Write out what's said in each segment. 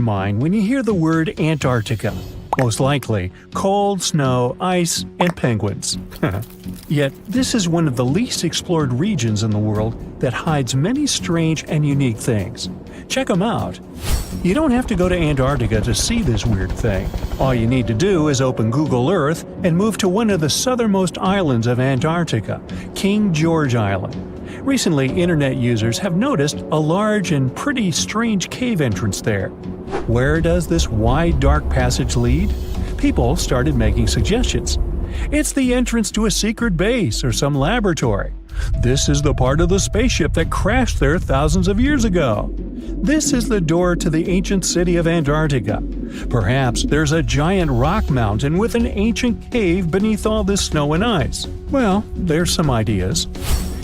mind when you hear the word Antarctica? Most likely, cold, snow, ice, and penguins. Yet, this is one of the least explored regions in the world that hides many strange and unique things. Check them out. You don't have to go to Antarctica to see this weird thing. All you need to do is open Google Earth and move to one of the southernmost islands of Antarctica, King George Island. Recently, internet users have noticed a large and pretty strange cave entrance there. Where does this wide, dark passage lead? People started making suggestions. It's the entrance to a secret base or some laboratory. This is the part of the spaceship that crashed there thousands of years ago. This is the door to the ancient city of Antarctica. Perhaps there's a giant rock mountain with an ancient cave beneath all this snow and ice. Well, there's some ideas.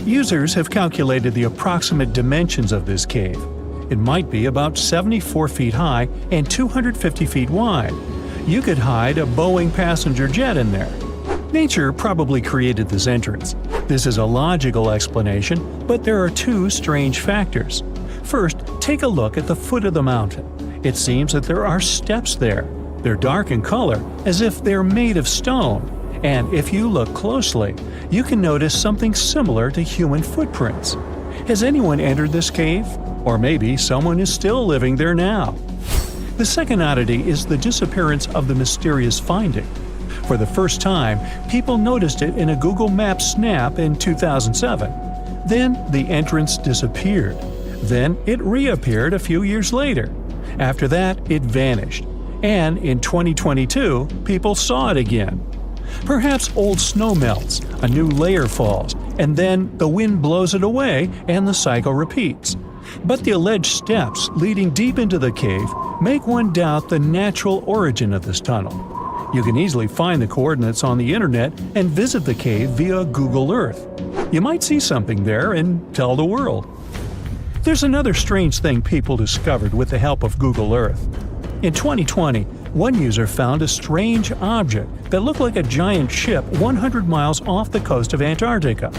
Users have calculated the approximate dimensions of this cave. It might be about 74 feet high and 250 feet wide. You could hide a Boeing passenger jet in there. Nature probably created this entrance. This is a logical explanation, but there are two strange factors. First, take a look at the foot of the mountain. It seems that there are steps there. They're dark in color, as if they're made of stone. And if you look closely, you can notice something similar to human footprints. Has anyone entered this cave? Or maybe someone is still living there now. The second oddity is the disappearance of the mysterious finding. For the first time, people noticed it in a Google Maps snap in 2007. Then the entrance disappeared. Then it reappeared a few years later. After that, it vanished. And in 2022, people saw it again. Perhaps old snow melts, a new layer falls, and then the wind blows it away and the cycle repeats. But the alleged steps leading deep into the cave make one doubt the natural origin of this tunnel. You can easily find the coordinates on the internet and visit the cave via Google Earth. You might see something there and tell the world. There's another strange thing people discovered with the help of Google Earth. In 2020, one user found a strange object that looked like a giant ship 100 miles off the coast of Antarctica.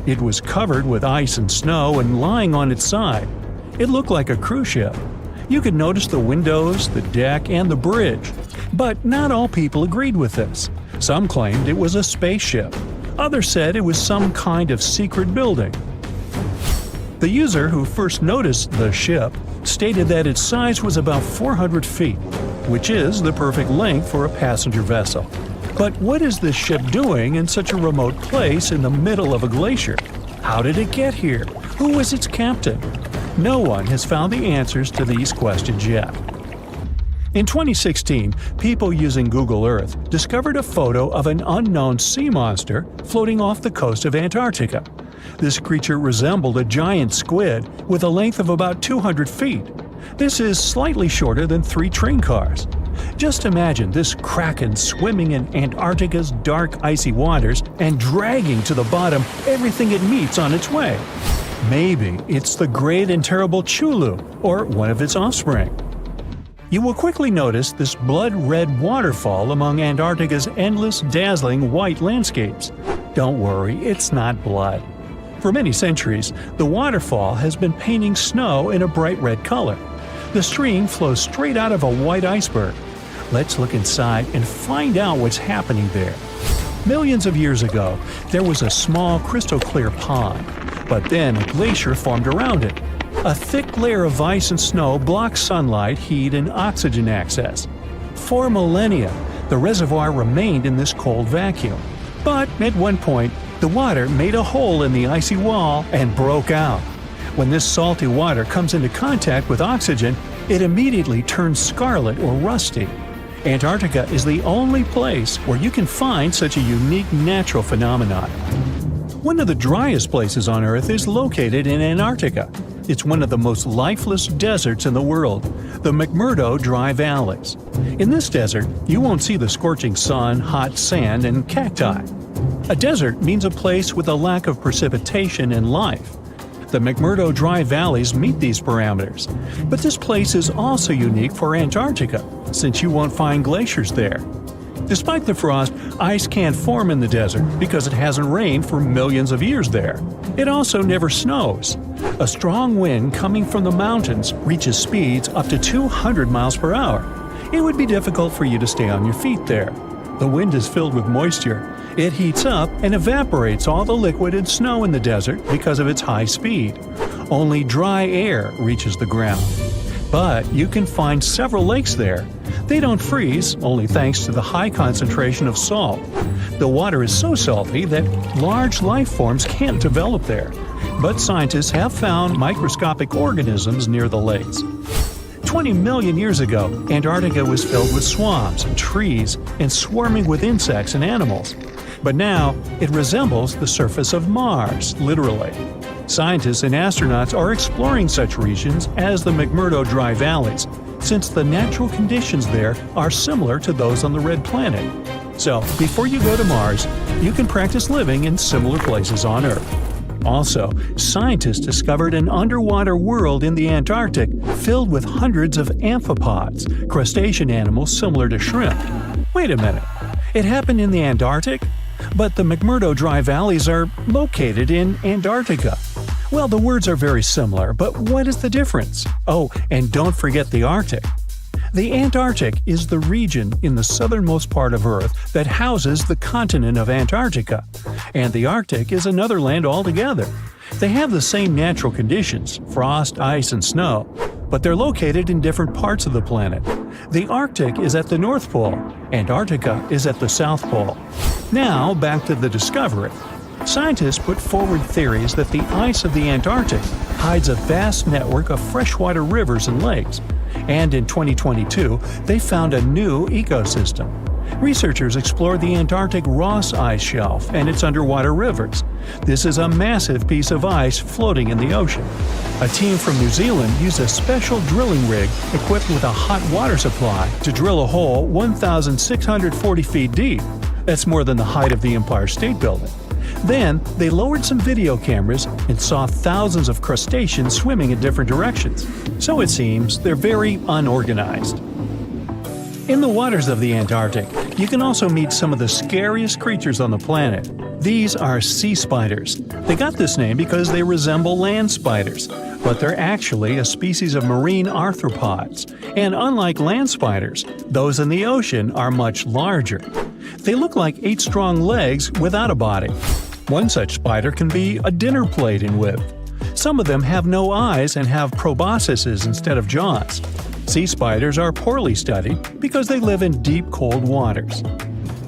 It was covered with ice and snow and lying on its side. It looked like a cruise ship. You could notice the windows, the deck, and the bridge. But not all people agreed with this. Some claimed it was a spaceship. Others said it was some kind of secret building. The user who first noticed the ship stated that its size was about 400 feet, which is the perfect length for a passenger vessel. But what is this ship doing in such a remote place in the middle of a glacier? How did it get here? Who was its captain? No one has found the answers to these questions yet. In 2016, people using Google Earth discovered a photo of an unknown sea monster floating off the coast of Antarctica. This creature resembled a giant squid with a length of about 200 feet. This is slightly shorter than 3 train cars. Just imagine this kraken swimming in Antarctica's dark, icy waters and dragging to the bottom everything it meets on its way. Maybe it's the great and terrible Chulu, or one of its offspring. You will quickly notice this blood-red waterfall among Antarctica's endless, dazzling white landscapes. Don't worry, it's not blood. For many centuries, the waterfall has been painting snow in a bright red color. The stream flows straight out of a white iceberg. Let's look inside and find out what's happening there. Millions of years ago, there was a small crystal-clear pond, but then a glacier formed around it. A thick layer of ice and snow blocked sunlight, heat, and oxygen access. For millennia, the reservoir remained in this cold vacuum. But at one point, the water made a hole in the icy wall and broke out. When this salty water comes into contact with oxygen, it immediately turns scarlet or rusty. Antarctica is the only place where you can find such a unique natural phenomenon. One of the driest places on Earth is located in Antarctica. It's one of the most lifeless deserts in the world, the McMurdo Dry Valleys. In this desert, you won't see the scorching sun, hot sand, and cacti. A desert means a place with a lack of precipitation and life. The McMurdo Dry Valleys meet these parameters. But this place is also unique for Antarctica, since you won't find glaciers there. Despite the frost, ice can't form in the desert because it hasn't rained for millions of years there. It also never snows. A strong wind coming from the mountains reaches speeds up to 200 miles per hour. It would be difficult for you to stay on your feet there. The wind is filled with moisture. It heats up and evaporates all the liquid and snow in the desert because of its high speed. Only dry air reaches the ground. But you can find several lakes there. They don't freeze, only thanks to the high concentration of salt. The water is so salty that large life forms can't develop there. But scientists have found microscopic organisms near the lakes. 20 million years ago, Antarctica was filled with swamps and trees and swarming with insects and animals. But now, it resembles the surface of Mars, literally. Scientists and astronauts are exploring such regions as the McMurdo Dry Valleys, since the natural conditions there are similar to those on the Red Planet. So, before you go to Mars, you can practice living in similar places on Earth. Also, scientists discovered an underwater world in the Antarctic filled with hundreds of amphipods, crustacean animals similar to shrimp. Wait a minute, it happened in the Antarctic? But the McMurdo Dry Valleys are located in Antarctica. Well, the words are very similar, but what is the difference? Oh, and don't forget the Arctic. The Antarctic is the region in the southernmost part of Earth that houses the continent of Antarctica, and the Arctic is another land altogether. They have the same natural conditions, frost, ice, and snow, but they're located in different parts of the planet. The Arctic is at the North Pole, Antarctica is at the South Pole. Now, back to the discovery. Scientists put forward theories that the ice of the Antarctic hides a vast network of freshwater rivers and lakes. And in 2022, they found a new ecosystem. Researchers explored the Antarctic Ross Ice Shelf and its underwater rivers. This is a massive piece of ice floating in the ocean. A team from New Zealand used a special drilling rig equipped with a hot water supply to drill a hole 1,640 feet deep. That's more than the height of the Empire State Building. Then, they lowered some video cameras and saw thousands of crustaceans swimming in different directions. So it seems they're very unorganized. In the waters of the Antarctic, you can also meet some of the scariest creatures on the planet. These are sea spiders. They got this name because they resemble land spiders, but they're actually a species of marine arthropods. And unlike land spiders, those in the ocean are much larger. They look like 8 strong legs without a body. One such spider can be a dinner plate in width. Some of them have no eyes and have proboscises instead of jaws. Sea spiders are poorly studied because they live in deep, cold waters.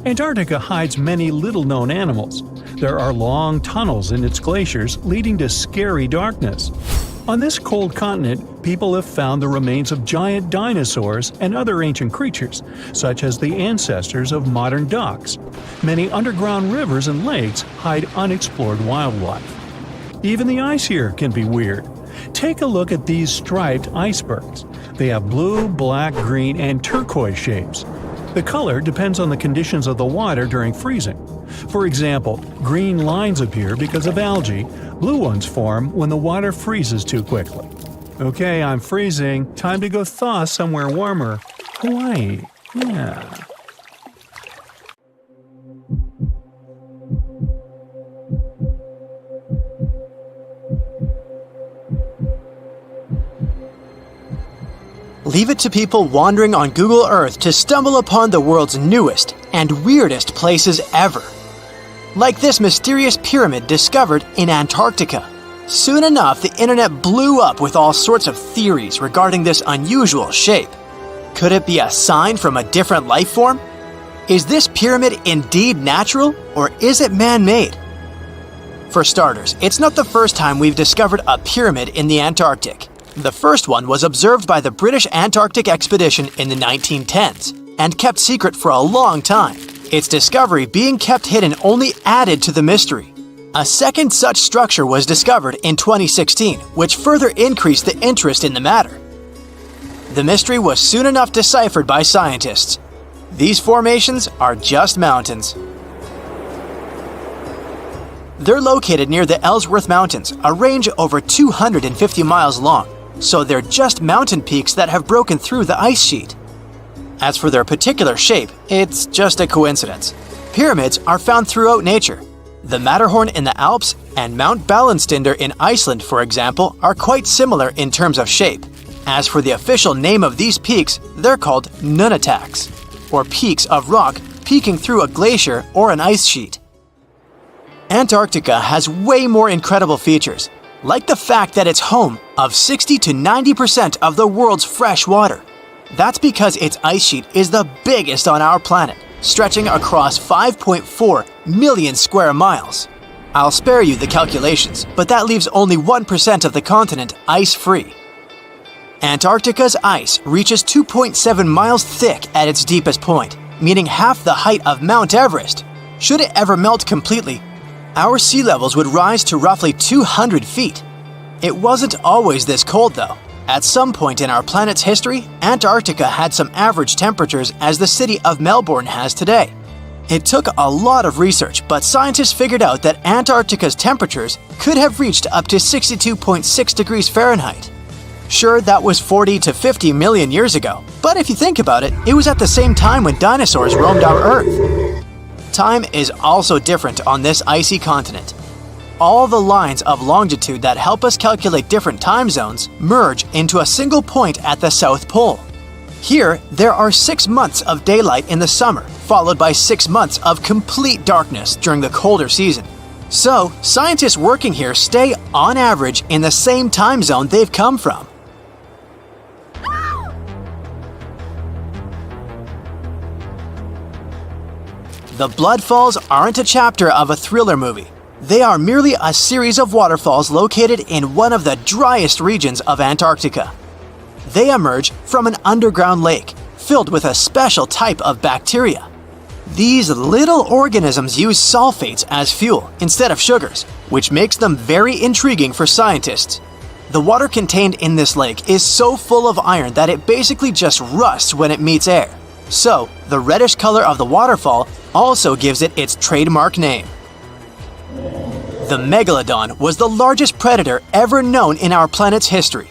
Antarctica hides many little-known animals. There are long tunnels in its glaciers leading to scary darkness. On this cold continent, people have found the remains of giant dinosaurs and other ancient creatures, such as the ancestors of modern ducks. Many underground rivers and lakes hide unexplored wildlife. Even the ice here can be weird. Take a look at these striped icebergs. They have blue, black, green, and turquoise shapes. The color depends on the conditions of the water during freezing. For example, green lines appear because of algae. Blue ones form when the water freezes too quickly. Okay, I'm freezing. Time to go thaw somewhere warmer. Hawaii. Yeah. Leave it to people wandering on Google Earth to stumble upon the world's newest and weirdest places ever. Like this mysterious pyramid discovered in Antarctica. Soon enough, the internet blew up with all sorts of theories regarding this unusual shape. Could it be a sign from a different life form? Is this pyramid indeed natural, or is it man-made? For starters, it's not the first time we've discovered a pyramid in the Antarctic. The first one was observed by the British Antarctic expedition in the 1910s and kept secret for a long time. Its discovery being kept hidden only added to the mystery. A second such structure was discovered in 2016, which further increased the interest in the matter. The mystery was soon enough deciphered by scientists. These formations are just mountains. They're located near the Ellsworth Mountains, a range over 250 miles long, so they're just mountain peaks that have broken through the ice sheet. As for their particular shape, it's just a coincidence. Pyramids are found throughout nature. The Matterhorn in the Alps and Mount Balanstinder in Iceland, for example, are quite similar in terms of shape. As for the official name of these peaks, they're called nunataks, or peaks of rock peeking through a glacier or an ice sheet. Antarctica has way more incredible features, like the fact that it's home of 60 to 90% of the world's fresh water. That's because its ice sheet is the biggest on our planet, stretching across 5.4 million square miles. I'll spare you the calculations, but that leaves only 1% of the continent ice-free. Antarctica's ice reaches 2.7 miles thick at its deepest point, meaning half the height of Mount Everest. Should it ever melt completely, our sea levels would rise to roughly 200 feet. It wasn't always this cold, though. At some point in our planet's history, Antarctica had some average temperatures as the city of Melbourne has today. It took a lot of research, but scientists figured out that Antarctica's temperatures could have reached up to 62.6 degrees Fahrenheit. Sure, that was 40 to 50 million years ago, but if you think about it, it was at the same time when dinosaurs roamed our Earth. Time is also different on this icy continent. All the lines of longitude that help us calculate different time zones merge into a single point at the South Pole. Here, there are 6 months of daylight in the summer, followed by 6 months of complete darkness during the colder season. So, scientists working here stay, on average, in the same time zone they've come from. The Blood Falls aren't a chapter of a thriller movie. They are merely a series of waterfalls located in one of the driest regions of Antarctica. They emerge from an underground lake filled with a special type of bacteria. These little organisms use sulfates as fuel instead of sugars, which makes them very intriguing for scientists. The water contained in this lake is so full of iron that it basically just rusts when it meets air. So, the reddish color of the waterfall also gives it its trademark name. The megalodon was the largest predator ever known in our planet's history.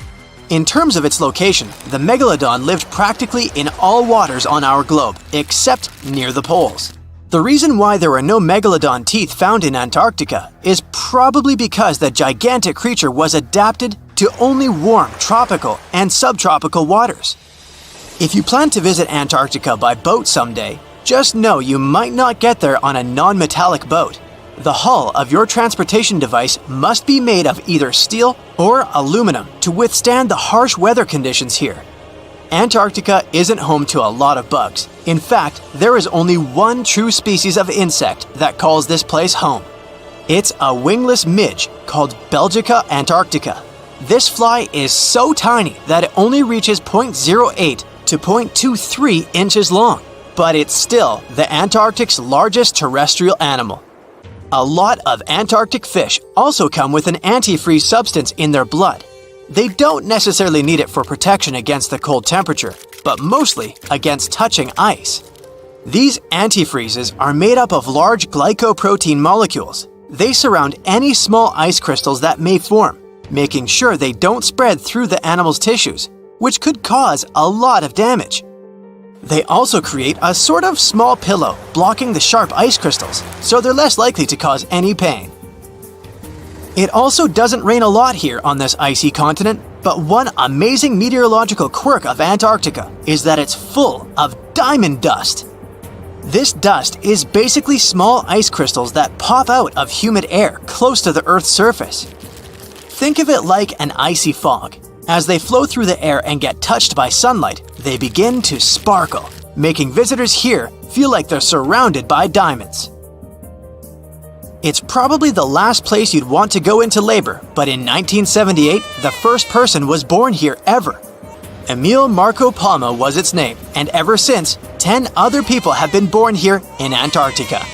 In terms of its location, the megalodon lived practically in all waters on our globe, except near the poles. The reason why there are no megalodon teeth found in Antarctica is probably because the gigantic creature was adapted to only warm tropical and subtropical waters. If you plan to visit Antarctica by boat someday, just know you might not get there on a non-metallic boat. The hull of your transportation device must be made of either steel or aluminum to withstand the harsh weather conditions here. Antarctica isn't home to a lot of bugs. In fact, there is only one true species of insect that calls this place home. It's a wingless midge called Belgica antarctica. This fly is so tiny that it only reaches 0.08 to 0.23 inches long, but it's still the Antarctic's largest terrestrial animal. A lot of Antarctic fish also come with an antifreeze substance in their blood. They don't necessarily need it for protection against the cold temperature, but mostly against touching ice. These antifreezes are made up of large glycoprotein molecules. They surround any small ice crystals that may form, making sure they don't spread through the animal's tissues, which could cause a lot of damage. They also create a sort of small pillow blocking the sharp ice crystals, so they're less likely to cause any pain. It also doesn't rain a lot here on this icy continent, but one amazing meteorological quirk of Antarctica is that it's full of diamond dust. This dust is basically small ice crystals that pop out of humid air close to the Earth's surface. Think of it like an icy fog. As they flow through the air and get touched by sunlight, they begin to sparkle, making visitors here feel like they're surrounded by diamonds. It's probably the last place you'd want to go into labor, but in 1978, the first person was born here ever. Emil Marco Palma was its name, and ever since, 10 other people have been born here in Antarctica.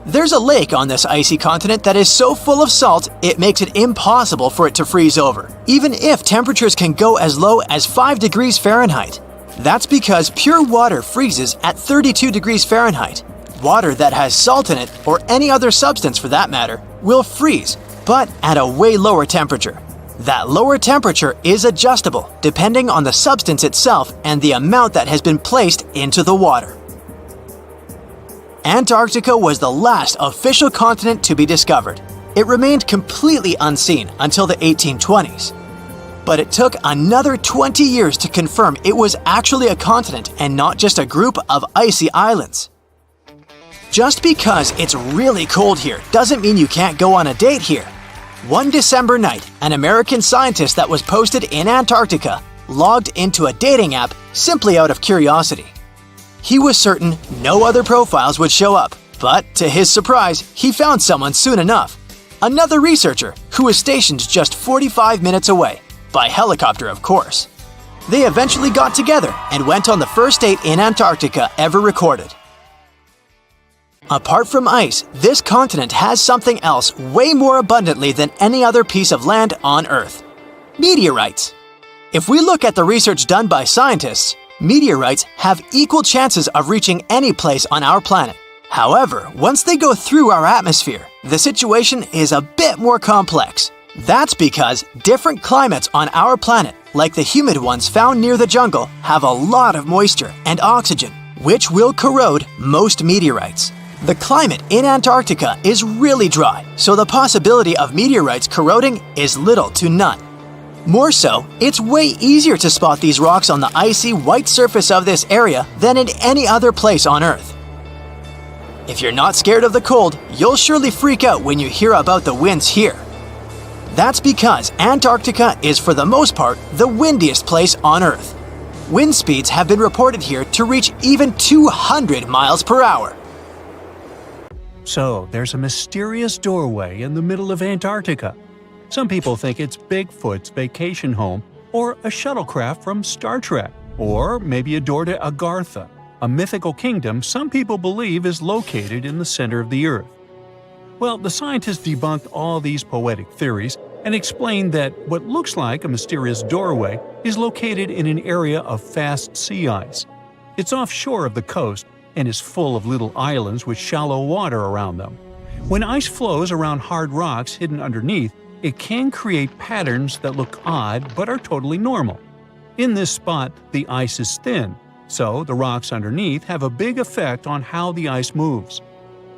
There's a lake on this icy continent that is so full of salt, it makes it impossible for it to freeze over, even if temperatures can go as low as 5 degrees Fahrenheit. That's because pure water freezes at 32 degrees Fahrenheit. Water that has salt in it, or any other substance for that matter, will freeze, but at a way lower temperature. That lower temperature is adjustable depending on the substance itself and the amount that has been placed into the water. Antarctica was the last official continent to be discovered. It remained completely unseen until the 1820s. But it took another 20 years to confirm it was actually a continent and not just a group of icy islands. Just because it's really cold here doesn't mean you can't go on a date here. One December night, an American scientist that was posted in Antarctica logged into a dating app simply out of curiosity. He was certain no other profiles would show up, but to his surprise, he found someone soon enough. Another researcher who was stationed just 45 minutes away, by helicopter of course. They eventually got together and went on the first date in Antarctica ever recorded. Apart from ice, this continent has something else way more abundantly than any other piece of land on Earth: meteorites. If we look at the research done by scientists, meteorites have equal chances of reaching any place on our planet. However, once they go through our atmosphere, the situation is a bit more complex. That's because different climates on our planet, like the humid ones found near the jungle, have a lot of moisture and oxygen, which will corrode most meteorites. The climate in Antarctica is really dry, so the possibility of meteorites corroding is little to none. More so, it's way easier to spot these rocks on the icy white surface of this area than in any other place on Earth. If you're not scared of the cold, you'll surely freak out when you hear about the winds here. That's because Antarctica is for the most part the windiest place on Earth. Wind speeds have been reported here to reach even 200 miles per hour. So, there's a mysterious doorway in the middle of Antarctica. Some people think it's Bigfoot's vacation home, or a shuttlecraft from Star Trek, or maybe a door to Agartha, a mythical kingdom some people believe is located in the center of the Earth. Well, the scientists debunked all these poetic theories and explained that what looks like a mysterious doorway is located in an area of fast sea ice. It's offshore of the coast and is full of little islands with shallow water around them. When ice flows around hard rocks hidden underneath, it can create patterns that look odd but are totally normal. In this spot, the ice is thin, so the rocks underneath have a big effect on how the ice moves.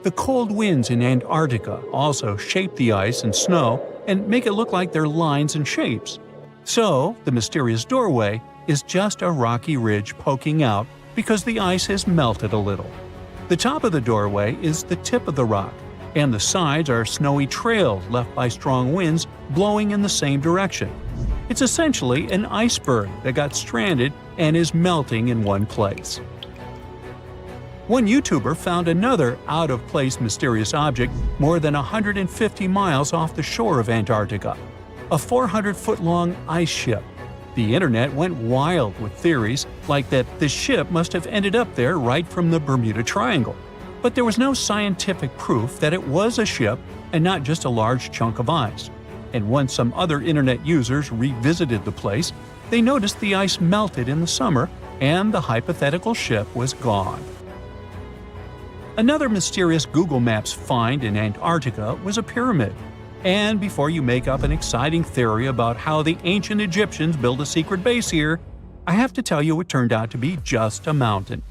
The cold winds in Antarctica also shape the ice and snow and make it look like they're lines and shapes. So, the mysterious doorway is just a rocky ridge poking out because the ice has melted a little. The top of the doorway is the tip of the rock, and the sides are snowy trails left by strong winds blowing in the same direction. It's essentially an iceberg that got stranded and is melting in one place. One YouTuber found another out-of-place mysterious object more than 150 miles off the shore of Antarctica, a 400-foot-long ice ship. The internet went wild with theories like that the ship must have ended up there right from the Bermuda Triangle. But there was no scientific proof that it was a ship and not just a large chunk of ice. And once some other internet users revisited the place, they noticed the ice melted in the summer and the hypothetical ship was gone. Another mysterious Google Maps find in Antarctica was a pyramid. And before you make up an exciting theory about how the ancient Egyptians built a secret base here, I have to tell you it turned out to be just a mountain.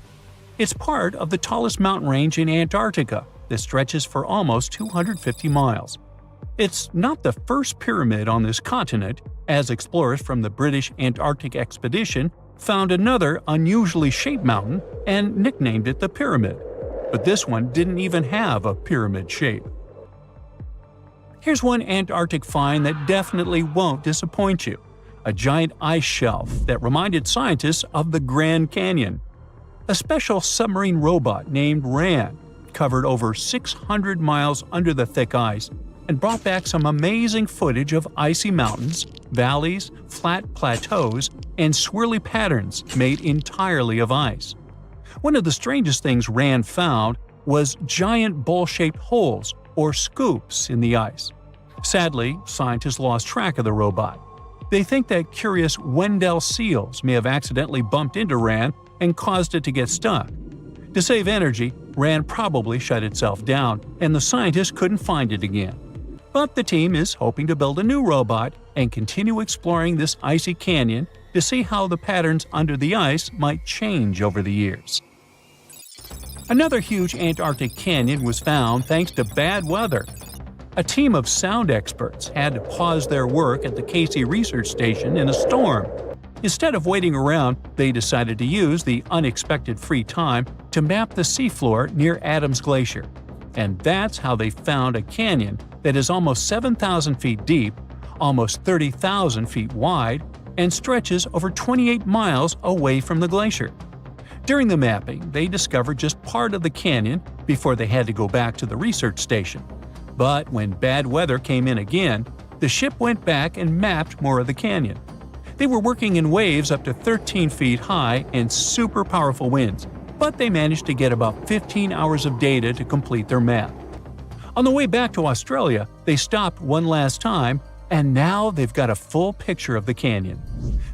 It's part of the tallest mountain range in Antarctica that stretches for almost 250 miles. It's not the first pyramid on this continent, as explorers from the British Antarctic Expedition found another unusually shaped mountain and nicknamed it the Pyramid. But this one didn't even have a pyramid shape. Here's one Antarctic find that definitely won't disappoint you: a giant ice shelf that reminded scientists of the Grand Canyon. A special submarine robot named RAN covered over 600 miles under the thick ice and brought back some amazing footage of icy mountains, valleys, flat plateaus, and swirly patterns made entirely of ice. One of the strangest things RAN found was giant bowl-shaped holes, or scoops, in the ice. Sadly, scientists lost track of the robot. They think that curious Weddell seals may have accidentally bumped into RAN and caused it to get stuck. To save energy, RAN probably shut itself down, and the scientists couldn't find it again. But the team is hoping to build a new robot and continue exploring this icy canyon to see how the patterns under the ice might change over the years. Another huge Antarctic canyon was found thanks to bad weather. A team of sound experts had to pause their work at the Casey Research Station in a storm. Instead of waiting around, they decided to use the unexpected free time to map the seafloor near Adams Glacier. And that's how they found a canyon that is almost 7,000 feet deep, almost 30,000 feet wide, and stretches over 28 miles away from the glacier. During the mapping, they discovered just part of the canyon before they had to go back to the research station. But when bad weather came in again, the ship went back and mapped more of the canyon. They were working in waves up to 13 feet high and super powerful winds, but they managed to get about 15 hours of data to complete their map. On the way back to Australia, they stopped one last time, and now they've got a full picture of the canyon.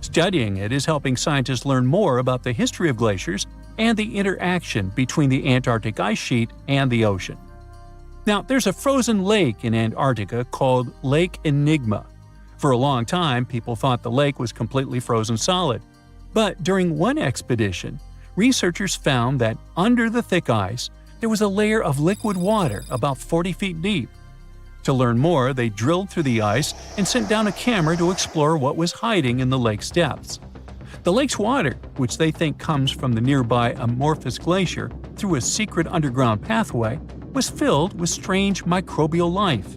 Studying it is helping scientists learn more about the history of glaciers and the interaction between the Antarctic ice sheet and the ocean. Now, there's a frozen lake in Antarctica called Lake Enigma. For a long time, people thought the lake was completely frozen solid. But during one expedition, researchers found that under the thick ice, there was a layer of liquid water about 40 feet deep. To learn more, they drilled through the ice and sent down a camera to explore what was hiding in the lake's depths. The lake's water, which they think comes from the nearby amorphous glacier through a secret underground pathway, was filled with strange microbial life.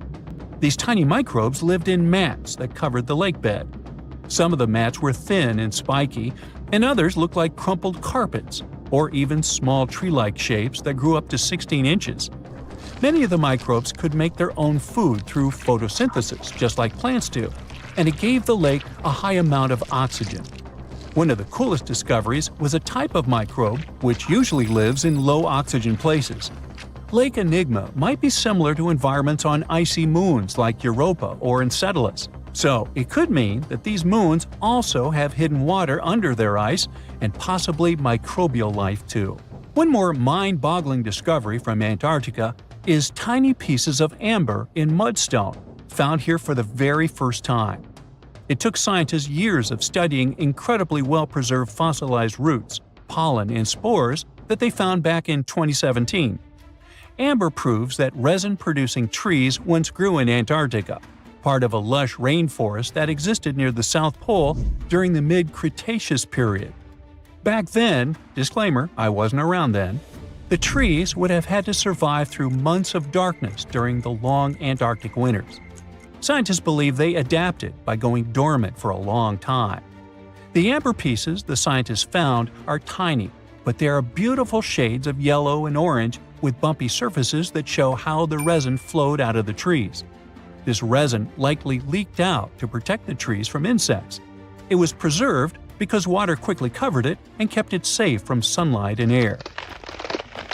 These tiny microbes lived in mats that covered the lake bed. Some of the mats were thin and spiky, and others looked like crumpled carpets, or even small tree-like shapes that grew up to 16 inches. Many of the microbes could make their own food through photosynthesis, just like plants do, and it gave the lake a high amount of oxygen. One of the coolest discoveries was a type of microbe which usually lives in low-oxygen places. Lake Enigma might be similar to environments on icy moons like Europa or Enceladus, so it could mean that these moons also have hidden water under their ice and possibly microbial life too. One more mind-boggling discovery from Antarctica is tiny pieces of amber in mudstone, found here for the very first time. It took scientists years of studying incredibly well-preserved fossilized roots, pollen, and spores that they found back in 2017. Amber proves that resin-producing trees once grew in Antarctica, part of a lush rainforest that existed near the South Pole during the mid-Cretaceous period. Back then, disclaimer, I wasn't around then, the trees would have had to survive through months of darkness during the long Antarctic winters. Scientists believe they adapted by going dormant for a long time. The amber pieces the scientists found are tiny, but they are beautiful shades of yellow and orange with bumpy surfaces that show how the resin flowed out of the trees. This resin likely leaked out to protect the trees from insects. It was preserved because water quickly covered it and kept it safe from sunlight and air.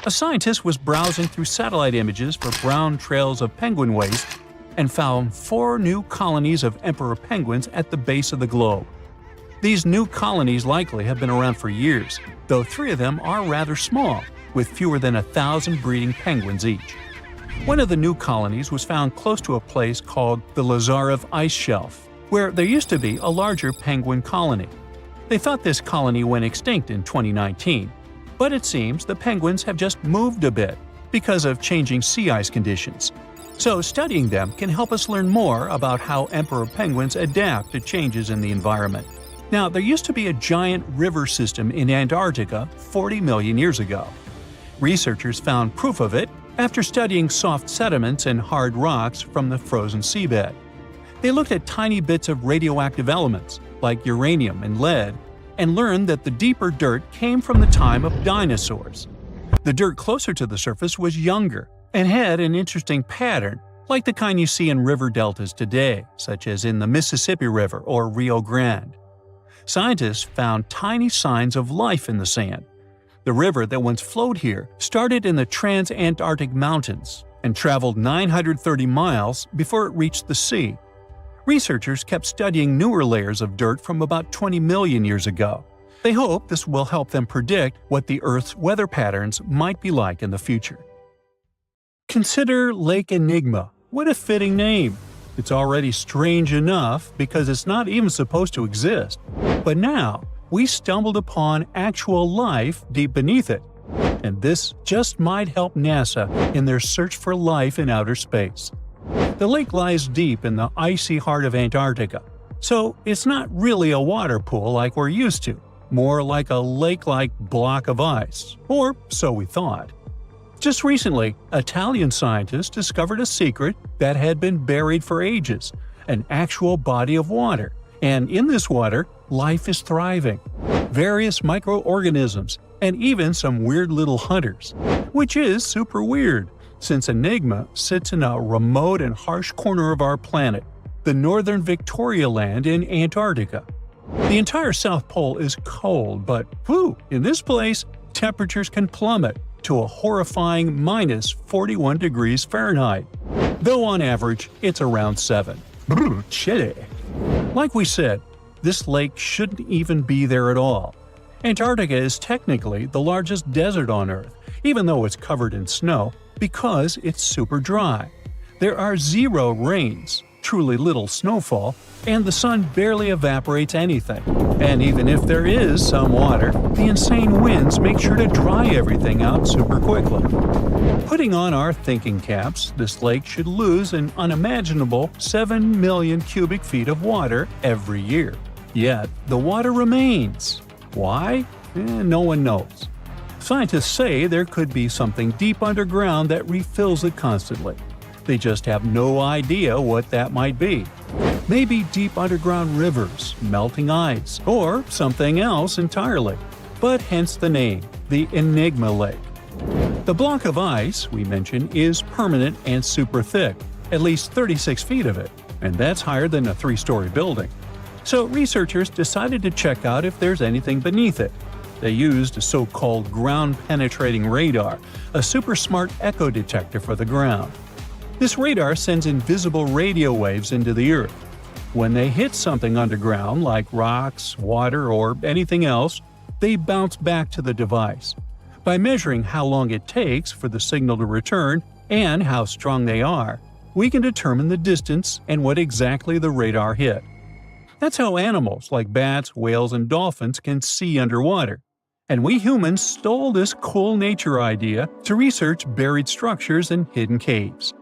A scientist was browsing through satellite images for brown trails of penguin waste and found 4 new colonies of emperor penguins at the base of the globe. These new colonies likely have been around for years, though 3 of them are rather small, with fewer than 1,000 breeding penguins each. One of the new colonies was found close to a place called the Lazarev Ice Shelf, where there used to be a larger penguin colony. They thought this colony went extinct in 2019, but it seems the penguins have just moved a bit because of changing sea ice conditions. So studying them can help us learn more about how emperor penguins adapt to changes in the environment. Now, there used to be a giant river system in Antarctica 40 million years ago. Researchers found proof of it after studying soft sediments and hard rocks from the frozen seabed. They looked at tiny bits of radioactive elements, like uranium and lead, and learned that the deeper dirt came from the time of dinosaurs. The dirt closer to the surface was younger and had an interesting pattern, like the kind you see in river deltas today, such as in the Mississippi River or Rio Grande. Scientists found tiny signs of life in the sand. The river that once flowed here started in the Trans-Antarctic Mountains and traveled 930 miles before it reached the sea. Researchers kept studying newer layers of dirt from about 20 million years ago. They hope this will help them predict what the Earth's weather patterns might be like in the future. Consider Lake Enigma. What a fitting name! It's already strange enough because it's not even supposed to exist. But now, we stumbled upon actual life deep beneath it. And this just might help NASA in their search for life in outer space. The lake lies deep in the icy heart of Antarctica, so it's not really a water pool like we're used to, more like a lake-like block of ice, or so we thought. Just recently, Italian scientists discovered a secret that had been buried for ages, an actual body of water, and in this water, life is thriving. Various microorganisms, and even some weird little hunters. Which is super weird, since Enigma sits in a remote and harsh corner of our planet, the northern Victoria Land in Antarctica. The entire South Pole is cold, but in this place, temperatures can plummet to a horrifying minus 41 degrees Fahrenheit, though on average it's around 7. Chilly. Like we said, this lake shouldn't even be there at all. Antarctica is technically the largest desert on Earth, even though it's covered in snow, because it's super dry. There are 0 rains, truly little snowfall, and the sun barely evaporates anything. And even if there is some water, the insane winds make sure to dry everything out super quickly. Putting on our thinking caps, this lake should lose an unimaginable 7 million cubic feet of water every year. Yet, the water remains. Why? No one knows. Scientists say there could be something deep underground that refills it constantly. They just have no idea what that might be. Maybe deep underground rivers, melting ice, or something else entirely. But hence the name, the Enigma Lake. The block of ice we mentioned is permanent and super thick, at least 36 feet of it, and that's higher than a 3-story building. So researchers decided to check out if there's anything beneath it. They used a so-called ground-penetrating radar, a super smart echo detector for the ground. This radar sends invisible radio waves into the Earth. When they hit something underground, like rocks, water, or anything else, they bounce back to the device. By measuring how long it takes for the signal to return and how strong they are, we can determine the distance and what exactly the radar hit. That's how animals like bats, whales, and dolphins can see underwater. And we humans stole this cool nature idea to research buried structures and hidden caves.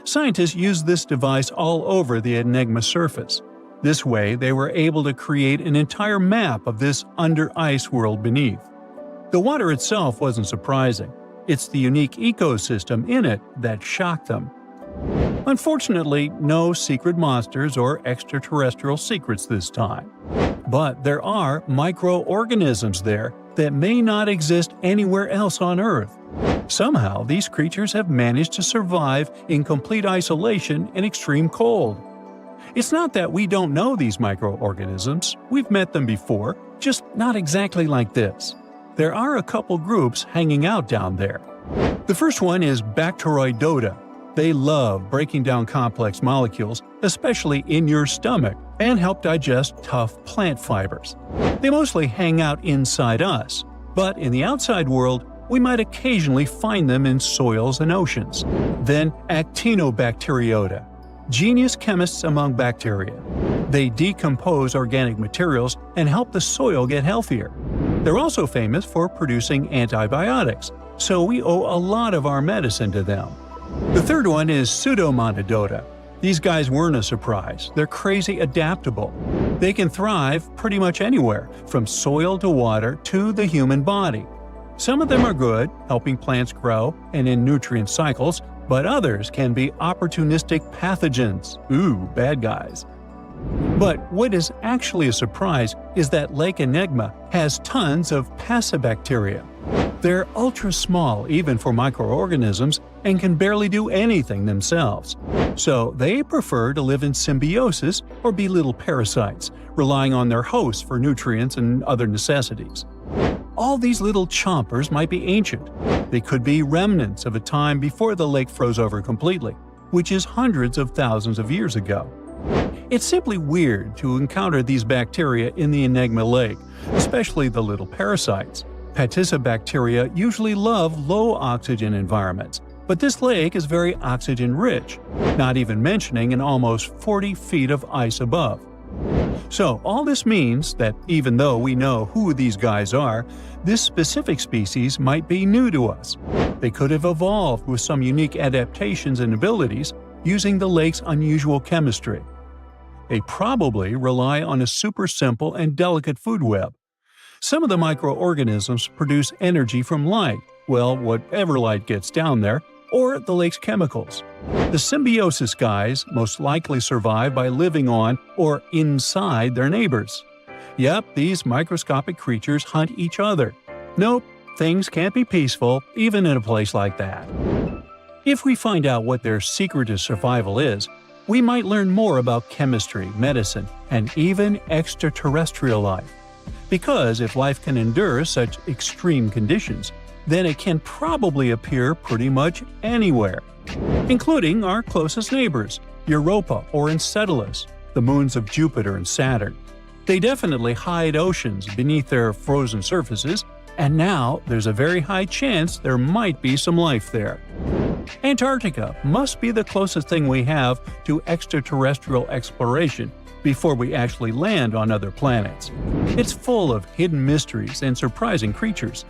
Scientists used this device all over the Enigma surface. This way, they were able to create an entire map of this under-ice world beneath. The water itself wasn't surprising. It's the unique ecosystem in it that shocked them. Unfortunately, no secret monsters or extraterrestrial secrets this time. But there are microorganisms there that may not exist anywhere else on Earth. Somehow, these creatures have managed to survive in complete isolation and extreme cold. It's not that we don't know these microorganisms, we've met them before, just not exactly like this. There are a couple groups hanging out down there. The first one is Bacteroidota. They love breaking down complex molecules, especially in your stomach, and help digest tough plant fibers. They mostly hang out inside us, but in the outside world, we might occasionally find them in soils and oceans. Then Actinobacteriota, genius chemists among bacteria. They decompose organic materials and help the soil get healthier. They're also famous for producing antibiotics, so we owe a lot of our medicine to them. The third one is Pseudomonadota. These guys weren't a surprise. They're crazy adaptable. They can thrive pretty much anywhere, from soil to water to the human body. Some of them are good, helping plants grow and in nutrient cycles, but others can be opportunistic pathogens. Bad guys. But what is actually a surprise is that Lake Enigma has tons of passibacteria. They're ultra-small even for microorganisms and can barely do anything themselves. So they prefer to live in symbiosis or be little parasites, relying on their hosts for nutrients and other necessities. All these little chompers might be ancient. They could be remnants of a time before the lake froze over completely, which is hundreds of thousands of years ago. It's simply weird to encounter these bacteria in the Enigma Lake, especially the little parasites. Passibacteria usually love low-oxygen environments, but this lake is very oxygen-rich, not even mentioning an almost 40 feet of ice above. So all this means that even though we know who these guys are, this specific species might be new to us. They could have evolved with some unique adaptations and abilities, using the lake's unusual chemistry. They probably rely on a super simple and delicate food web. Some of the microorganisms produce energy from light, well, whatever light gets down there, or the lake's chemicals. The symbiosis guys most likely survive by living on or inside their neighbors. Yep, these microscopic creatures hunt each other. Nope, things can't be peaceful even in a place like that. If we find out what their secret to survival is, we might learn more about chemistry, medicine, and even extraterrestrial life. Because if life can endure such extreme conditions, then it can probably appear pretty much anywhere, including our closest neighbors, Europa or Enceladus, the moons of Jupiter and Saturn. They definitely hide oceans beneath their frozen surfaces, and now there's a very high chance there might be some life there. Antarctica must be the closest thing we have to extraterrestrial exploration before we actually land on other planets. It's full of hidden mysteries and surprising creatures.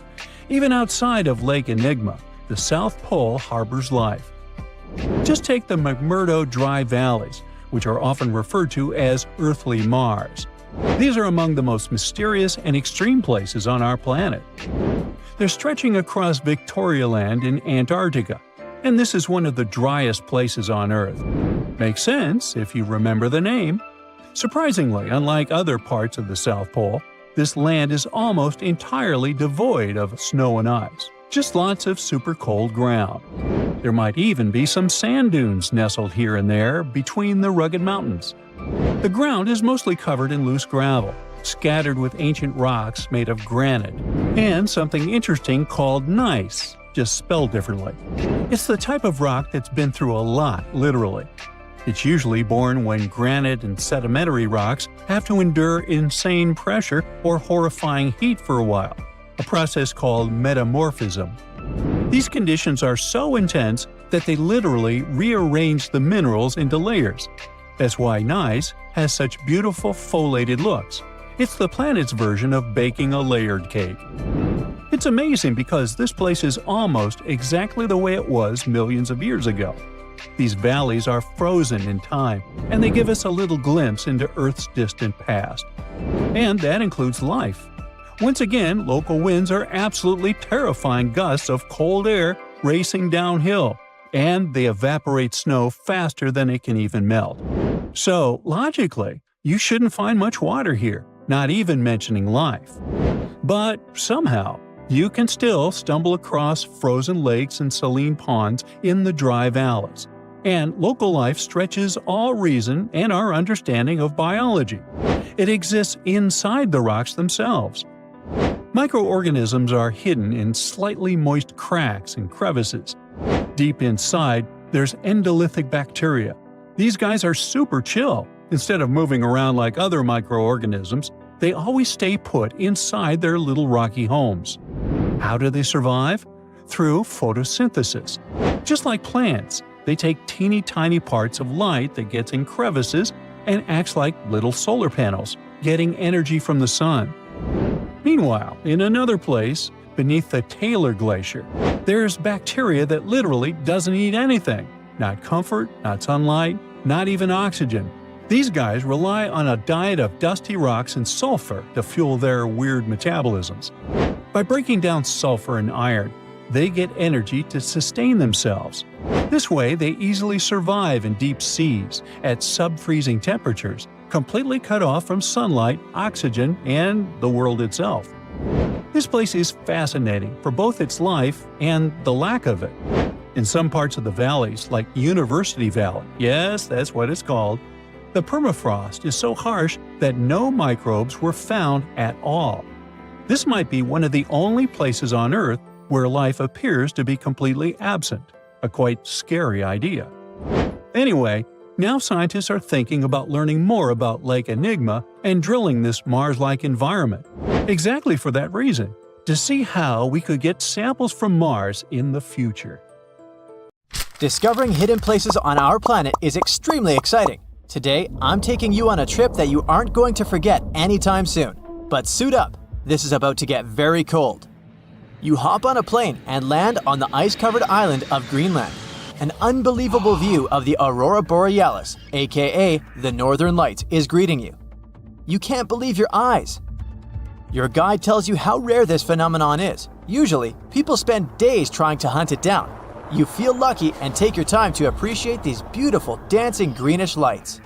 Even outside of Lake Enigma, the South Pole harbors life. Just take the McMurdo Dry Valleys, which are often referred to as Earthly Mars. These are among the most mysterious and extreme places on our planet. They're stretching across Victoria Land in Antarctica, and this is one of the driest places on Earth. Makes sense if you remember the name. Surprisingly, unlike other parts of the South Pole, this land is almost entirely devoid of snow and ice, just lots of super cold ground. There might even be some sand dunes nestled here and there between the rugged mountains. The ground is mostly covered in loose gravel, scattered with ancient rocks made of granite, and something interesting called gneiss, just spelled differently. It's the type of rock that's been through a lot, literally. It's usually born when granite and sedimentary rocks have to endure insane pressure or horrifying heat for a while, a process called metamorphism. These conditions are so intense that they literally rearrange the minerals into layers. That's why gneiss has such beautiful foliated looks. It's the planet's version of baking a layered cake. It's amazing because this place is almost exactly the way it was millions of years ago. These valleys are frozen in time, and they give us a little glimpse into Earth's distant past. And that includes life. Once again, local winds are absolutely terrifying gusts of cold air racing downhill, and they evaporate snow faster than it can even melt. So, logically, you shouldn't find much water here, not even mentioning life. But somehow, you can still stumble across frozen lakes and saline ponds in the dry valleys. And local life stretches all reason and our understanding of biology. It exists inside the rocks themselves. Microorganisms are hidden in slightly moist cracks and crevices. Deep inside, there's endolithic bacteria. These guys are super chill. Instead of moving around like other microorganisms, they always stay put inside their little rocky homes. How do they survive? Through photosynthesis. Just like plants, they take teeny tiny parts of light that gets in crevices and acts like little solar panels, getting energy from the sun. Meanwhile, in another place, beneath the Taylor Glacier, there's bacteria that literally doesn't eat anything. Not comfort, not sunlight, not even oxygen. These guys rely on a diet of dusty rocks and sulfur to fuel their weird metabolisms. By breaking down sulfur and iron, they get energy to sustain themselves. This way, they easily survive in deep seas at sub-freezing temperatures, completely cut off from sunlight, oxygen, and the world itself. This place is fascinating for both its life and the lack of it. In some parts of the valleys, like University Valley, yes, that's what it's called, the permafrost is so harsh that no microbes were found at all. This might be one of the only places on Earth where life appears to be completely absent, a quite scary idea. Anyway, now scientists are thinking about learning more about Lake Enigma and drilling this Mars-like environment, exactly for that reason, to see how we could get samples from Mars in the future. Discovering hidden places on our planet is extremely exciting. Today, I'm taking you on a trip that you aren't going to forget anytime soon. But suit up, this is about to get very cold. You hop on a plane and land on the ice-covered island of Greenland. An unbelievable view of the Aurora Borealis, aka the Northern Lights, is greeting you. You can't believe your eyes. Your guide tells you how rare this phenomenon is. Usually, people spend days trying to hunt it down. You feel lucky and take your time to appreciate these beautiful dancing greenish lights.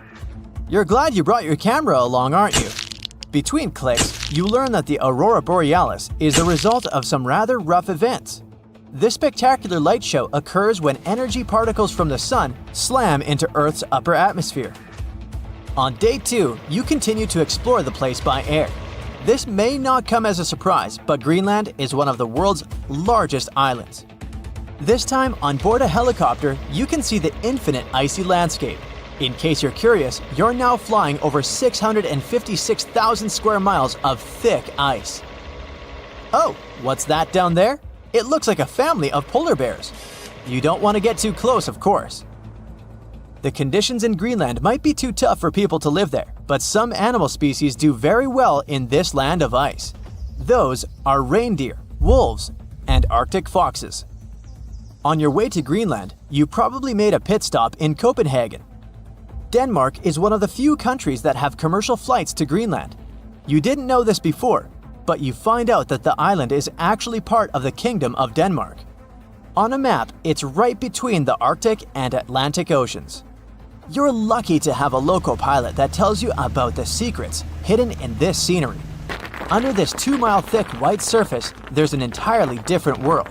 You're glad you brought your camera along, aren't you? Between clicks, you learn that the Aurora Borealis is the result of some rather rough events. This spectacular light show occurs when energy particles from the sun slam into Earth's upper atmosphere. On day 2, you continue to explore the place by air. This may not come as a surprise, but Greenland is one of the world's largest islands. This time, on board a helicopter, you can see the infinite icy landscape. In case you're curious, you're now flying over 656,000 square miles of thick ice. Oh, what's that down there? It looks like a family of polar bears. You don't want to get too close, of course. The conditions in Greenland might be too tough for people to live there, but some animal species do very well in this land of ice. Those are reindeer, wolves, and Arctic foxes. On your way to Greenland, you probably made a pit stop in Copenhagen. Denmark is one of the few countries that have commercial flights to Greenland. You didn't know this before, but you find out that the island is actually part of the Kingdom of Denmark. On a map, it's right between the Arctic and Atlantic Oceans. You're lucky to have a local pilot that tells you about the secrets hidden in this scenery. Under this 2-mile thick white surface, there's an entirely different world.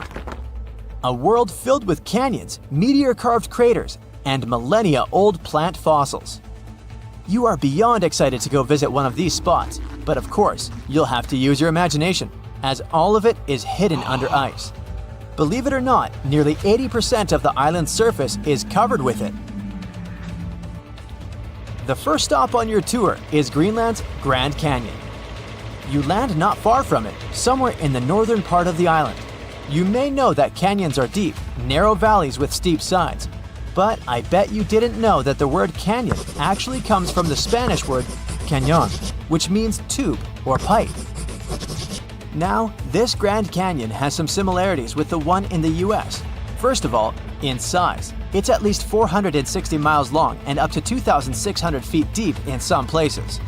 A world filled with canyons, meteor-carved craters, and millennia-old plant fossils. You are beyond excited to go visit one of these spots, but of course, you'll have to use your imagination, as all of it is hidden under ice. Believe it or not, nearly 80% of the island's surface is covered with it. The first stop on your tour is Greenland's Grand Canyon. You land not far from it, somewhere in the northern part of the island. You may know that canyons are deep, narrow valleys with steep sides, but I bet you didn't know that the word canyon actually comes from the Spanish word cañón, which means tube or pipe. Now, this Grand Canyon has some similarities with the one in the US. First of all, in size. It's at least 460 miles long and up to 2,600 feet deep in some places.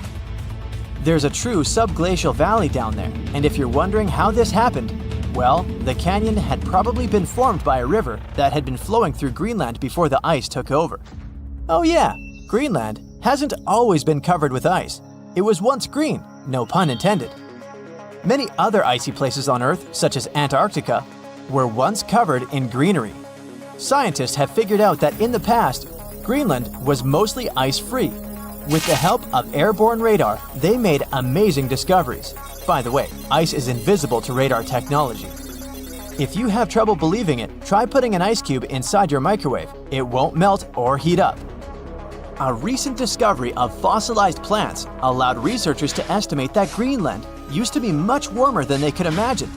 There's a true subglacial valley down there, and if you're wondering how this happened, well, the canyon had probably been formed by a river that had been flowing through Greenland before the ice took over. Oh yeah, Greenland hasn't always been covered with ice. It was once green, no pun intended. Many other icy places on Earth, such as Antarctica, were once covered in greenery. Scientists have figured out that in the past, Greenland was mostly ice-free. With the help of airborne radar, they made amazing discoveries. By the way, ice is invisible to radar technology. If you have trouble believing it, try putting an ice cube inside your microwave. It won't melt or heat up. A recent discovery of fossilized plants allowed researchers to estimate that Greenland used to be much warmer than they could imagine.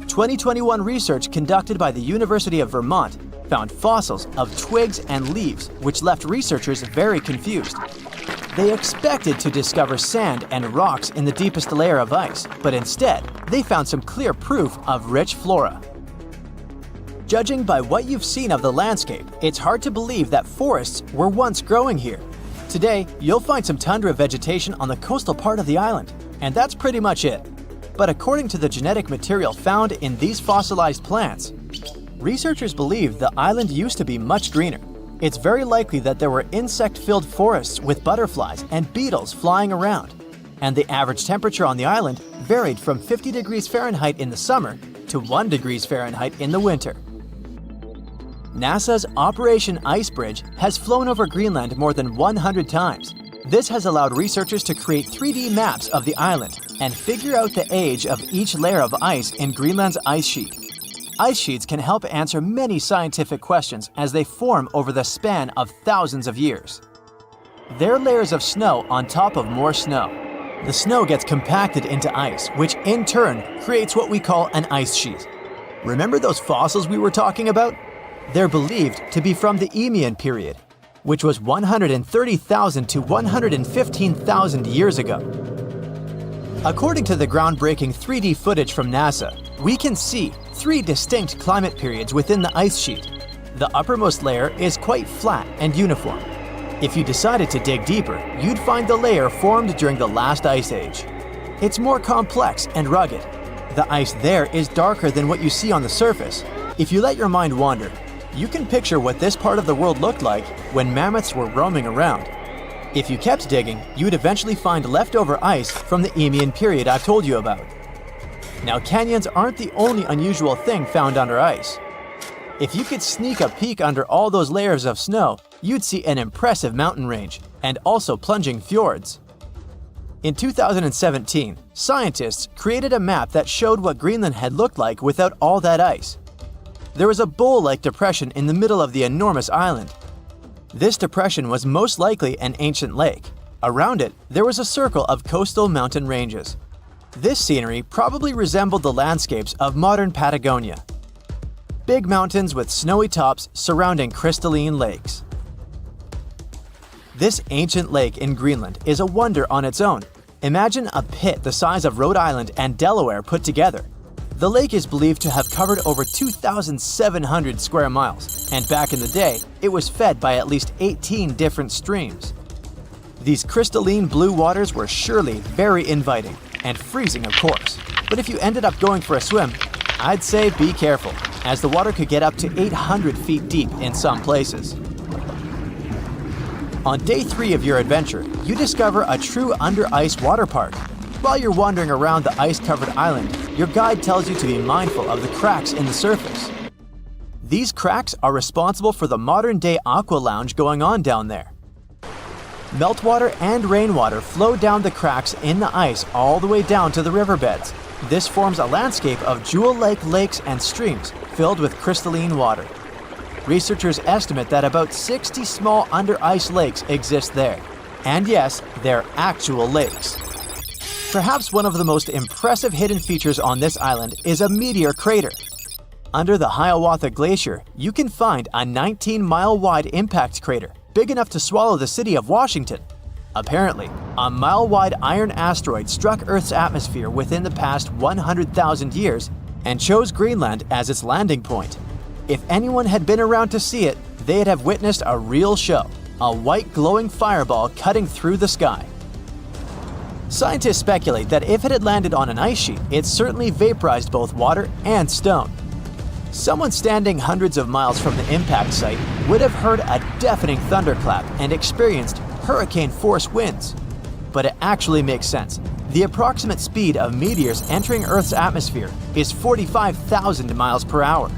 2021 research conducted by the University of Vermont found fossils of twigs and leaves, which left researchers very confused. They expected to discover sand and rocks in the deepest layer of ice, but instead, they found some clear proof of rich flora. Judging by what you've seen of the landscape, it's hard to believe that forests were once growing here. Today, you'll find some tundra vegetation on the coastal part of the island, and that's pretty much it. But according to the genetic material found in these fossilized plants, researchers believe the island used to be much greener. It's very likely that there were insect-filled forests with butterflies and beetles flying around, and the average temperature on the island varied from 50 degrees Fahrenheit in the summer to 1 degrees Fahrenheit in the winter. NASA's Operation Ice Bridge has flown over Greenland more than 100 times. This has allowed researchers to create 3D maps of the island and figure out the age of each layer of ice in Greenland's ice sheet. Ice sheets can help answer many scientific questions as they form over the span of thousands of years. They're layers of snow on top of more snow. The snow gets compacted into ice, which in turn creates what we call an ice sheet. Remember those fossils we were talking about? They're believed to be from the Eemian period, which was 130,000 to 115,000 years ago. According to the groundbreaking 3D footage from NASA, we can see 3 distinct climate periods within the ice sheet. The uppermost layer is quite flat and uniform. If you decided to dig deeper, you'd find the layer formed during the last ice age. It's more complex and rugged. The ice there is darker than what you see on the surface. If you let your mind wander, you can picture what this part of the world looked like when mammoths were roaming around. If you kept digging, you would eventually find leftover ice from the Eemian period I've told you about. Now, canyons aren't the only unusual thing found under ice. If you could sneak a peek under all those layers of snow, you'd see an impressive mountain range and also plunging fjords. In 2017, scientists created a map that showed what Greenland had looked like without all that ice. There was a bowl-like depression in the middle of the enormous island. This depression was most likely an ancient lake. Around it, there was a circle of coastal mountain ranges. This scenery probably resembled the landscapes of modern Patagonia. Big mountains with snowy tops surrounding crystalline lakes. This ancient lake in Greenland is a wonder on its own. Imagine a pit the size of Rhode Island and Delaware put together. The lake is believed to have covered over 2,700 square miles, and back in the day, it was fed by at least 18 different streams. These crystalline blue waters were surely very inviting, and freezing of course. But if you ended up going for a swim, I'd say be careful, as the water could get up to 800 feet deep in some places. On day 3 of your adventure, you discover a true under-ice water park. While you're wandering around the ice-covered island, your guide tells you to be mindful of the cracks in the surface. These cracks are responsible for the modern-day aqua lounge going on down there. Meltwater and rainwater flow down the cracks in the ice all the way down to the riverbeds. This forms a landscape of jewel-like lakes and streams filled with crystalline water. Researchers estimate that about 60 small under-ice lakes exist there. And yes, they're actual lakes. Perhaps one of the most impressive hidden features on this island is a meteor crater. Under the Hiawatha Glacier, you can find a 19-mile-wide impact crater big enough to swallow the city of Washington. Apparently, a mile-wide iron asteroid struck Earth's atmosphere within the past 100,000 years and chose Greenland as its landing point. If anyone had been around to see it, they'd have witnessed a real show, a white glowing fireball cutting through the sky. Scientists speculate that if it had landed on an ice sheet, it certainly vaporized both water and stone. Someone standing hundreds of miles from the impact site would have heard a deafening thunderclap and experienced hurricane-force winds. But it actually makes sense. The approximate speed of meteors entering Earth's atmosphere is 45,000 miles per hour.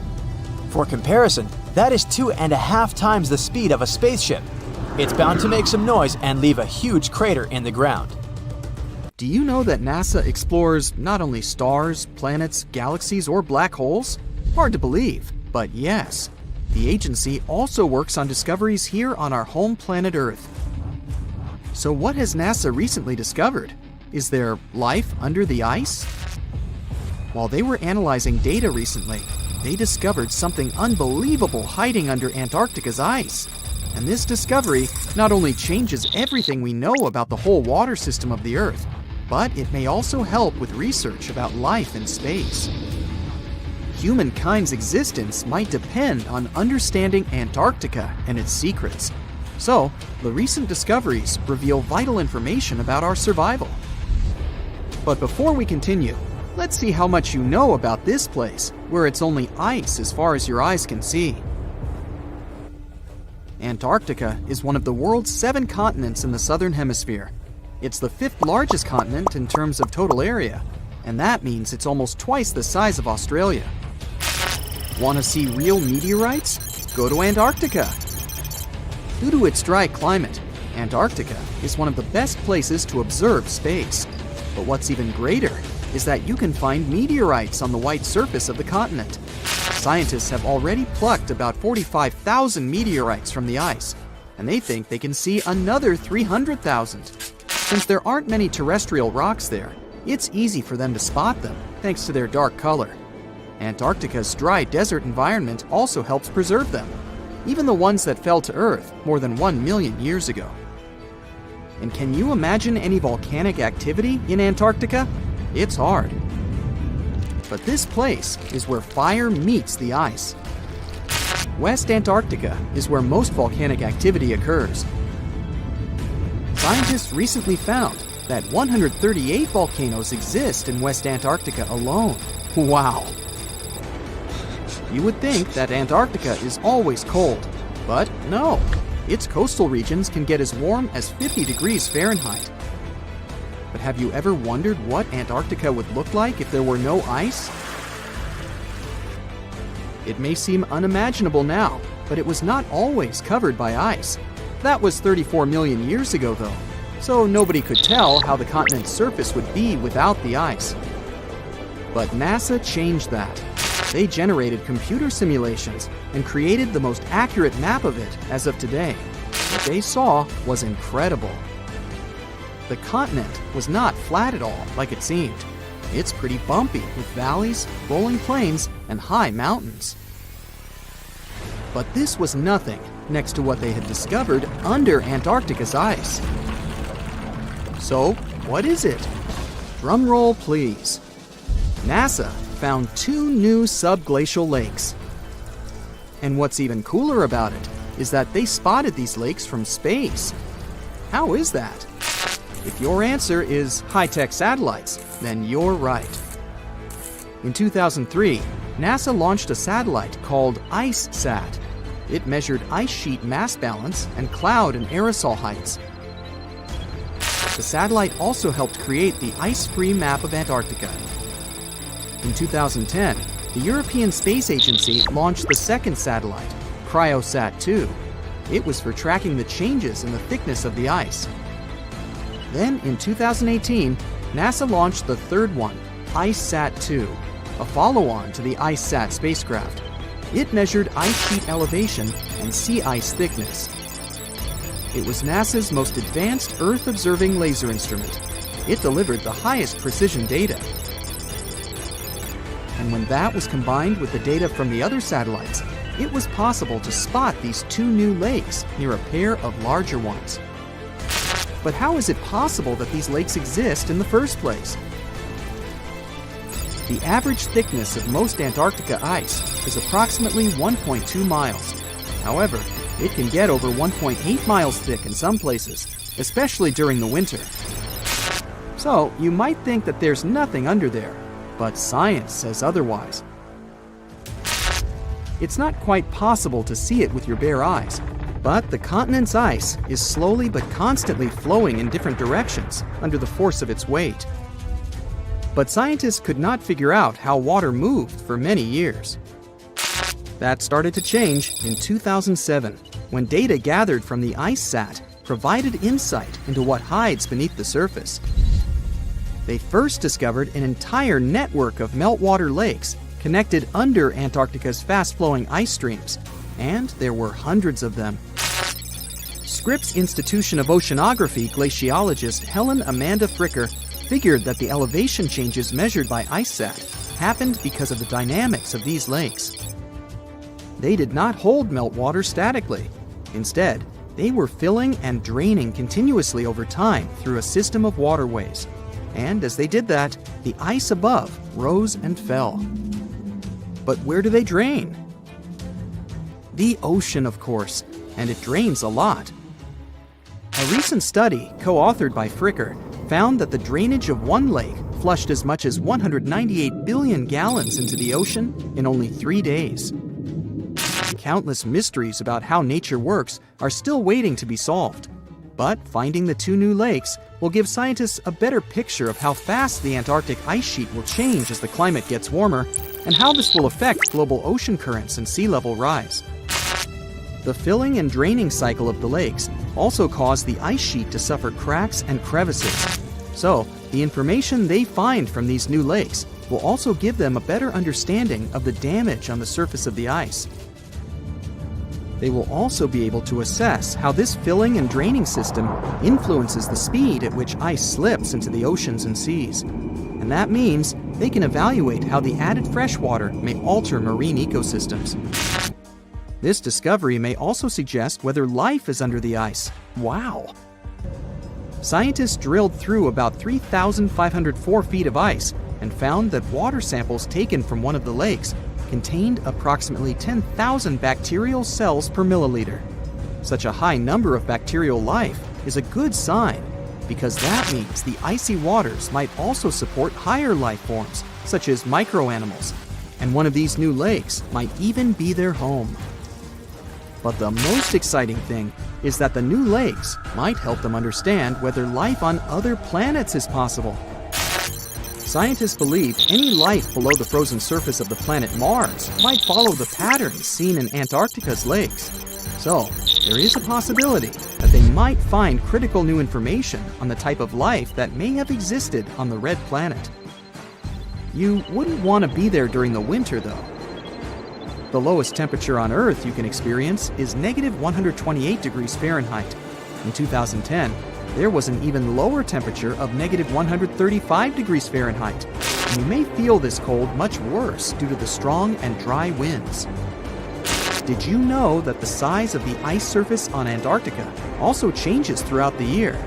For comparison, that is 2.5 times the speed of a spaceship. It's bound to make some noise and leave a huge crater in the ground. Do you know that NASA explores not only stars, planets, galaxies, or black holes? Hard to believe, but yes. The agency also works on discoveries here on our home planet Earth. So what has NASA recently discovered? Is there life under the ice? While they were analyzing data recently, they discovered something unbelievable hiding under Antarctica's ice. And this discovery not only changes everything we know about the whole water system of the Earth, but it may also help with research about life in space. Humankind's existence might depend on understanding Antarctica and its secrets. So, the recent discoveries reveal vital information about our survival. But before we continue, let's see how much you know about this place, where it's only ice as far as your eyes can see. Antarctica is one of the world's 7 continents in the southern hemisphere. It's the 5th largest continent in terms of total area, and that means it's almost twice the size of Australia. Want to see real meteorites? Go to Antarctica. Due to its dry climate, Antarctica is one of the best places to observe space. But what's even greater is that you can find meteorites on the white surface of the continent. Scientists have already plucked about 45,000 meteorites from the ice, and they think they can see another 300,000. Since there aren't many terrestrial rocks there, it's easy for them to spot them, thanks to their dark color. Antarctica's dry desert environment also helps preserve them, even the ones that fell to Earth more than 1 million years ago. And can you imagine any volcanic activity in Antarctica? It's hard. But this place is where fire meets the ice. West Antarctica is where most volcanic activity occurs. Scientists recently found that 138 volcanoes exist in West Antarctica alone. Wow! You would think that Antarctica is always cold, but no. Its coastal regions can get as warm as 50 degrees Fahrenheit. But have you ever wondered what Antarctica would look like if there were no ice? It may seem unimaginable now, but it was not always covered by ice. That was 34 million years ago, though, so nobody could tell how the continent's surface would be without the ice. But NASA changed that. They generated computer simulations and created the most accurate map of it as of today. What they saw was incredible. The continent was not flat at all like it seemed. It's pretty bumpy with valleys, rolling plains, and high mountains. But this was nothing next to what they had discovered under Antarctica's ice. So, what is it? Drum roll, please. NASA found 2 new subglacial lakes. And what's even cooler about it is that they spotted these lakes from space. How is that? If your answer is high-tech satellites, then you're right. In 2003, NASA launched a satellite called IceSat. It measured ice sheet mass balance and cloud and aerosol heights. The satellite also helped create the ice-free map of Antarctica. In 2010, the European Space Agency launched the second satellite, CryoSat-2. It was for tracking the changes in the thickness of the ice. Then, in 2018, NASA launched the third one, IceSat-2, a follow-on to the IceSat spacecraft. It measured ice sheet elevation and sea ice thickness. It was NASA's most advanced Earth-observing laser instrument. It delivered the highest precision data. And when that was combined with the data from the other satellites, it was possible to spot these 2 new lakes near a pair of larger ones. But how is it possible that these lakes exist in the first place? The average thickness of most Antarctica ice is approximately 1.2 miles. However, it can get over 1.8 miles thick in some places, especially during the winter. So, you might think that there's nothing under there, but science says otherwise. It's not quite possible to see it with your bare eyes, but the continent's ice is slowly but constantly flowing in different directions under the force of its weight. But scientists could not figure out how water moved for many years. That started to change in 2007, when data gathered from the IceSat provided insight into what hides beneath the surface. They first discovered an entire network of meltwater lakes connected under Antarctica's fast-flowing ice streams, and there were hundreds of them. Scripps Institution of Oceanography glaciologist Helen Amanda Fricker figured that the elevation changes measured by IceSat happened because of the dynamics of these lakes. They did not hold meltwater statically. Instead, they were filling and draining continuously over time through a system of waterways. And as they did that, the ice above rose and fell. But where do they drain? The ocean, of course, and it drains a lot. A recent study, co-authored by Fricker, found that the drainage of one lake flushed as much as 198 billion gallons into the ocean in only 3 days. Countless mysteries about how nature works are still waiting to be solved. But finding the 2 new lakes will give scientists a better picture of how fast the Antarctic ice sheet will change as the climate gets warmer, and how this will affect global ocean currents and sea level rise. The filling and draining cycle of the lakes also cause the ice sheet to suffer cracks and crevices. So, the information they find from these new lakes will also give them a better understanding of the damage on the surface of the ice. They will also be able to assess how this filling and draining system influences the speed at which ice slips into the oceans and seas. And that means they can evaluate how the added fresh water may alter marine ecosystems. This discovery may also suggest whether life is under the ice. Wow! Scientists drilled through about 3,504 feet of ice and found that water samples taken from one of the lakes contained approximately 10,000 bacterial cells per milliliter. Such a high number of bacterial life is a good sign, because that means the icy waters might also support higher life forms, such as microanimals, and one of these new lakes might even be their home. But the most exciting thing is that the new lakes might help them understand whether life on other planets is possible. Scientists believe any life below the frozen surface of the planet Mars might follow the patterns seen in Antarctica's lakes. So, there is a possibility that they might find critical new information on the type of life that may have existed on the red planet. You wouldn't want to be there during the winter, though. The lowest temperature on Earth you can experience is negative 128 degrees Fahrenheit. In 2010, there was an even lower temperature of negative 135 degrees Fahrenheit. And you may feel this cold much worse due to the strong and dry winds. Did you know that the size of the ice surface on Antarctica also changes throughout the year?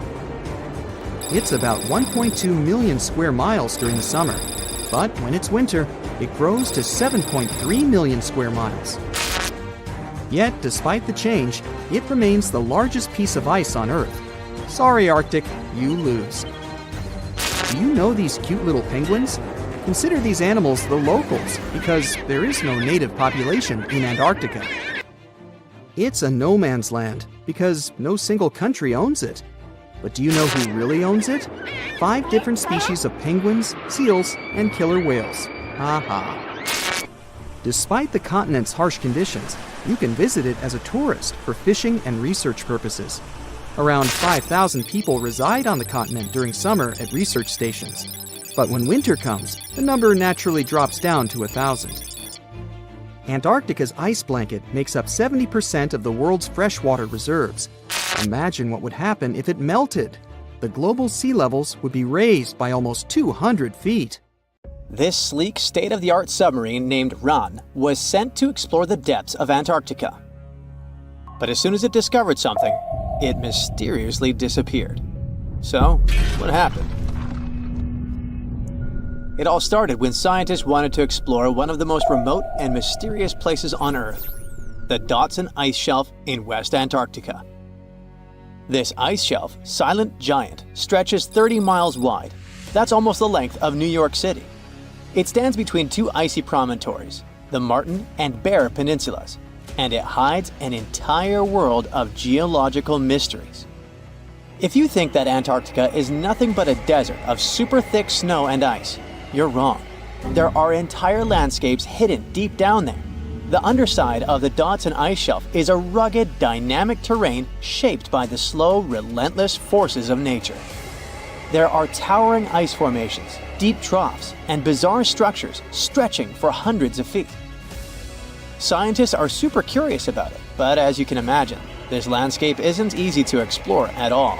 It's about 1.2 million square miles during the summer, but when it's winter, it grows to 7.3 million square miles. Yet, despite the change, it remains the largest piece of ice on Earth. Sorry, Arctic, you lose. Do you know these cute little penguins? Consider these animals the locals because there is no native population in Antarctica. It's a no man's land because no single country owns it. But do you know who really owns it? 5 different species of penguins, seals, and killer whales. Ha. Despite the continent's harsh conditions, you can visit it as a tourist for fishing and research purposes. Around 5,000 people reside on the continent during summer at research stations. But when winter comes, the number naturally drops down to 1,000. Antarctica's ice blanket makes up 70% of the world's freshwater reserves. Imagine what would happen if it melted. The global sea levels would be raised by almost 200 feet. This sleek, state-of-the-art submarine named Ran was sent to explore the depths of Antarctica. But as soon as it discovered something, it mysteriously disappeared. So, what happened? It all started when scientists wanted to explore one of the most remote and mysterious places on Earth, the Dotson Ice Shelf in West Antarctica. This ice shelf, silent giant, stretches 30 miles wide. That's almost the length of New York City. It stands between 2 icy promontories, the Martin and Bear Peninsulas, and it hides an entire world of geological mysteries. If you think that Antarctica is nothing but a desert of super thick snow and ice, you're wrong. There are entire landscapes hidden deep down there. The underside of the Dotson Ice Shelf is a rugged, dynamic terrain shaped by the slow, relentless forces of nature. There are towering ice formations, deep troughs, and bizarre structures stretching for hundreds of feet. Scientists are super curious about it, but as you can imagine, this landscape isn't easy to explore at all.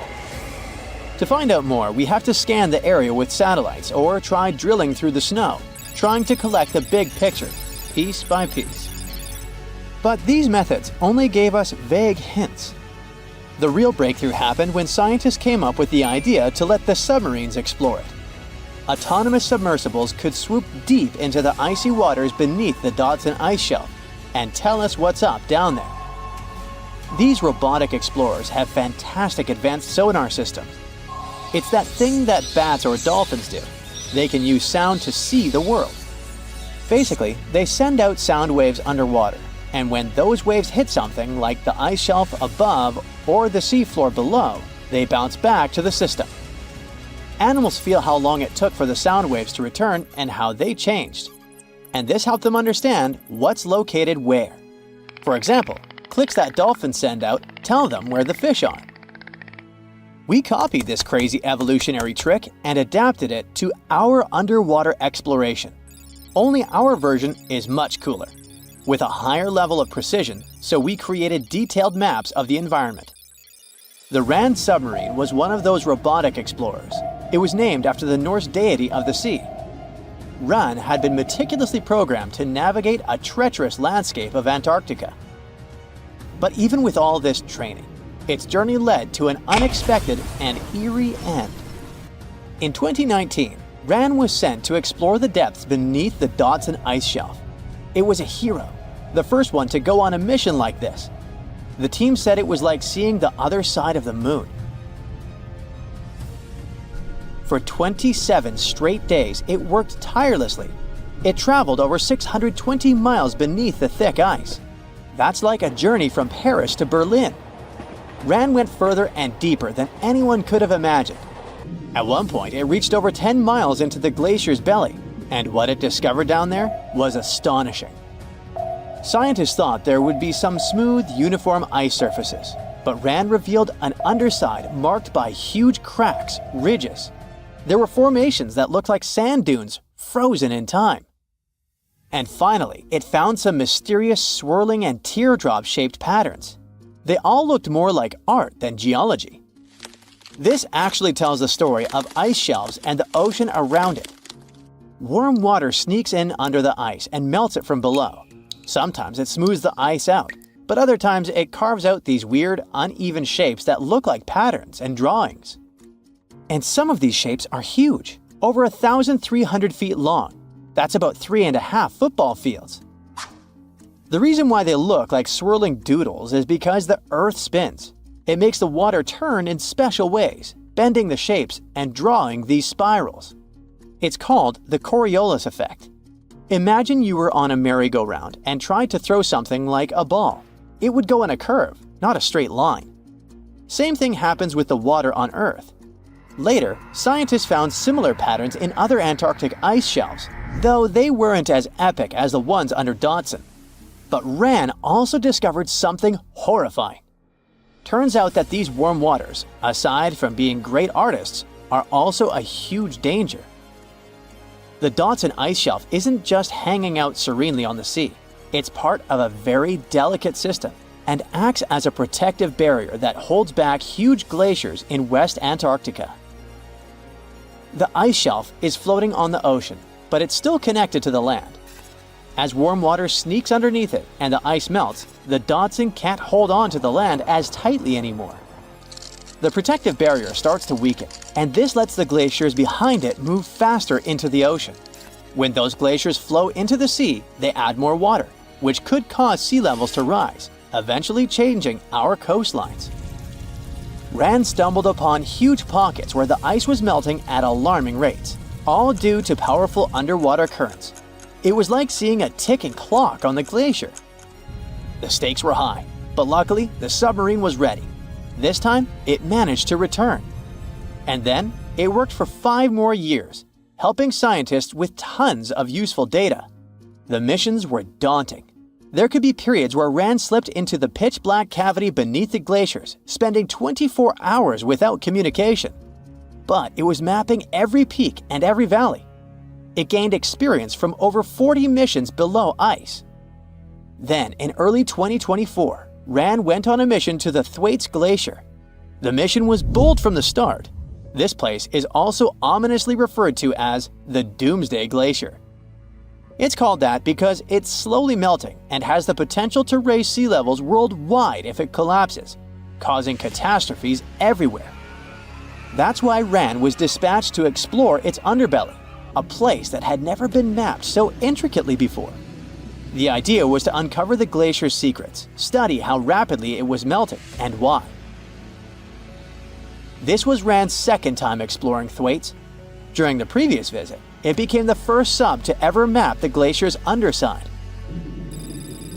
To find out more, we have to scan the area with satellites or try drilling through the snow, trying to collect the big picture, piece by piece. But these methods only gave us vague hints. The real breakthrough happened when scientists came up with the idea to let the submarines explore it. Autonomous submersibles could swoop deep into the icy waters beneath the Dotson Ice Shelf and tell us what's up down there. These robotic explorers have fantastic advanced sonar systems. It's that thing that bats or dolphins do. They can use sound to see the world. Basically, they send out sound waves underwater, and when those waves hit something like the ice shelf above or the seafloor below, they bounce back to the system. Animals feel how long it took for the sound waves to return and how they changed. And this helped them understand what's located where. For example, clicks that dolphins send out tell them where the fish are. We copied this crazy evolutionary trick and adapted it to our underwater exploration. Only our version is much cooler, with a higher level of precision, so we created detailed maps of the environment. The Ran submarine was one of those robotic explorers. It was named after the Norse deity of the sea. Ran had been meticulously programmed to navigate a treacherous landscape of Antarctica. But even with all this training, its journey led to an unexpected and eerie end. In 2019, Ran was sent to explore the depths beneath the Dotson Ice Shelf. It was a hero, the first one to go on a mission like this. The team said it was like seeing the other side of the moon. For 27 straight days, it worked tirelessly. It traveled over 620 miles beneath the thick ice. That's like a journey from Paris to Berlin. RAN went further and deeper than anyone could have imagined. At one point, it reached over 10 miles into the glacier's belly, and what it discovered down there was astonishing. Scientists thought there would be some smooth, uniform ice surfaces, but RAN revealed an underside marked by huge cracks, ridges. There were formations that looked like sand dunes, frozen in time. And finally, it found some mysterious swirling and teardrop-shaped patterns. They all looked more like art than geology. This actually tells the story of ice shelves and the ocean around it. Warm water sneaks in under the ice and melts it from below. Sometimes it smooths the ice out, but other times it carves out these weird, uneven shapes that look like patterns and drawings. And some of these shapes are huge, over 1,300 feet long. That's about 3.5 football fields. The reason why they look like swirling doodles is because the Earth spins. It makes the water turn in special ways, bending the shapes and drawing these spirals. It's called the Coriolis effect. Imagine you were on a merry-go-round and tried to throw something like a ball. It would go in a curve, not a straight line. Same thing happens with the water on Earth. Later, scientists found similar patterns in other Antarctic ice shelves, though they weren't as epic as the ones under Dodson. But RAN also discovered something horrifying. Turns out that these warm waters, aside from being great artists, are also a huge danger. The Dodson ice shelf isn't just hanging out serenely on the sea. It's part of a very delicate system and acts as a protective barrier that holds back huge glaciers in West Antarctica. The ice shelf is floating on the ocean, but it's still connected to the land. As warm water sneaks underneath it and the ice melts, the Dodson can't hold on to the land as tightly anymore. The protective barrier starts to weaken, and this lets the glaciers behind it move faster into the ocean. When those glaciers flow into the sea, they add more water, which could cause sea levels to rise, eventually changing our coastlines. RAN stumbled upon huge pockets where the ice was melting at alarming rates, all due to powerful underwater currents. It was like seeing a ticking clock on the glacier. The stakes were high, but luckily the submarine was ready. This time, it managed to return. And then, it worked for 5 more years, helping scientists with tons of useful data. The missions were daunting. There could be periods where RAN slipped into the pitch-black cavity beneath the glaciers, spending 24 hours without communication. But it was mapping every peak and every valley. It gained experience from over 40 missions below ice. Then, in early 2024, RAN went on a mission to the Thwaites Glacier. The mission was bold from the start. This place is also ominously referred to as the Doomsday Glacier. It's called that because it's slowly melting and has the potential to raise sea levels worldwide if it collapses, causing catastrophes everywhere. That's why RAN was dispatched to explore its underbelly, a place that had never been mapped so intricately before. The idea was to uncover the glacier's secrets, study how rapidly it was melting, and why. This was RAN's second time exploring Thwaites. During the previous visit, it became the first sub to ever map the glacier's underside.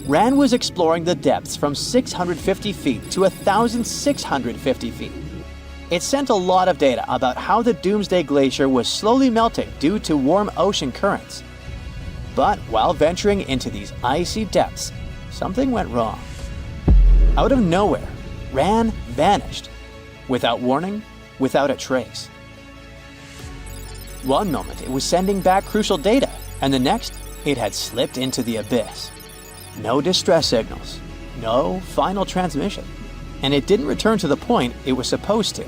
RAN was exploring the depths from 650 feet to 1,650 feet. It sent a lot of data about how the Doomsday Glacier was slowly melting due to warm ocean currents. But while venturing into these icy depths, something went wrong. Out of nowhere, RAN vanished. Without warning, without a trace. One moment it was sending back crucial data, and the next, it had slipped into the abyss. No distress signals, no final transmission, and it didn't return to the point it was supposed to.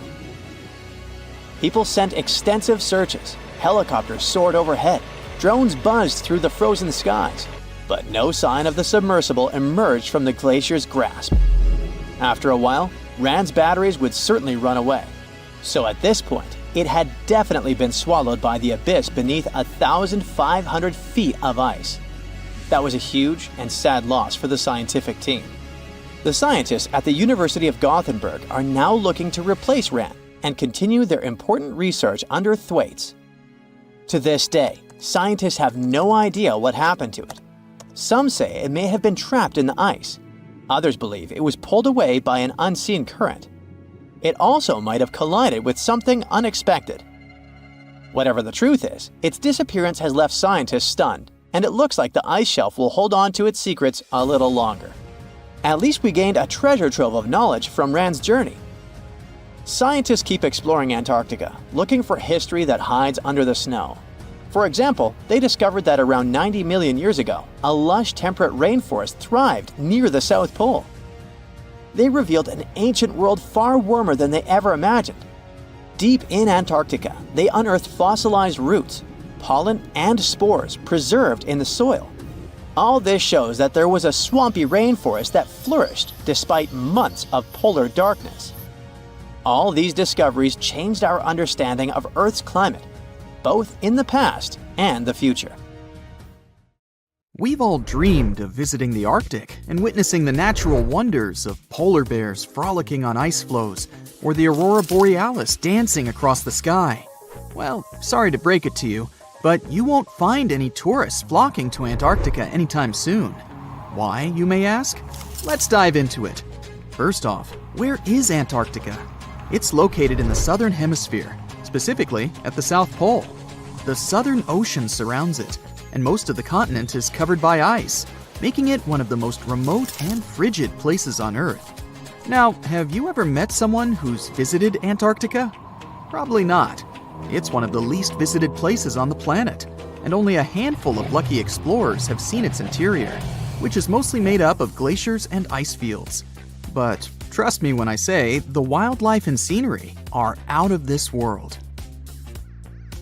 People sent extensive searches, helicopters soared overhead, drones buzzed through the frozen skies, but no sign of the submersible emerged from the glacier's grasp. After a while, RAN's batteries would certainly run away. So at this point, it had definitely been swallowed by the abyss beneath 1,500 feet of ice. That was a huge and sad loss for the scientific team. The scientists at the University of Gothenburg are now looking to replace Ran and continue their important research under Thwaites. To this day, scientists have no idea what happened to it. Some say it may have been trapped in the ice. Others believe it was pulled away by an unseen current. It also might have collided with something unexpected. Whatever the truth is, its disappearance has left scientists stunned, and it looks like the ice shelf will hold on to its secrets a little longer. At least we gained a treasure trove of knowledge from Ran's journey. Scientists keep exploring Antarctica, looking for history that hides under the snow. For example, they discovered that around 90 million years ago, a lush temperate rainforest thrived near the South Pole. They revealed an ancient world far warmer than they ever imagined. Deep in Antarctica, they unearthed fossilized roots, pollen, and spores preserved in the soil. All this shows that there was a swampy rainforest that flourished despite months of polar darkness. All these discoveries changed our understanding of Earth's climate, both in the past and the future. We've all dreamed of visiting the Arctic and witnessing the natural wonders of polar bears frolicking on ice floes or the aurora borealis dancing across the sky. Well, sorry to break it to you, but you won't find any tourists flocking to Antarctica anytime soon. Why, you may ask? Let's dive into it. First off, where is Antarctica? It's located in the southern hemisphere, specifically at the South Pole. The Southern Ocean surrounds it, and most of the continent is covered by ice, making it one of the most remote and frigid places on Earth. Now, have you ever met someone who's visited Antarctica? Probably not. It's one of the least visited places on the planet, and only a handful of lucky explorers have seen its interior, which is mostly made up of glaciers and ice fields. But trust me when I say the wildlife and scenery are out of this world.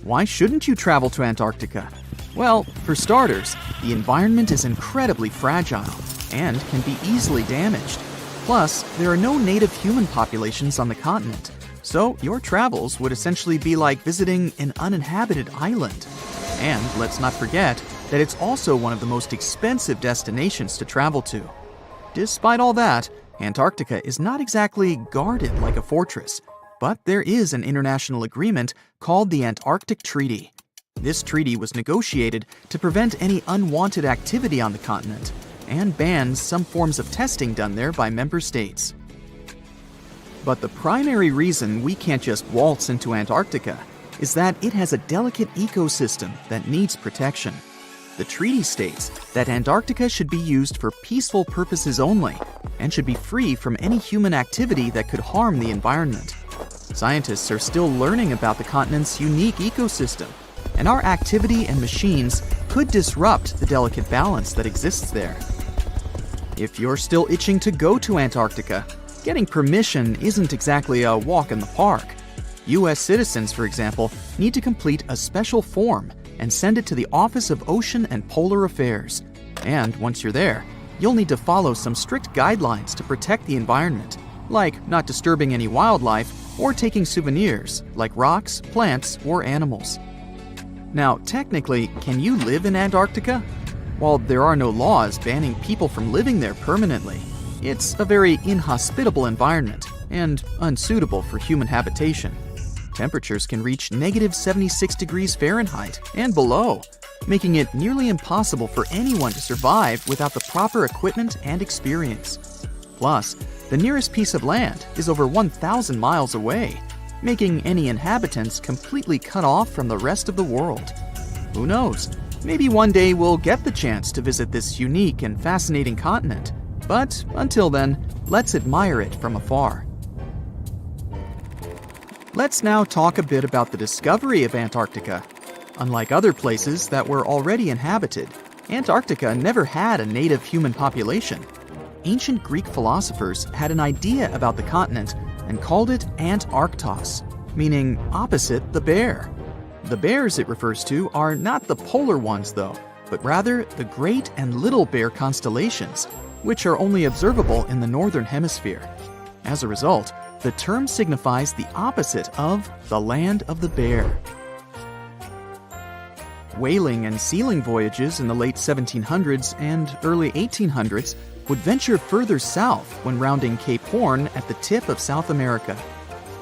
Why shouldn't you travel to Antarctica? Well, for starters, the environment is incredibly fragile and can be easily damaged. Plus, there are no native human populations on the continent, so your travels would essentially be like visiting an uninhabited island. And let's not forget that it's also one of the most expensive destinations to travel to. Despite all that, Antarctica is not exactly guarded like a fortress, but there is an international agreement called the Antarctic Treaty. This treaty was negotiated to prevent any unwanted activity on the continent and bans some forms of testing done there by member states. But the primary reason we can't just waltz into Antarctica is that it has a delicate ecosystem that needs protection. The treaty states that Antarctica should be used for peaceful purposes only and should be free from any human activity that could harm the environment. Scientists are still learning about the continent's unique ecosystem, and our activity and machines could disrupt the delicate balance that exists there. If you're still itching to go to Antarctica, getting permission isn't exactly a walk in the park. U.S. citizens, for example, need to complete a special form and send it to the Office of Ocean and Polar Affairs. And once you're there, you'll need to follow some strict guidelines to protect the environment, like not disturbing any wildlife or taking souvenirs like rocks, plants, or animals. Now, technically, can you live in Antarctica? While there are no laws banning people from living there permanently, it's a very inhospitable environment and unsuitable for human habitation. Temperatures can reach -76 degrees Fahrenheit and below, making it nearly impossible for anyone to survive without the proper equipment and experience. Plus, the nearest piece of land is over 1,000 miles away, making any inhabitants completely cut off from the rest of the world. Who knows? Maybe one day we'll get the chance to visit this unique and fascinating continent. But until then, let's admire it from afar. Let's now talk a bit about the discovery of Antarctica. Unlike other places that were already inhabited, Antarctica never had a native human population. Ancient Greek philosophers had an idea about the continent and called it Antarctos, meaning opposite the bear. The bears it refers to are not the polar ones though, but rather the Great and Little Bear constellations, which are only observable in the northern hemisphere. As a result, the term signifies the opposite of the land of the bear. whaling and sealing voyages in the late 1700s and early 1800s would venture further south when rounding Cape Horn at the tip of South America.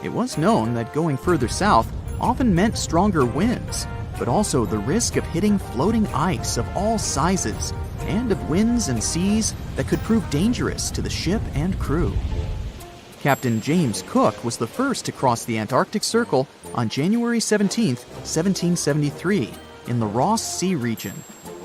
It was known that going further south often meant stronger winds, but also the risk of hitting floating ice of all sizes and of winds and seas that could prove dangerous to the ship and crew. Captain James Cook was the first to cross the Antarctic Circle on January 17, 1773, in the Ross Sea region.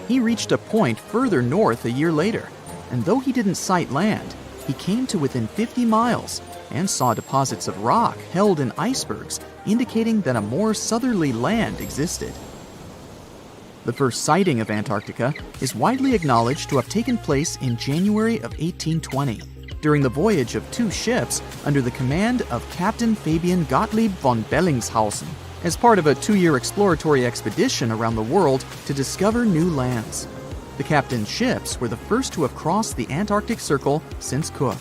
He reached a point further north a year later, and though he didn't sight land, he came to within 50 miles and saw deposits of rock held in icebergs, indicating that a more southerly land existed. The first sighting of Antarctica is widely acknowledged to have taken place in January of 1820, during the voyage of two ships under the command of Captain Fabian Gottlieb von Bellingshausen, as part of a 2-year exploratory expedition around the world to discover new lands. The captain's ships were the first to have crossed the Antarctic Circle since Cook.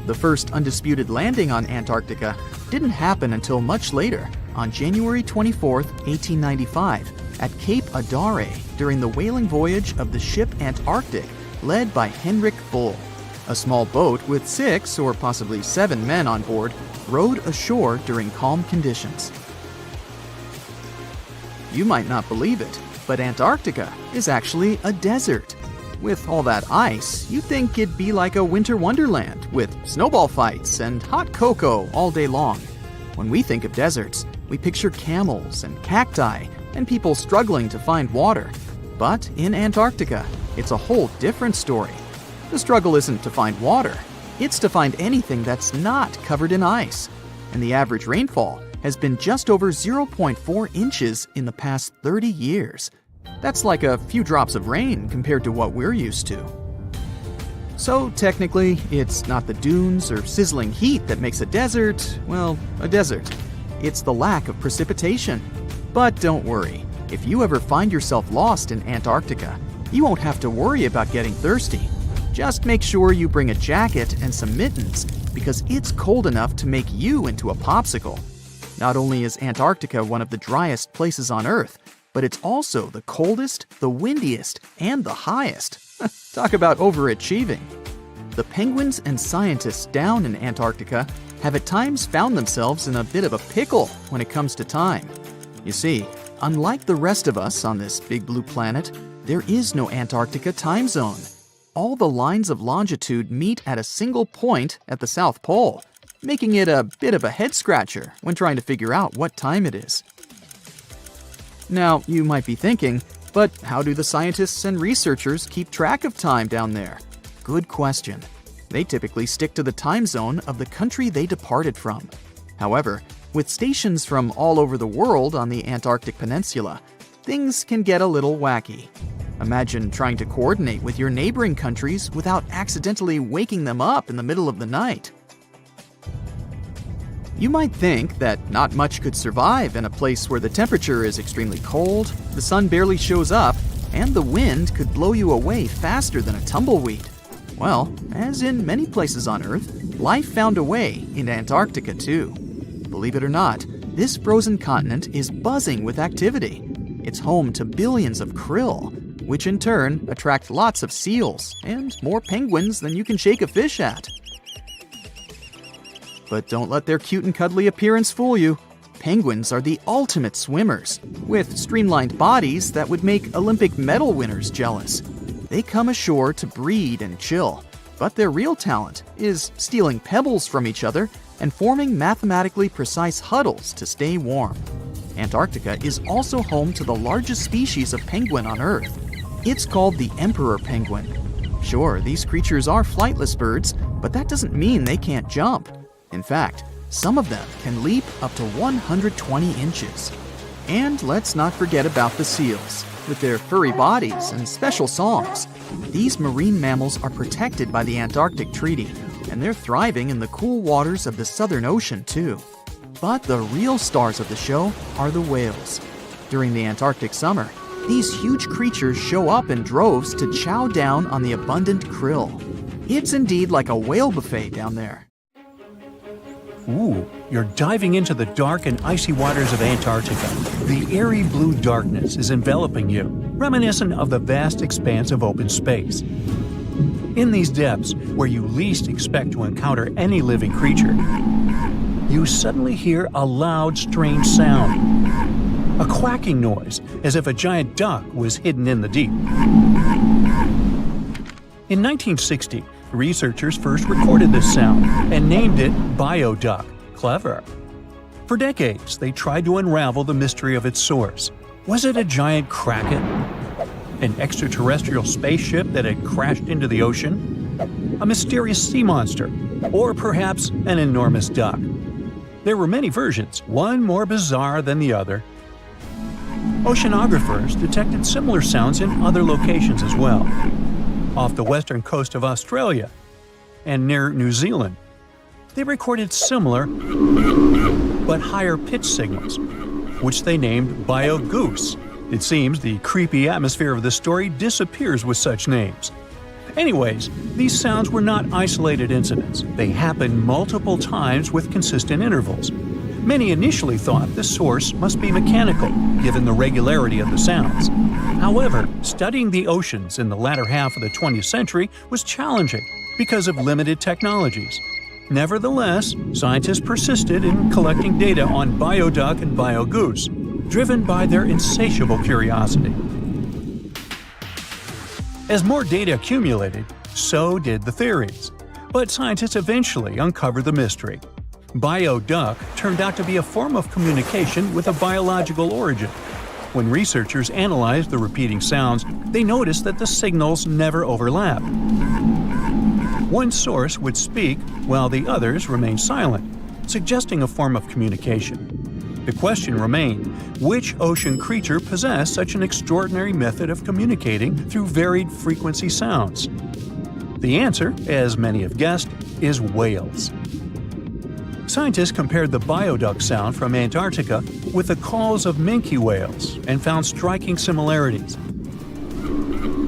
The first undisputed landing on Antarctica didn't happen until much later, on January 24, 1895, at Cape Adare during the whaling voyage of the ship Antarctic, led by Henrik Bull. A small boat with 6 or possibly 7 men on board rowed ashore during calm conditions. You might not believe it, but Antarctica is actually a desert. With all that ice, you'd think it'd be like a winter wonderland with snowball fights and hot cocoa all day long. When we think of deserts, we picture camels and cacti and people struggling to find water. But in Antarctica, it's a whole different story. The struggle isn't to find water, it's to find anything that's not covered in ice. And the average rainfall has been just over 0.4 inches in the past 30 years. That's like a few drops of rain compared to what we're used to. So technically, it's not the dunes or sizzling heat that makes a desert, well, a desert. It's the lack of precipitation. But don't worry, if you ever find yourself lost in Antarctica, you won't have to worry about getting thirsty. Just make sure you bring a jacket and some mittens, because it's cold enough to make you into a popsicle. Not only is Antarctica one of the driest places on Earth, but it's also the coldest, the windiest, and the highest. Talk about overachieving. The penguins and scientists down in Antarctica have at times found themselves in a bit of a pickle when it comes to time. You see, unlike the rest of us on this big blue planet, there is no Antarctica time zone. All the lines of longitude meet at a single point at the South Pole, making it a bit of a head-scratcher when trying to figure out what time it is. Now, you might be thinking, but how do the scientists and researchers keep track of time down there? Good question. They typically stick to the time zone of the country they departed from. However, with stations from all over the world on the Antarctic Peninsula, things can get a little wacky. Imagine trying to coordinate with your neighboring countries without accidentally waking them up in the middle of the night. You might think that not much could survive in a place where the temperature is extremely cold, the sun barely shows up, and the wind could blow you away faster than a tumbleweed. Well, as in many places on Earth, life found a way in Antarctica too. Believe it or not, this frozen continent is buzzing with activity. It's home to billions of krill, which in turn attract lots of seals and more penguins than you can shake a fish at. But don't let their cute and cuddly appearance fool you. Penguins are the ultimate swimmers, with streamlined bodies that would make Olympic medal winners jealous. They come ashore to breed and chill, but their real talent is stealing pebbles from each other and forming mathematically precise huddles to stay warm. Antarctica is also home to the largest species of penguin on Earth. It's called the emperor penguin. Sure, these creatures are flightless birds, but that doesn't mean they can't jump. In fact, some of them can leap up to 120 inches. And let's not forget about the seals. With their furry bodies and special songs, these marine mammals are protected by the Antarctic Treaty, and they're thriving in the cool waters of the Southern Ocean too. But the real stars of the show are the whales. During the Antarctic summer, these huge creatures show up in droves to chow down on the abundant krill. It's indeed like a whale buffet down there. Ooh, you're diving into the dark and icy waters of Antarctica. The eerie blue darkness is enveloping you, reminiscent of the vast expanse of open space. In these depths, where you least expect to encounter any living creature, you suddenly hear a loud, strange sound. A quacking noise, as if a giant duck was hidden in the deep. In 1960, researchers first recorded this sound and named it bioduck. Clever. For decades, they tried to unravel the mystery of its source. Was it a giant kraken? An extraterrestrial spaceship that had crashed into the ocean? A mysterious sea monster? Or perhaps an enormous duck? There were many versions, one more bizarre than the other. Oceanographers detected similar sounds in other locations as well, off the western coast of Australia and near New Zealand. They recorded similar but higher pitch signals, which they named bio-goose. It seems the creepy atmosphere of the story disappears with such names. Anyways, these sounds were not isolated incidents. They happened multiple times with consistent intervals. Many initially thought the source must be mechanical, given the regularity of the sounds. However, studying the oceans in the latter half of the 20th century was challenging because of limited technologies. Nevertheless, scientists persisted in collecting data on bioduck and biogoose, driven by their insatiable curiosity. As more data accumulated, so did the theories. But scientists eventually uncovered the mystery. Bioduck turned out to be a form of communication with a biological origin. When researchers analyzed the repeating sounds, they noticed that the signals never overlapped. One source would speak while the others remained silent, suggesting a form of communication. The question remained, which ocean creature possessed such an extraordinary method of communicating through varied frequency sounds? The answer, as many have guessed, is whales. Scientists compared the bioduck sound from Antarctica with the calls of minke whales and found striking similarities.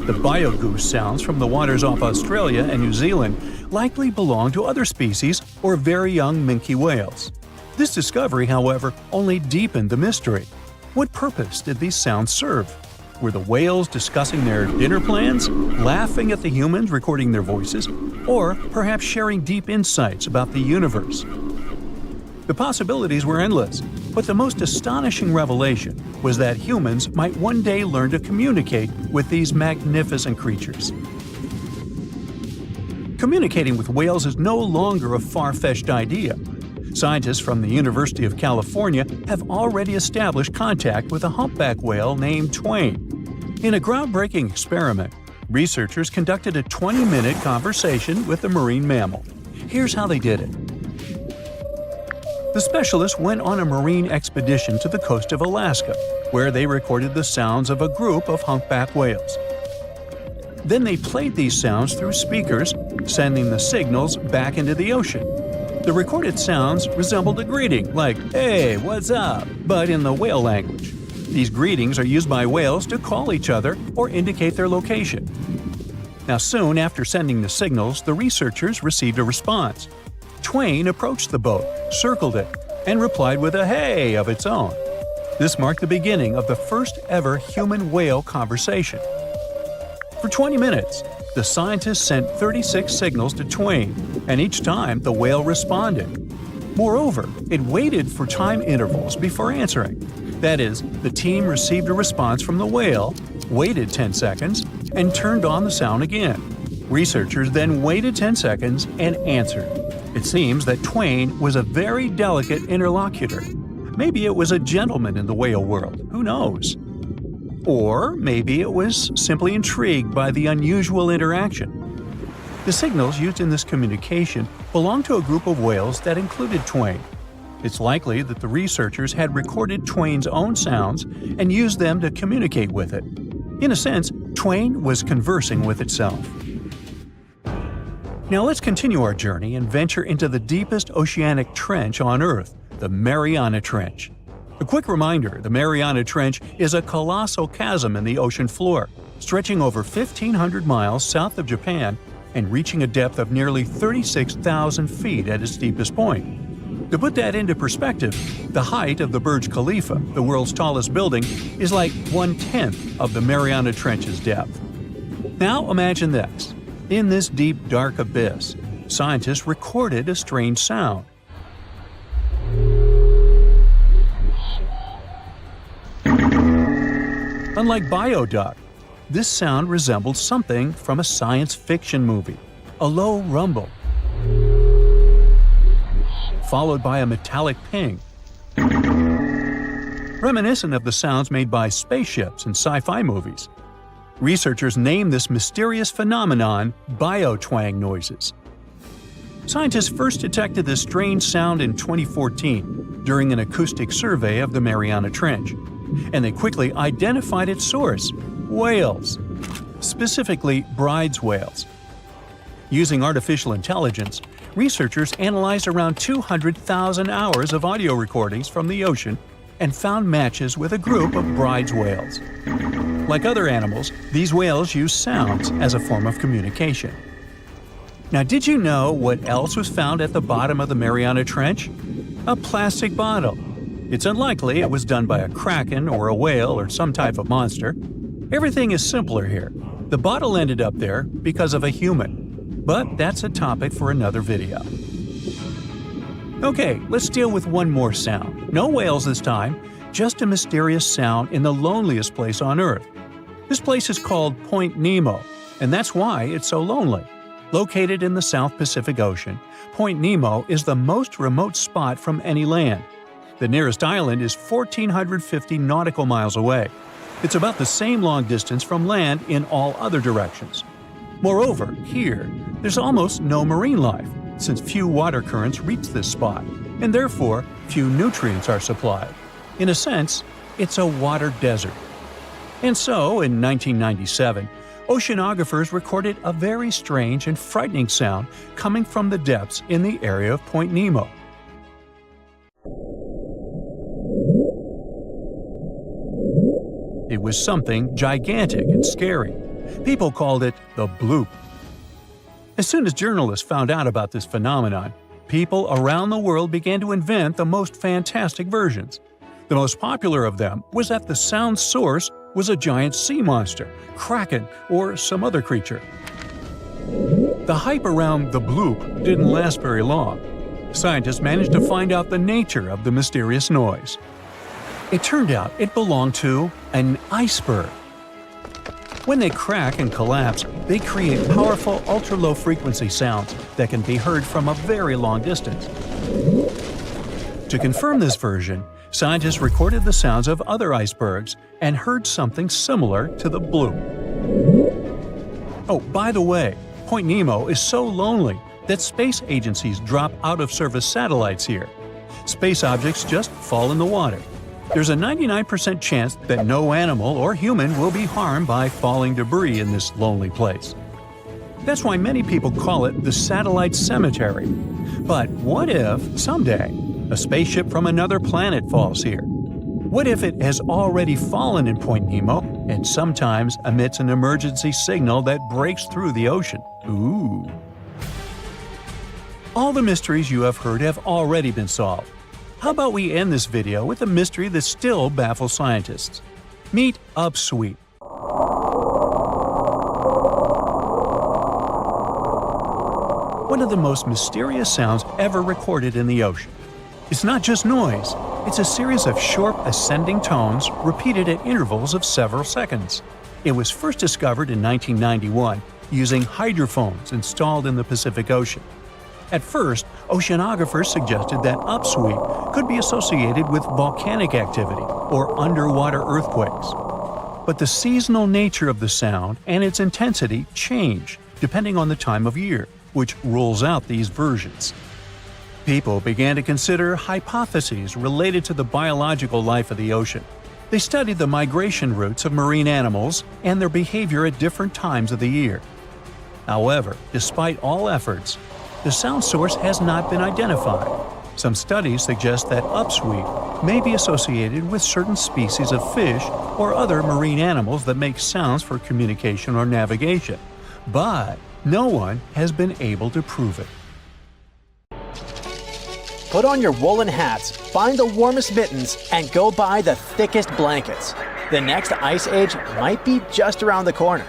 The biogoose sounds from the waters off Australia and New Zealand likely belong to other species or very young minke whales. This discovery, however, only deepened the mystery. What purpose did these sounds serve? Were the whales discussing their dinner plans, laughing at the humans recording their voices, or perhaps sharing deep insights about the universe? The possibilities were endless, but the most astonishing revelation was that humans might one day learn to communicate with these magnificent creatures. Communicating with whales is no longer a far-fetched idea. Scientists from the University of California have already established contact with a humpback whale named Twain. In a groundbreaking experiment, researchers conducted a 20-minute conversation with the marine mammal. Here's how they did it. The specialists went on a marine expedition to the coast of Alaska, where they recorded the sounds of a group of humpback whales. Then they played these sounds through speakers, sending the signals back into the ocean. The recorded sounds resembled a greeting, like, "Hey, what's up?" but in the whale language. These greetings are used by whales to call each other or indicate their location. Now, soon after sending the signals, the researchers received a response. Twain approached the boat, circled it, and replied with a "hey" of its own. This marked the beginning of the first ever human-whale conversation. For 20 minutes, the scientists sent 36 signals to Twain, and each time the whale responded. Moreover, it waited for time intervals before answering. That is, the team received a response from the whale, waited 10 seconds, and turned on the sound again. Researchers then waited 10 seconds and answered. It seems that Twain was a very delicate interlocutor. Maybe it was a gentleman in the whale world, who knows? Or maybe it was simply intrigued by the unusual interaction. The signals used in this communication belonged to a group of whales that included Twain. It's likely that the researchers had recorded Twain's own sounds and used them to communicate with it. In a sense, Twain was conversing with itself. Now let's continue our journey and venture into the deepest oceanic trench on Earth, the Mariana Trench. A quick reminder, the Mariana Trench is a colossal chasm in the ocean floor, stretching over 1,500 miles south of Japan and reaching a depth of nearly 36,000 feet at its deepest point. To put that into perspective, the height of the Burj Khalifa, the world's tallest building, is like 1/10 of the Mariana Trench's depth. Now imagine this. In this deep, dark abyss, scientists recorded a strange sound. Unlike bioduct, this sound resembled something from a science fiction movie, a low rumble, followed by a metallic ping, reminiscent of the sounds made by spaceships in sci-fi movies. Researchers named this mysterious phenomenon biotwang noises. Scientists first detected this strange sound in 2014 during an acoustic survey of the Mariana Trench, and they quickly identified its source: whales, specifically Bride's whales. Using artificial intelligence, researchers analyzed around 200,000 hours of audio recordings from the ocean and found matches with a group of Bride's whales. Like other animals, these whales use sounds as a form of communication. Now, did you know what else was found at the bottom of the Mariana Trench? A plastic bottle. It's unlikely it was done by a kraken or a whale or some type of monster. Everything is simpler here. The bottle ended up there because of a human. But that's a topic for another video. Okay, let's deal with one more sound. No whales this time, just a mysterious sound in the loneliest place on Earth. This place is called Point Nemo, and that's why it's so lonely. Located in the South Pacific Ocean, Point Nemo is the most remote spot from any land. The nearest island is 1,450 nautical miles away. It's about the same long distance from land in all other directions. Moreover, here, there's almost no marine life, since few water currents reach this spot, and therefore few nutrients are supplied. In a sense, it's a water desert. And so, in 1997, oceanographers recorded a very strange and frightening sound coming from the depths in the area of Point Nemo. It was something gigantic and scary. People called it the bloop. As soon as journalists found out about this phenomenon, people around the world began to invent the most fantastic versions. The most popular of them was that the sound source was a giant sea monster, kraken, or some other creature. The hype around the bloop didn't last very long. Scientists managed to find out the nature of the mysterious noise. It turned out it belonged to an iceberg. When they crack and collapse, they create powerful ultra-low frequency sounds that can be heard from a very long distance. To confirm this version, scientists recorded the sounds of other icebergs and heard something similar to the bloop. Oh, by the way, Point Nemo is so lonely that space agencies drop out-of-service satellites here. Space objects just fall in the water. There's a 99% chance that no animal or human will be harmed by falling debris in this lonely place. That's why many people call it the satellite cemetery. But what if, someday, a spaceship from another planet falls here? What if it has already fallen in Point Nemo and sometimes emits an emergency signal that breaks through the ocean? Ooh. All the mysteries you have heard have already been solved. How about we end this video with a mystery that still baffles scientists? Meet upsweep. One of the most mysterious sounds ever recorded in the ocean. It's not just noise, it's a series of short ascending tones repeated at intervals of several seconds. It was first discovered in 1991 using hydrophones installed in the Pacific Ocean. At first, oceanographers suggested that upsweep could be associated with volcanic activity or underwater earthquakes. But the seasonal nature of the sound and its intensity change depending on the time of year, which rules out these versions. People began to consider hypotheses related to the biological life of the ocean. They studied the migration routes of marine animals and their behavior at different times of the year. However, despite all efforts, the sound source has not been identified. Some studies suggest that upsweep may be associated with certain species of fish or other marine animals that make sounds for communication or navigation, but no one has been able to prove it. put on your woolen hats, find the warmest mittens, and go buy the thickest blankets. The next ice age might be just around the corner.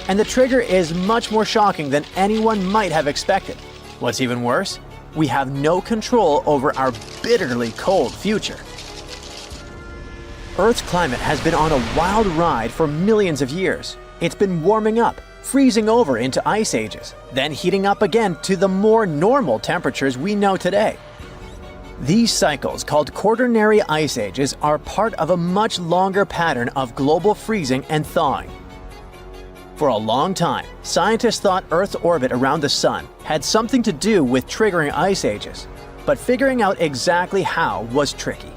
And the trigger is much more shocking than anyone might have expected. What's even worse? We have no control over our bitterly cold future. Earth's climate has been on a wild ride for millions of years. It's been warming up, freezing over into ice ages, then heating up again to the more normal temperatures we know today. These cycles, called quaternary ice ages, are part of a much longer pattern of global freezing and thawing. For a long time, scientists thought Earth's orbit around the Sun had something to do with triggering ice ages, but figuring out exactly how was tricky.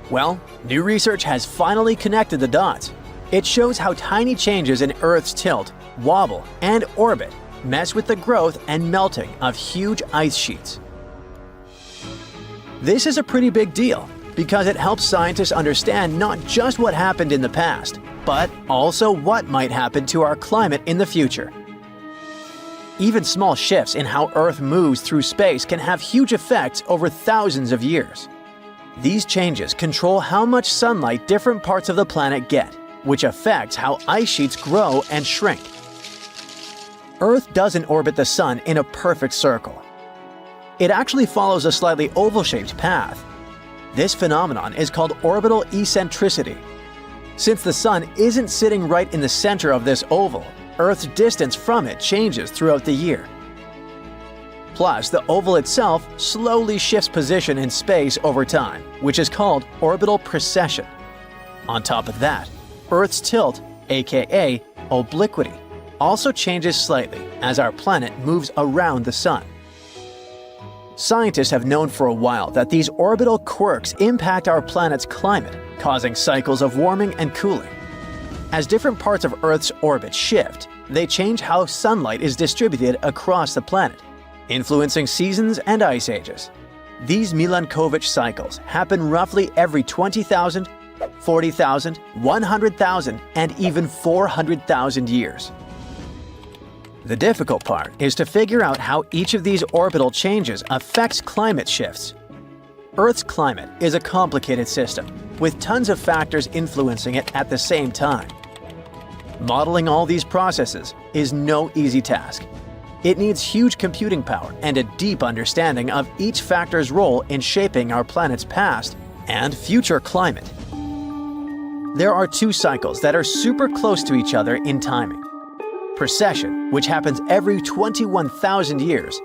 Well, new research has finally connected the dots. It shows how tiny changes in Earth's tilt, wobble, and orbit mess with the growth and melting of huge ice sheets. This is a pretty big deal because it helps scientists understand not just what happened in the past, but also what might happen to our climate in the future. Even small shifts in how Earth moves through space can have huge effects over thousands of years. These changes control how much sunlight different parts of the planet get, which affects how ice sheets grow and shrink. Earth doesn't orbit the Sun in a perfect circle. It actually follows a slightly oval-shaped path. This phenomenon is called orbital eccentricity. Since the Sun isn't sitting right in the center of this oval, Earth's distance from it changes throughout the year. Plus, the oval itself slowly shifts position in space over time, which is called orbital precession. On top of that, Earth's tilt, aka obliquity, also changes slightly as our planet moves around the Sun. Scientists have known for a while that these orbital quirks impact our planet's climate, causing cycles of warming and cooling. As different parts of Earth's orbit shift, they change how sunlight is distributed across the planet, influencing seasons and ice ages. These Milankovitch cycles happen roughly every 20,000, 40,000, 100,000, and even 400,000 years. The difficult part is to figure out how each of these orbital changes affects climate shifts. Earth's climate is a complicated system, with tons of factors influencing it at the same time. Modeling all these processes is no easy task. It needs huge computing power and a deep understanding of each factor's role in shaping our planet's past and future climate. There are two cycles that are super close to each other in timing. Precession, which happens every 21,000 years,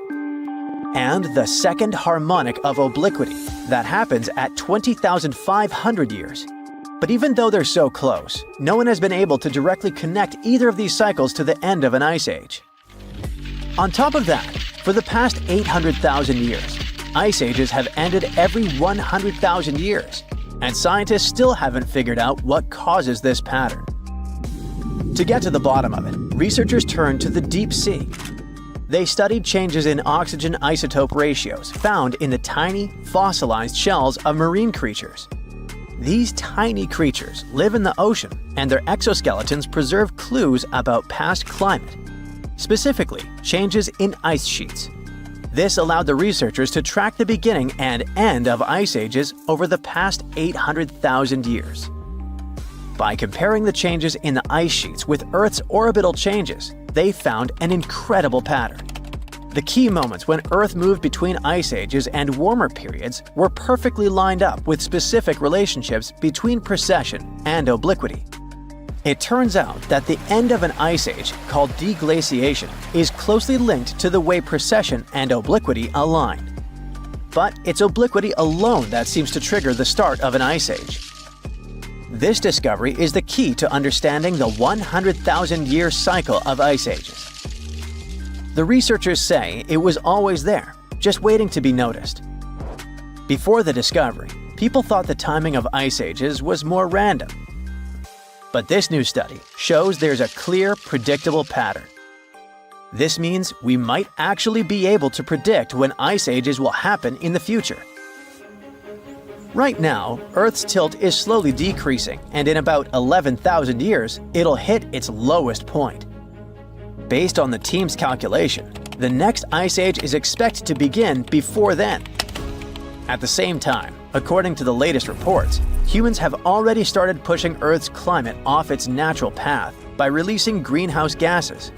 and the second harmonic of obliquity, that happens at 20,500 years. But even though they're so close, no one has been able to directly connect either of these cycles to the end of an ice age. On top of that, for the past 800,000 years, ice ages have ended every 100,000 years, and scientists still haven't figured out what causes this pattern. To get to the bottom of it, researchers turned to the deep sea. They studied changes in oxygen isotope ratios found in the tiny, fossilized shells of marine creatures. These tiny creatures live in the ocean, and their exoskeletons preserve clues about past climate, specifically changes in ice sheets. This allowed the researchers to track the beginning and end of ice ages over the past 800,000 years. By comparing the changes in the ice sheets with Earth's orbital changes, they found an incredible pattern. The key moments when Earth moved between ice ages and warmer periods were perfectly lined up with specific relationships between precession and obliquity. It turns out that the end of an ice age, called deglaciation, is closely linked to the way precession and obliquity align. But it's obliquity alone that seems to trigger the start of an ice age. This discovery is the key to understanding the 100,000-year cycle of ice ages. The researchers say it was always there, just waiting to be noticed. Before the discovery, people thought the timing of ice ages was more random. But this new study shows there's a clear, predictable pattern. This means we might actually be able to predict when ice ages will happen in the future. Right now, Earth's tilt is slowly decreasing, and in about 11,000 years, it'll hit its lowest point. Based on the team's calculation, the next ice age is expected to begin before then. At the same time, according to the latest reports, humans have already started pushing Earth's climate off its natural path by releasing greenhouse gases.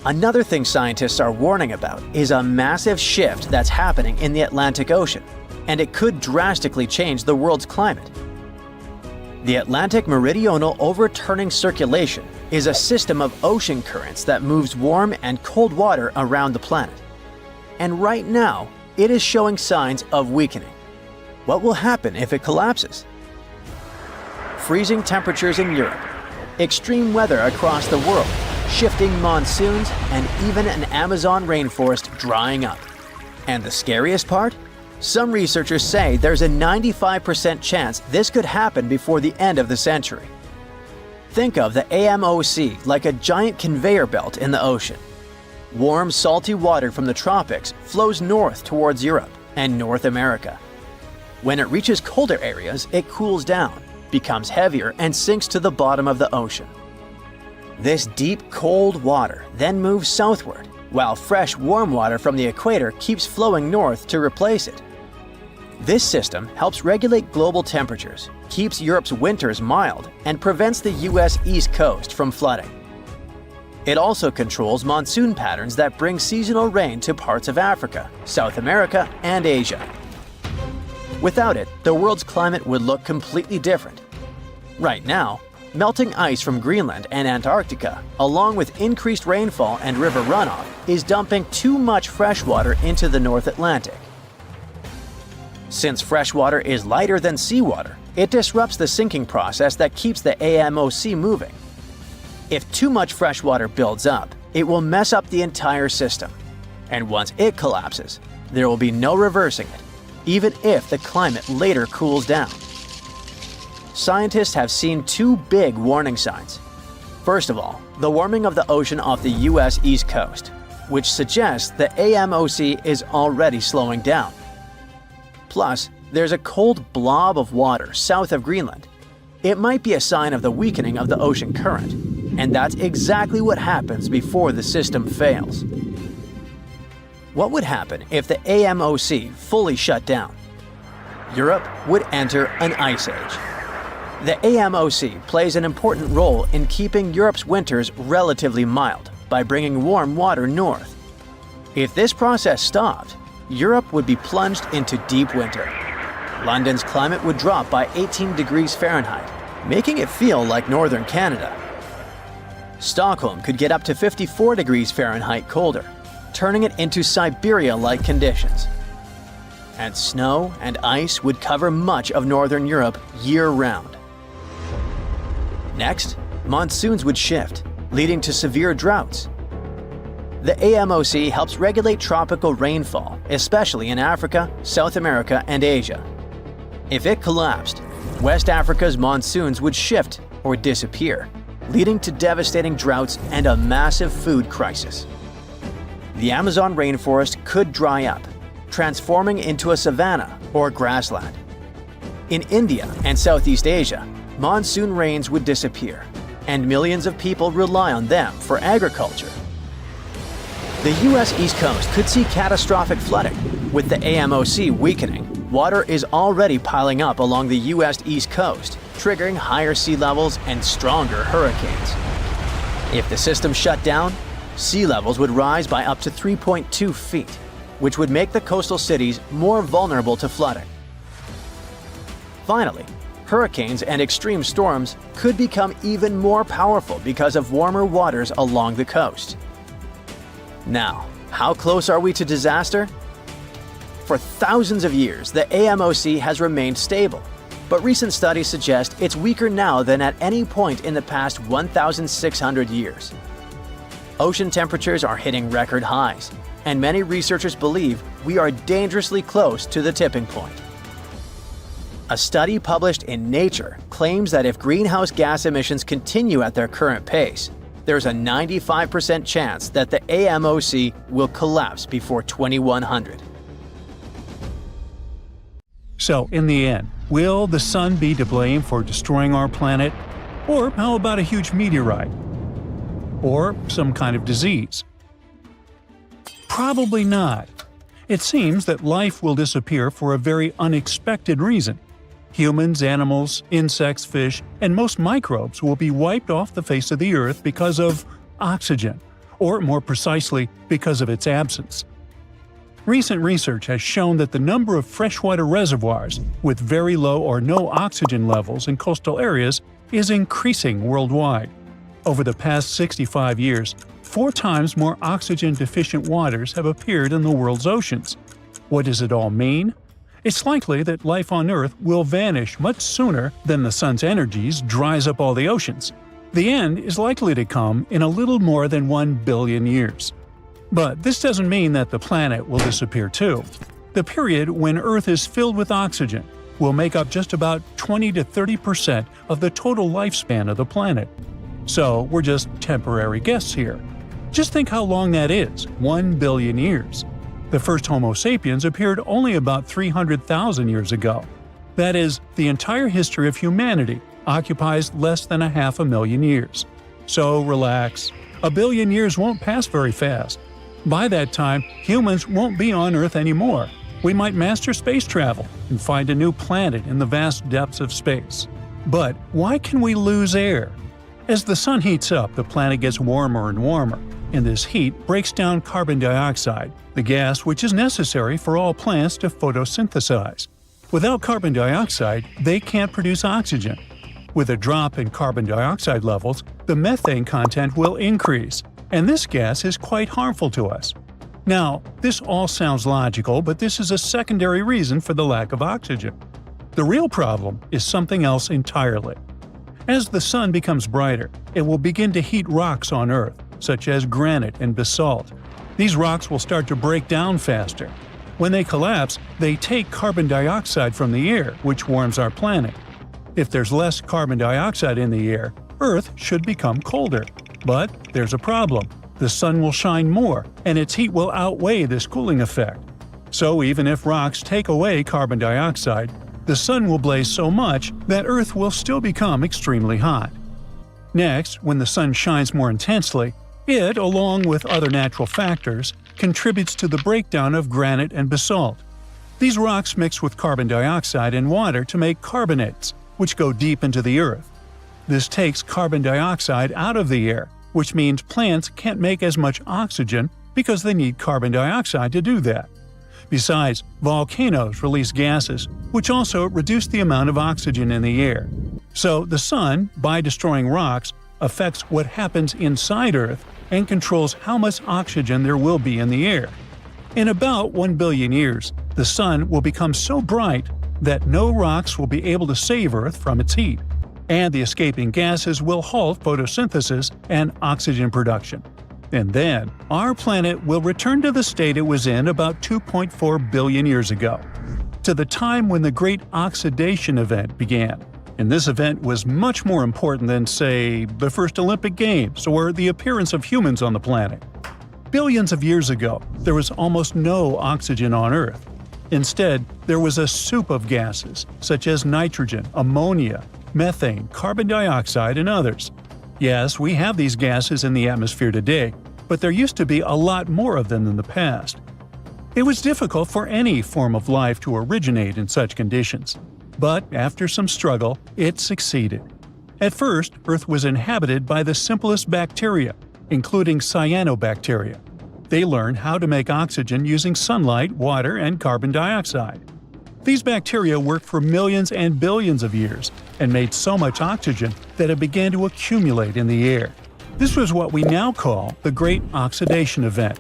Another thing scientists are warning about is a massive shift that's happening in the Atlantic Ocean, and it could drastically change the world's climate. The Atlantic Meridional Overturning Circulation is a system of ocean currents that moves warm and cold water around the planet. And right now, it is showing signs of weakening. What will happen if it collapses? Freezing temperatures in Europe, extreme weather across the world, shifting monsoons, and even an Amazon rainforest drying up. And the scariest part? Some researchers say there's a 95% chance this could happen before the end of the century. Think of the AMOC like a giant conveyor belt in the ocean. Warm, salty water from the tropics flows north towards Europe and North America. When it reaches colder areas, it cools down, becomes heavier, and sinks to the bottom of the ocean. This deep, cold water then moves southward, while fresh, warm water from the equator keeps flowing north to replace it. This system helps regulate global temperatures, keeps Europe's winters mild, and prevents the US East Coast from flooding. It also controls monsoon patterns that bring seasonal rain to parts of Africa, South America, and Asia. Without it, the world's climate would look completely different. Right now, melting ice from Greenland and Antarctica, along with increased rainfall and river runoff, is dumping too much fresh water into the North Atlantic. Since fresh water is lighter than seawater, it disrupts the sinking process that keeps the AMOC moving. If too much fresh water builds up, it will mess up the entire system. And once it collapses, there will be no reversing it, even if the climate later cools down. Scientists have seen two big warning signs. First of all, the warming of the ocean off the US East Coast, which suggests the AMOC is already slowing down. Plus, there's a cold blob of water south of Greenland. It might be a sign of the weakening of the ocean current, and that's exactly what happens before the system fails. What would happen if the AMOC fully shut down? Europe would enter an ice age. The AMOC plays an important role in keeping Europe's winters relatively mild by bringing warm water north. If this process stopped, Europe would be plunged into deep winter. London's climate would drop by 18 degrees Fahrenheit, making it feel like northern Canada. Stockholm could get up to 54 degrees Fahrenheit colder, turning it into Siberia-like conditions. And snow and ice would cover much of northern Europe year-round. Next, monsoons would shift, leading to severe droughts. The AMOC helps regulate tropical rainfall, especially in Africa, South America, and Asia. If it collapsed, West Africa's monsoons would shift or disappear, leading to devastating droughts and a massive food crisis. The Amazon rainforest could dry up, transforming into a savanna or grassland. In India and Southeast Asia, monsoon rains would disappear, and millions of people rely on them for agriculture. The US East Coast could see catastrophic flooding. With the AMOC weakening, water is already piling up along the US East Coast, triggering higher sea levels and stronger hurricanes. If the system shut down, sea levels would rise by up to 3.2 feet, which would make the coastal cities more vulnerable to flooding. Finally, hurricanes and extreme storms could become even more powerful because of warmer waters along the coast. Now, how close are we to disaster? For thousands of years, the AMOC has remained stable, but recent studies suggest it's weaker now than at any point in the past 1,600 years. Ocean temperatures are hitting record highs, and many researchers believe we are dangerously close to the tipping point. A study published in Nature claims that if greenhouse gas emissions continue at their current pace, there's a 95% chance that the AMOC will collapse before 2100. So, in the end, will the sun be to blame for destroying our planet? Or how about a huge meteorite? Or some kind of disease? Probably not. It seems that life will disappear for a very unexpected reason. Humans, animals, insects, fish, and most microbes will be wiped off the face of the Earth because of oxygen, or more precisely, because of its absence. Recent research has shown that the number of freshwater reservoirs with very low or no oxygen levels in coastal areas is increasing worldwide. Over the past 65 years, 4 times more oxygen-deficient waters have appeared in the world's oceans. What does it all mean? It's likely that life on Earth will vanish much sooner than the sun's energies dries up all the oceans. The end is likely to come in a little more than 1 billion years. But this doesn't mean that the planet will disappear too. The period when Earth is filled with oxygen will make up just about 20 to 30% of the total lifespan of the planet. So we're just temporary guests here. Just think how long that is, 1 billion years. The first Homo sapiens appeared only about 300,000 years ago. That is, the entire history of humanity occupies less than 500,000 years. So relax. 1 billion years won't pass very fast. By that time, humans won't be on Earth anymore. We might master space travel and find a new planet in the vast depths of space. But why can we lose air? As the sun heats up, the planet gets warmer and warmer, and this heat breaks down carbon dioxide, the gas which is necessary for all plants to photosynthesize. Without carbon dioxide, they can't produce oxygen. With a drop in carbon dioxide levels, the methane content will increase, and this gas is quite harmful to us. Now, this all sounds logical, but this is a secondary reason for the lack of oxygen. The real problem is something else entirely. As the sun becomes brighter, it will begin to heat rocks on Earth, such as granite and basalt. These rocks will start to break down faster. When they collapse, they take carbon dioxide from the air, which warms our planet. If there's less carbon dioxide in the air, Earth should become colder. But there's a problem. The sun will shine more, and its heat will outweigh this cooling effect. So even if rocks take away carbon dioxide, the sun will blaze so much that Earth will still become extremely hot. Next, when the sun shines more intensely, it, along with other natural factors, contributes to the breakdown of granite and basalt. These rocks mix with carbon dioxide and water to make carbonates, which go deep into the Earth. This takes carbon dioxide out of the air, which means plants can't make as much oxygen because they need carbon dioxide to do that. Besides, volcanoes release gases, which also reduce the amount of oxygen in the air. So the sun, by destroying rocks, affects what happens inside Earth and controls how much oxygen there will be in the air. In about 1 billion years, the sun will become so bright that no rocks will be able to save Earth from its heat, and the escaping gases will halt photosynthesis and oxygen production. And then, our planet will return to the state it was in about 2.4 billion years ago, to the time when the Great Oxidation Event began. And this event was much more important than, say, the first Olympic Games or the appearance of humans on the planet. Billions of years ago, there was almost no oxygen on Earth. Instead, there was a soup of gases, such as nitrogen, ammonia, methane, carbon dioxide, and others. Yes, we have these gases in the atmosphere today, but there used to be a lot more of them in the past. It was difficult for any form of life to originate in such conditions. But after some struggle, it succeeded. At first, Earth was inhabited by the simplest bacteria, including cyanobacteria. They learned how to make oxygen using sunlight, water, and carbon dioxide. These bacteria worked for millions and billions of years and made so much oxygen that it began to accumulate in the air. This was what we now call the Great Oxidation Event.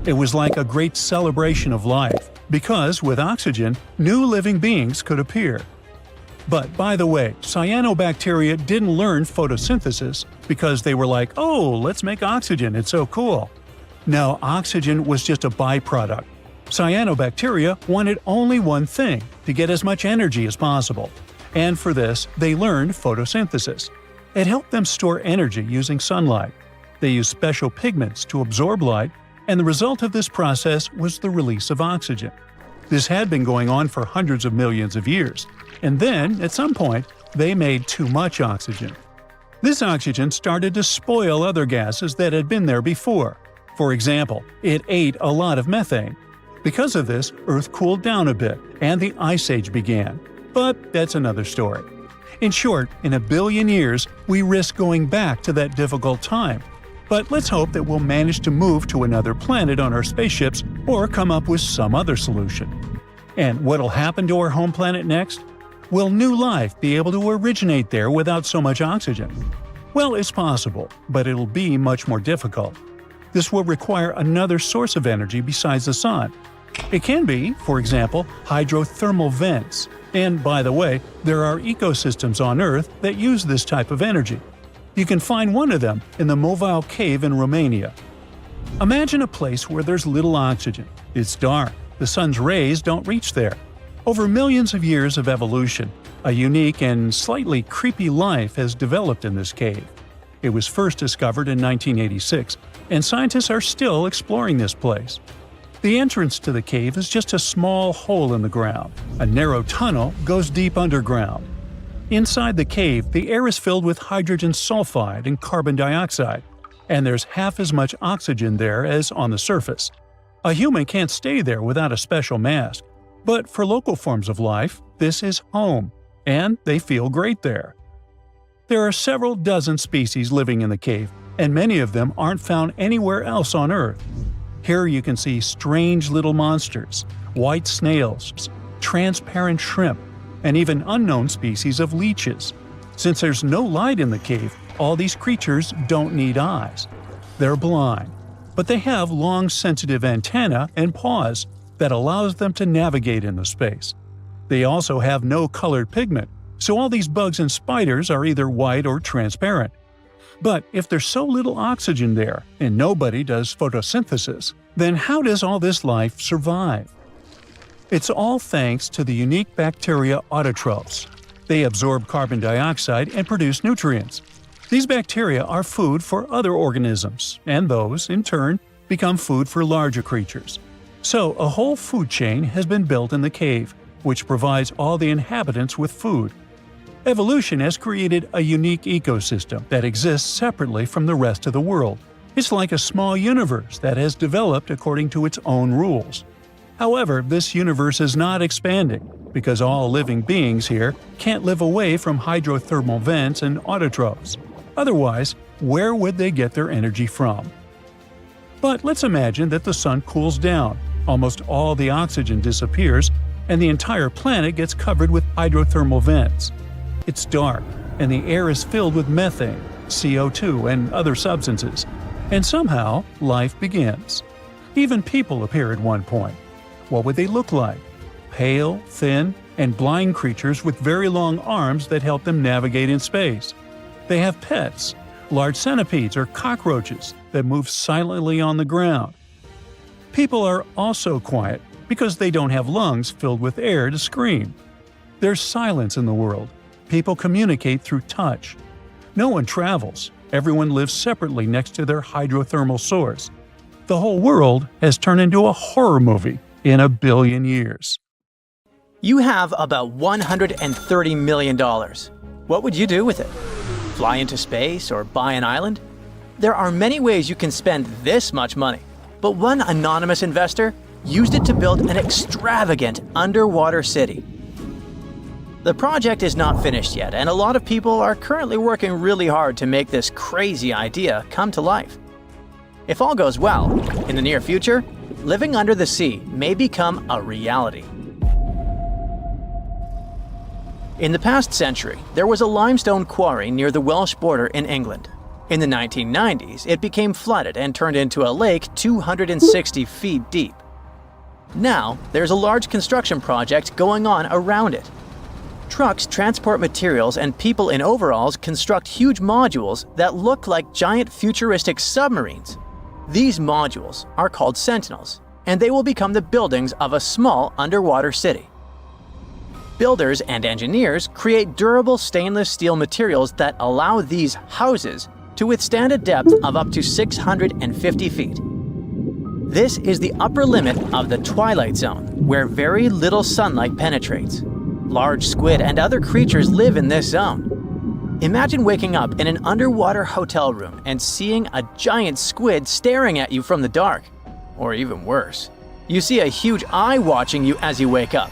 It was like a great celebration of life, because with oxygen, new living beings could appear. But by the way, cyanobacteria didn't learn photosynthesis because they were like, oh, let's make oxygen, it's so cool. No, oxygen was just a byproduct. Cyanobacteria wanted only one thing, to get as much energy as possible. And for this, they learned photosynthesis. It helped them store energy using sunlight. They used special pigments to absorb light, and the result of this process was the release of oxygen. This had been going on for hundreds of millions of years, and then, at some point, they made too much oxygen. This oxygen started to spoil other gases that had been there before. For example, it ate a lot of methane. Because of this, Earth cooled down a bit and the Ice Age began. But that's another story. In short, in 1 billion years, we risk going back to that difficult time. But let's hope that we'll manage to move to another planet on our spaceships or come up with some other solution. And what'll happen to our home planet next? Will new life be able to originate there without so much oxygen? Well, it's possible, but it'll be much more difficult. This will require another source of energy besides the sun. It can be, for example, hydrothermal vents. And by the way, there are ecosystems on Earth that use this type of energy. You can find one of them in the Mobile Cave in Romania. Imagine a place where there's little oxygen. It's dark. The sun's rays don't reach there. Over millions of years of evolution, a unique and slightly creepy life has developed in this cave. It was first discovered in 1986, and scientists are still exploring this place. The entrance to the cave is just a small hole in the ground. A narrow tunnel goes deep underground. Inside the cave, the air is filled with hydrogen sulfide and carbon dioxide, and there's half as much oxygen there as on the surface. A human can't stay there without a special mask. But for local forms of life, this is home, and they feel great there. There are several dozen species living in the cave, and many of them aren't found anywhere else on Earth. Here you can see strange little monsters, white snails, transparent shrimp, and even unknown species of leeches. Since there's no light in the cave, all these creatures don't need eyes. They're blind, but they have long sensitive antennae and paws that allows them to navigate in the space. They also have no colored pigment, so all these bugs and spiders are either white or transparent. But if there's so little oxygen there, and nobody does photosynthesis, then how does all this life survive? It's all thanks to the unique bacteria autotrophs. They absorb carbon dioxide and produce nutrients. These bacteria are food for other organisms, and those, in turn, become food for larger creatures. So a whole food chain has been built in the cave, which provides all the inhabitants with food. Evolution has created a unique ecosystem that exists separately from the rest of the world. It's like a small universe that has developed according to its own rules. However, this universe is not expanding, because all living beings here can't live away from hydrothermal vents and autotrophs. Otherwise, where would they get their energy from? But let's imagine that the sun cools down, almost all the oxygen disappears, and the entire planet gets covered with hydrothermal vents. It's dark, and the air is filled with methane, CO2, and other substances. And somehow, life begins. Even people appear at one point. What would they look like? Pale, thin, and blind creatures with very long arms that help them navigate in space. They have pets, large centipedes or cockroaches that move silently on the ground. People are also quiet because they don't have lungs filled with air to scream. There's silence in the world. People communicate through touch. No one travels. Everyone lives separately next to their hydrothermal source. The whole world has turned into a horror movie in 1 billion years. You have about $130 million. What would you do with it? Fly into space or buy an island? There are many ways you can spend this much money, but one anonymous investor used it to build an extravagant underwater city. The project is not finished yet, and a lot of people are currently working really hard to make this crazy idea come to life. If all goes well, in the near future, living under the sea may become a reality. In the past century, there was a limestone quarry near the Welsh border in England. In the 1990s, it became flooded and turned into a lake 260 feet deep. Now, there's a large construction project going on around it. Trucks transport materials and people in overalls construct huge modules that look like giant futuristic submarines. These modules are called sentinels, and they will become the buildings of a small underwater city. Builders and engineers create durable stainless steel materials that allow these houses to withstand a depth of up to 650 feet. This is the upper limit of the twilight zone, where very little sunlight penetrates. Large squid and other creatures live in this zone. Imagine waking up in an underwater hotel room and seeing a giant squid staring at you from the dark. Or even worse, You see a huge eye watching you as you wake up.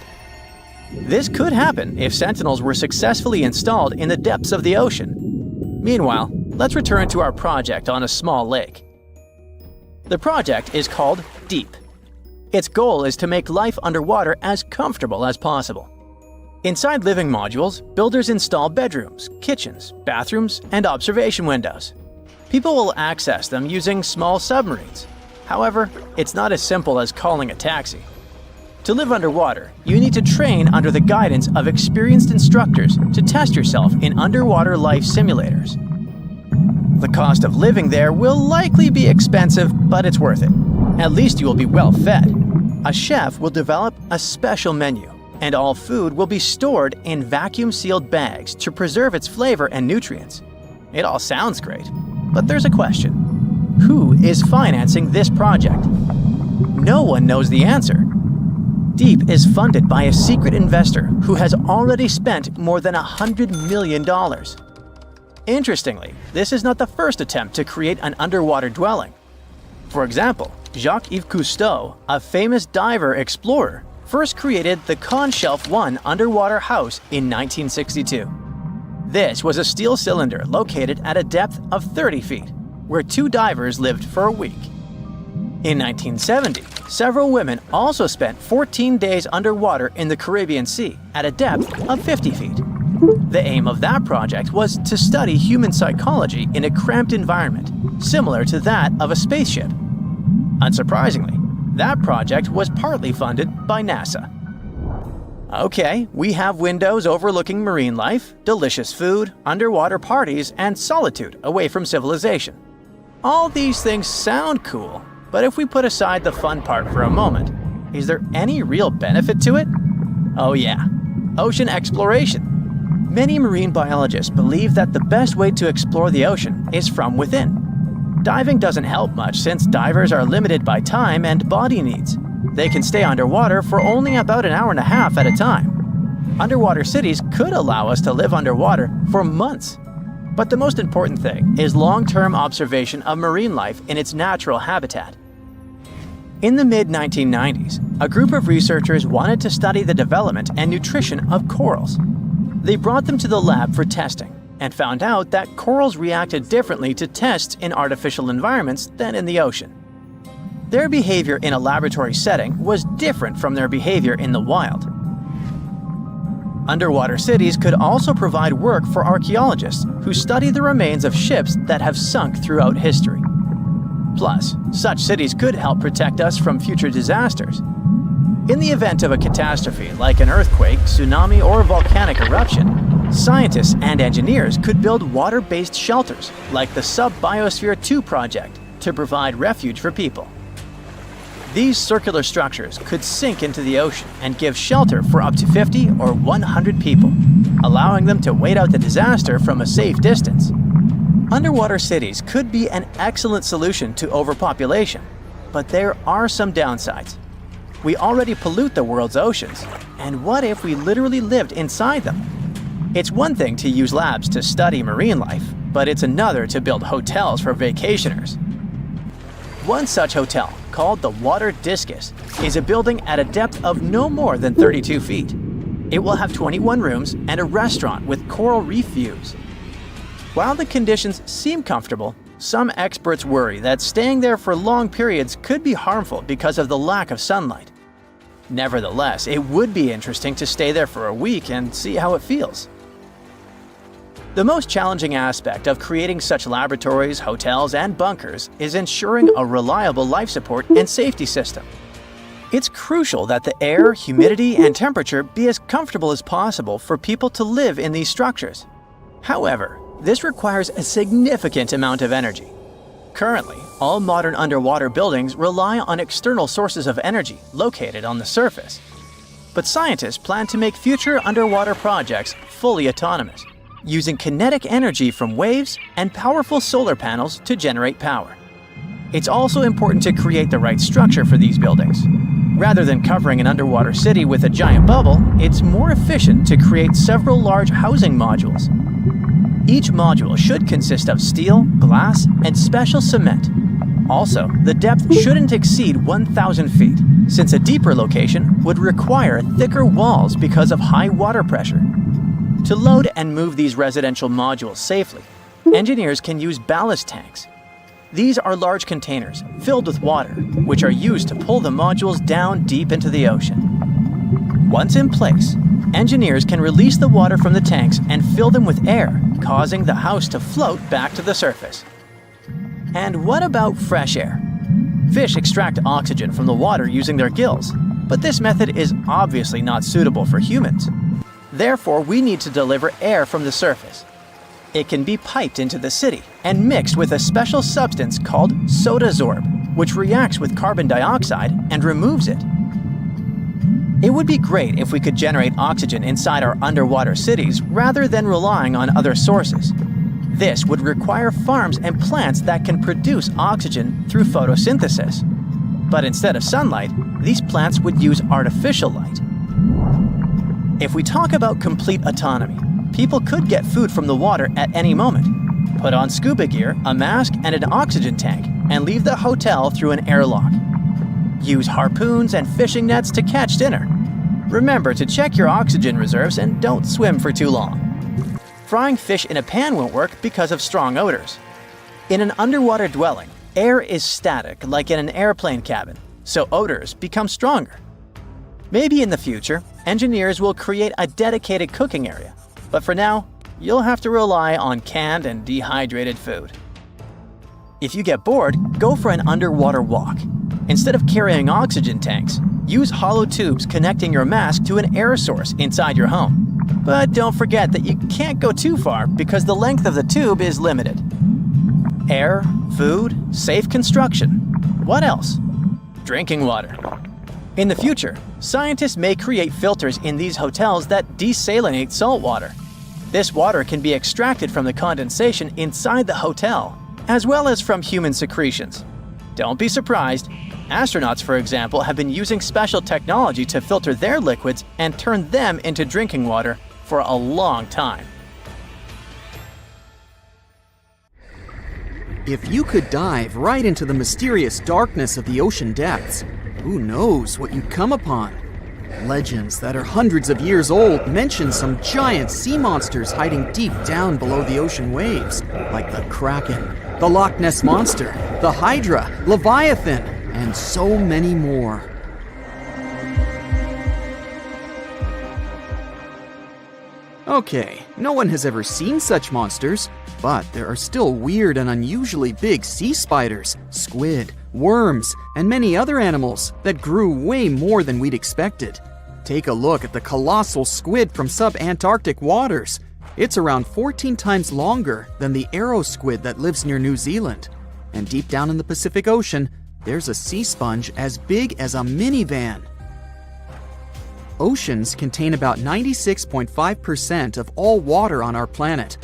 This could happen if sentinels were successfully installed in the depths of the ocean. Meanwhile, let's return to our project on a small lake. The project is called Deep. Its goal is to make life underwater as comfortable as possible. Inside living modules, builders install bedrooms, kitchens, bathrooms, and observation windows. People will access them using small submarines. However, it's not as simple as calling a taxi. To live underwater, you need to train under the guidance of experienced instructors to test yourself in underwater life simulators. The cost of living there will likely be expensive, but it's worth it. At least you will be well fed. A chef will develop a special menu, and all food will be stored in vacuum-sealed bags to preserve its flavor and nutrients. It all sounds great, but there's a question. Who is financing this project? No one knows the answer. Deep is funded by a secret investor who has already spent more than $100 million. Interestingly, this is not the first attempt to create an underwater dwelling. For example, Jacques-Yves Cousteau, a famous diver explorer, first created the Conshelf 1 underwater house in 1962. This was a steel cylinder located at a depth of 30 feet, where 2 divers lived for a week. In 1970, several women also spent 14 days underwater in the Caribbean Sea at a depth of 50 feet. The aim of that project was to study human psychology in a cramped environment, similar to that of a spaceship. Unsurprisingly, that project was partly funded by NASA. Okay, we have windows overlooking marine life, delicious food, underwater parties, and solitude away from civilization. All these things sound cool, but if we put aside the fun part for a moment, is there any real benefit to it? Oh yeah, ocean exploration. Many marine biologists believe that the best way to explore the ocean is from within. Diving doesn't help much since divers are limited by time and body needs. They can stay underwater for only about an hour and a half at a time. Underwater cities could allow us to live underwater for months. But the most important thing is long-term observation of marine life in its natural habitat. In the mid-1990s, a group of researchers wanted to study the development and nutrition of corals. They brought them to the lab for testing and found out that corals reacted differently to tests in artificial environments than in the ocean. Their behavior in a laboratory setting was different from their behavior in the wild. Underwater cities could also provide work for archaeologists who study the remains of ships that have sunk throughout history. Plus, such cities could help protect us from future disasters. In the event of a catastrophe like an earthquake, tsunami, or volcanic eruption, scientists and engineers could build water-based shelters like the Sub-Biosphere 2 project to provide refuge for people. These circular structures could sink into the ocean and give shelter for up to 50 or 100 people, allowing them to wait out the disaster from a safe distance. Underwater cities could be an excellent solution to overpopulation, but there are some downsides. We already pollute the world's oceans, and what if we literally lived inside them? It's one thing to use labs to study marine life, but it's another to build hotels for vacationers. One such hotel, called the Water Discus, is a building at a depth of no more than 32 feet. It will have 21 rooms and a restaurant with coral reef views. While the conditions seem comfortable, some experts worry that staying there for long periods could be harmful because of the lack of sunlight. Nevertheless, it would be interesting to stay there for a week and see how it feels. The most challenging aspect of creating such laboratories, hotels, and bunkers is ensuring a reliable life support and safety system. It's crucial that the air, humidity, and temperature be as comfortable as possible for people to live in these structures. However, this requires a significant amount of energy. Currently, all modern underwater buildings rely on external sources of energy located on the surface. But scientists plan to make future underwater projects fully autonomous, using kinetic energy from waves and powerful solar panels to generate power. It's also important to create the right structure for these buildings. Rather than covering an underwater city with a giant bubble, it's more efficient to create several large housing modules. Each module should consist of steel, glass, and special cement. Also, the depth shouldn't exceed 1,000 feet, since a deeper location would require thicker walls because of high water pressure. To load and move these residential modules safely, engineers can use ballast tanks. These are large containers filled with water, which are used to pull the modules down deep into the ocean. Once in place, engineers can release the water from the tanks and fill them with air, causing the house to float back to the surface. And what about fresh air? Fish extract oxygen from the water using their gills, but this method is obviously not suitable for humans. Therefore, we need to deliver air from the surface. It can be piped into the city and mixed with a special substance called sodasorb, which reacts with carbon dioxide and removes it. It would be great if we could generate oxygen inside our underwater cities rather than relying on other sources. This would require farms and plants that can produce oxygen through photosynthesis. But instead of sunlight, these plants would use artificial light. If we talk about complete autonomy, people could get food from the water at any moment, put on scuba gear, a mask, and an oxygen tank, and leave the hotel through an airlock. Use harpoons and fishing nets to catch dinner. Remember to check your oxygen reserves and don't swim for too long. Frying fish in a pan won't work because of strong odors. In an underwater dwelling, air is static like in an airplane cabin, so odors become stronger. Maybe in the future, engineers will create a dedicated cooking area, but for now, you'll have to rely on canned and dehydrated food. If you get bored, go for an underwater walk. Instead of carrying oxygen tanks, use hollow tubes connecting your mask to an air source inside your home. But don't forget that you can't go too far because the length of the tube is limited. Air, food, safe construction. What else? Drinking water. In the future, scientists may create filters in these hotels that desalinate salt water. This water can be extracted from the condensation inside the hotel, as well as from human secretions. Don't be surprised. Astronauts, for example, have been using special technology to filter their liquids and turn them into drinking water for a long time. If you could dive right into the mysterious darkness of the ocean depths, who knows what you'd come upon? Legends that are hundreds of years old mention some giant sea monsters hiding deep down below the ocean waves, like the Kraken, the Loch Ness Monster, the Hydra, Leviathan, and so many more. Okay, no one has ever seen such monsters, but there are still weird and unusually big sea spiders, squid, worms, and many other animals that grew way more than we'd expected. Take a look at the colossal squid from sub-Antarctic waters. It's around 14 times longer than the arrow squid that lives near New Zealand. And deep down in the Pacific Ocean, there's a sea sponge as big as a minivan. Oceans contain about 96.5% of all water on our planet.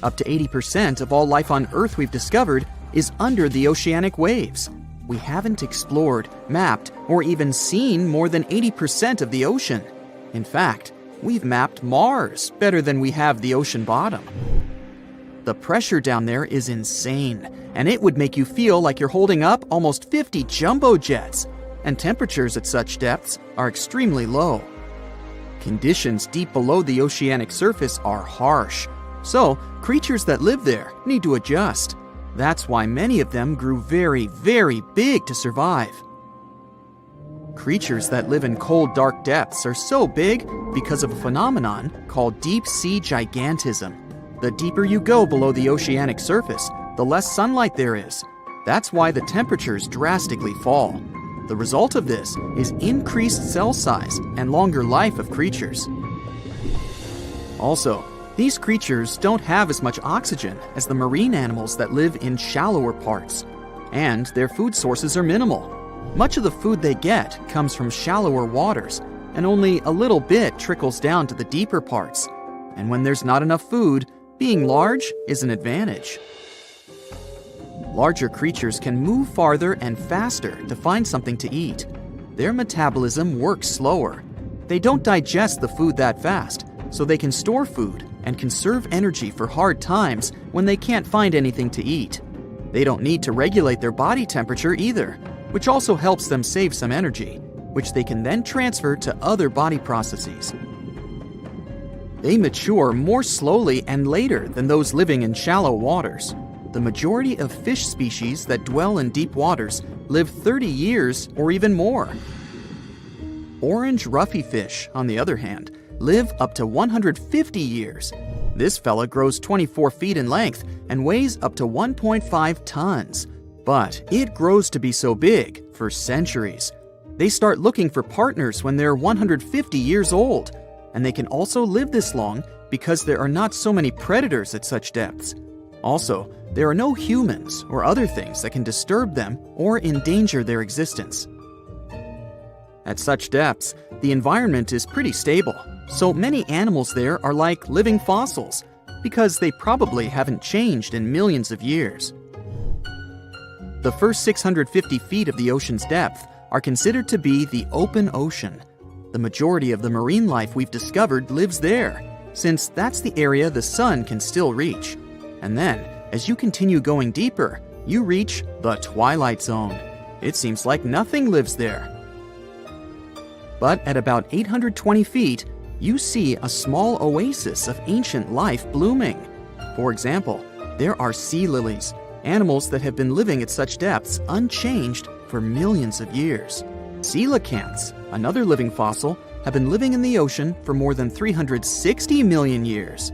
Up to 80% of all life on Earth we've discovered is under the oceanic waves. We haven't explored, mapped, or even seen more than 80% of the ocean. In fact, we've mapped Mars better than we have the ocean bottom. The pressure down there is insane, and it would make you feel like you're holding up almost 50 jumbo jets. And temperatures at such depths are extremely low. Conditions deep below the oceanic surface are harsh, so creatures that live there need to adjust. That's why many of them grew very, very big to survive. Creatures that live in cold, dark depths are so big because of a phenomenon called deep sea gigantism. The deeper you go below the oceanic surface, the less sunlight there is. That's why the temperatures drastically fall. The result of this is increased cell size and longer life of creatures. Also, these creatures don't have as much oxygen as the marine animals that live in shallower parts, and their food sources are minimal. Much of the food they get comes from shallower waters, and only a little bit trickles down to the deeper parts. And when there's not enough food, being large is an advantage. Larger creatures can move farther and faster to find something to eat. Their metabolism works slower. They don't digest the food that fast, so they can store food and conserve energy for hard times when they can't find anything to eat. They don't need to regulate their body temperature either, which also helps them save some energy. which they can then transfer to other body processes. They mature more slowly and later than those living in shallow waters. The majority of fish species that dwell in deep waters live 30 years or even more. Orange roughy fish, on the other hand, live up to 150 years. This fella grows 24 feet in length and weighs up to 1.5 tons. But it grows to be so big for centuries. They start looking for partners when they're 150 years old, and they can also live this long because there are not so many predators at such depths. Also, there are no humans or other things that can disturb them or endanger their existence. At such depths, the environment is pretty stable, so many animals there are like living fossils, because they probably haven't changed in millions of years. The first 650 feet of the ocean's depth are considered to be the open ocean. The majority of the marine life we've discovered lives there, since that's the area the sun can still reach. And then, as you continue going deeper, you reach the twilight zone. It seems like nothing lives there. But at about 820 feet, you see a small oasis of ancient life blooming. For example, there are sea lilies, animals that have been living at such depths unchanged for millions of years. Coelacanths, another living fossil, have been living in the ocean for more than 360 million years.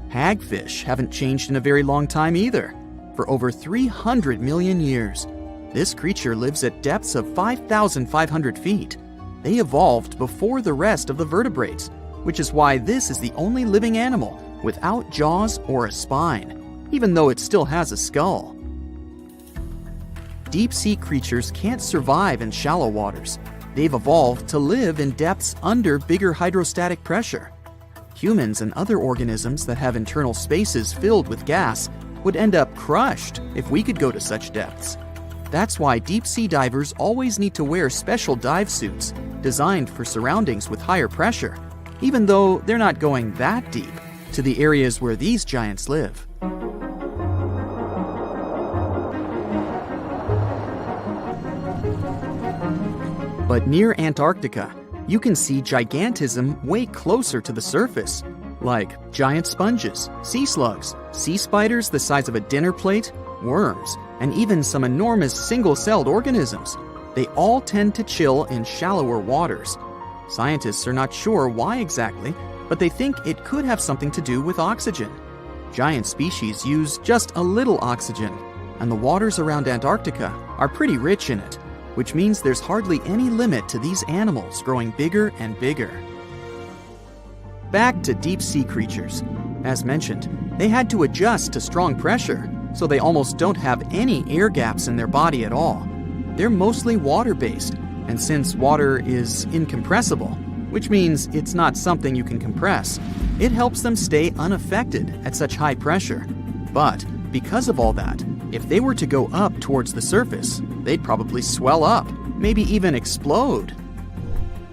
Hagfish haven't changed in a very long time either, for over 300 million years. This creature lives at depths of 5,500 feet. They evolved before the rest of the vertebrates, which is why this is the only living animal without jaws or a spine, even though it still has a skull. Deep-sea creatures can't survive in shallow waters. They've evolved to live in depths under bigger hydrostatic pressure. Humans and other organisms that have internal spaces filled with gas would end up crushed if we could go to such depths. That's why deep-sea divers always need to wear special dive suits designed for surroundings with higher pressure, even though they're not going that deep to the areas where these giants live. But near Antarctica, you can see gigantism way closer to the surface, like giant sponges, sea slugs, sea spiders the size of a dinner plate, worms, and even some enormous single-celled organisms. They all tend to chill in shallower waters. Scientists are not sure why exactly, but they think it could have something to do with oxygen. Giant species use just a little oxygen, and the waters around Antarctica are pretty rich in it, which means there's hardly any limit to these animals growing bigger and bigger. Back to deep-sea creatures. As mentioned, they had to adjust to strong pressure, so they almost don't have any air gaps in their body at all. They're mostly water-based, and since water is incompressible, which means it's not something you can compress, it helps them stay unaffected at such high pressure. But because of all that, if they were to go up towards the surface, they'd probably swell up, maybe even explode.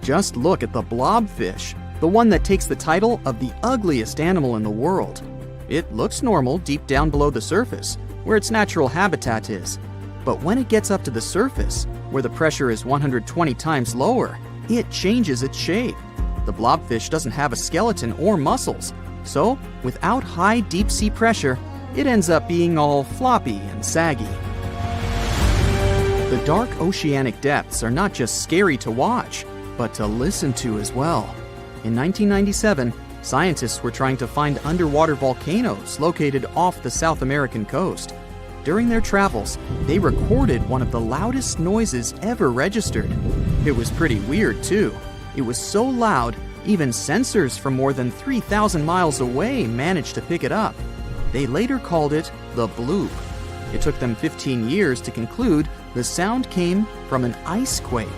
Just look at the blobfish, the one that takes the title of the ugliest animal in the world. It looks normal deep down below the surface, where its natural habitat is. But when it gets up to the surface, where the pressure is 120 times lower, it changes its shape. The blobfish doesn't have a skeleton or muscles, so without high deep-sea pressure, it ends up being all floppy and saggy. The dark oceanic depths are not just scary to watch, but to listen to as well. In 1997, scientists were trying to find underwater volcanoes located off the South American coast. During their travels, they recorded one of the loudest noises ever registered. It was pretty weird, too. It was so loud, even sensors from more than 3,000 miles away managed to pick it up. They later called it the bloop. It took them 15 years to conclude the sound came from an ice quake.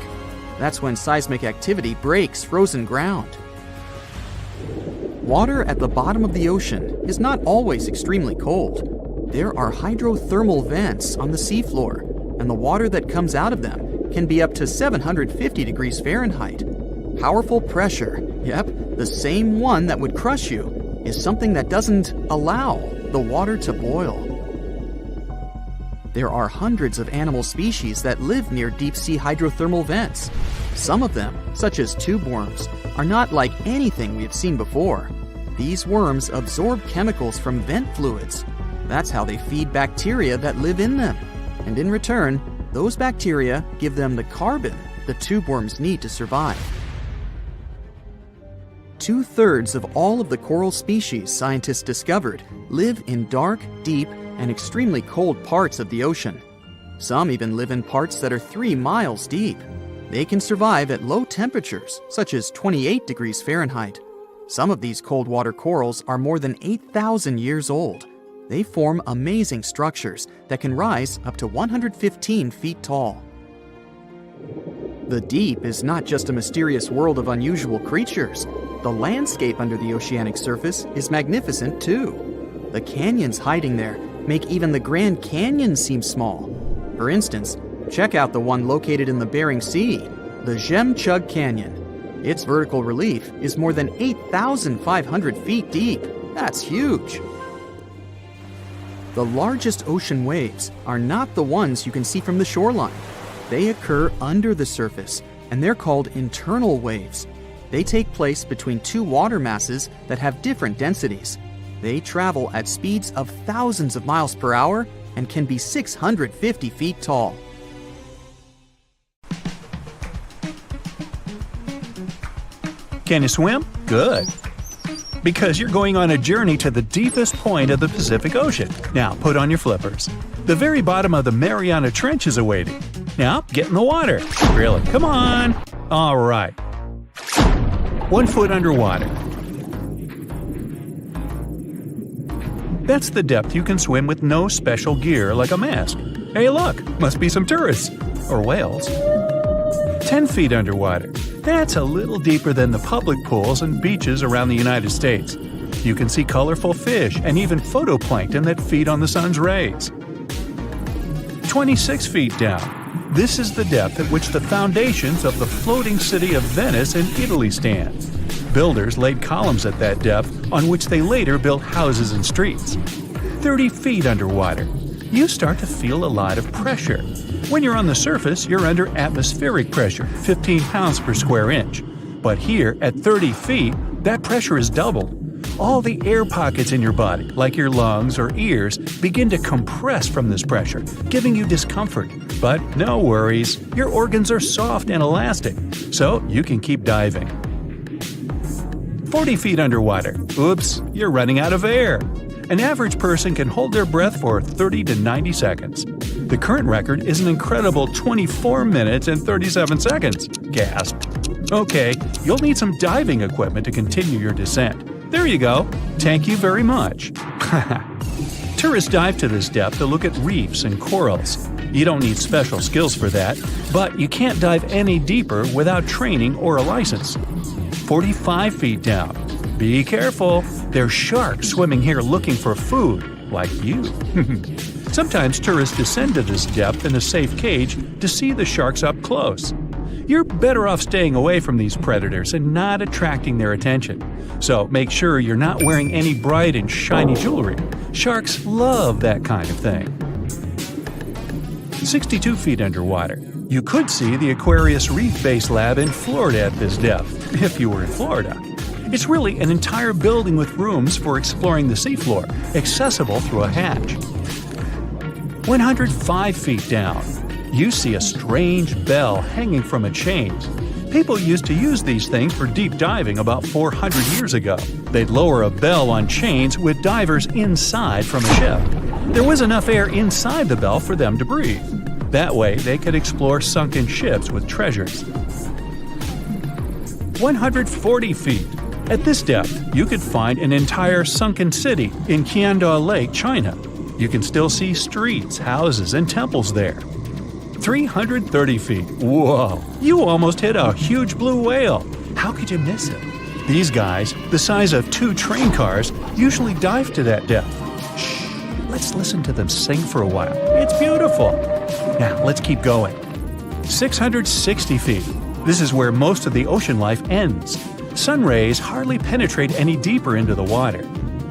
That's when seismic activity breaks frozen ground. Water at the bottom of the ocean is not always extremely cold. There are hydrothermal vents on the seafloor, and the water that comes out of them can be up to 750 degrees Fahrenheit. Powerful pressure, yep, the same one that would crush you, is something that doesn't allow the water to boil. There are hundreds of animal species that live near deep-sea hydrothermal vents. Some of them, such as tube worms, are not like anything we have seen before. These worms absorb chemicals from vent fluids. That's how they feed bacteria that live in them. And in return, those bacteria give them the carbon the tube worms need to survive. 2/3 of all of the coral species scientists discovered live in dark, deep, and extremely cold parts of the ocean. Some even live in parts that are 3 miles deep. They can survive at low temperatures, such as 28 degrees Fahrenheit. Some of these cold water corals are more than 8,000 years old. They form amazing structures that can rise up to 115 feet tall. The deep is not just a mysterious world of unusual creatures. The landscape under the oceanic surface is magnificent too. The canyons hiding there make even the Grand Canyon seem small. For instance, check out the one located in the Bering Sea, the Jemchug Canyon. Its vertical relief is more than 8,500 feet deep. That's huge. The largest ocean waves are not the ones you can see from the shoreline. They occur under the surface, and they're called internal waves. They take place between two water masses that have different densities. They travel at speeds of thousands of miles per hour and can be 650 feet tall. Can you swim? Good. Because you're going on a journey to the deepest point of the Pacific Ocean. Now, put on your flippers. The very bottom of the Mariana Trench is awaiting. Now, get in the water. Really, come on. All right. 1 foot underwater. That's the depth you can swim with no special gear like a mask. Hey look, must be some tourists. Or whales. 10 feet underwater. That's a little deeper than the public pools and beaches around the United States. You can see colorful fish and even phytoplankton that feed on the sun's rays. 26 feet down. This is the depth at which the foundations of the floating city of Venice in Italy stand. Builders laid columns at that depth on which they later built houses and streets. 30 feet underwater. You start to feel a lot of pressure. When you're on the surface, you're under atmospheric pressure, 15 pounds per square inch. But here, at 30 feet, that pressure is doubled. All the air pockets in your body, like your lungs or ears, begin to compress from this pressure, giving you discomfort. But no worries, your organs are soft and elastic, so you can keep diving. 40 feet underwater. Oops, you're running out of air. An average person can hold their breath for 30 to 90 seconds. The current record is an incredible 24 minutes and 37 seconds. Gasp. Okay, you'll need some diving equipment to continue your descent. There you go. Thank you very much. Tourists dive to this depth to look at reefs and corals. You don't need special skills for that, but you can't dive any deeper without training or a license. 45 feet down. Be careful. There's sharks swimming here looking for food, like you. Sometimes tourists descend to this depth in a safe cage to see the sharks up close. You're better off staying away from these predators and not attracting their attention. So make sure you're not wearing any bright and shiny jewelry. Sharks love that kind of thing. 62 feet underwater. You could see the Aquarius Reef Base Lab in Florida at this depth, if you were in Florida. It's really an entire building with rooms for exploring the seafloor, accessible through a hatch. 105 feet down. You see a strange bell hanging from a chain. People used to use these things for deep diving about 400 years ago. They'd lower a bell on chains with divers inside from a ship. There was enough air inside the bell for them to breathe. That way, they could explore sunken ships with treasures. 140 feet. At this depth, you could find an entire sunken city in Qianda Lake, China. You can still see streets, houses, and temples there. 330 feet. Whoa! You almost hit a huge blue whale. How could you miss it? These guys, the size of 2 train cars, usually dive to that depth. Shh! Let's listen to them sing for a while. It's beautiful. Now, let's keep going. 660 feet. This is where most of the ocean life ends. Sun rays hardly penetrate any deeper into the water.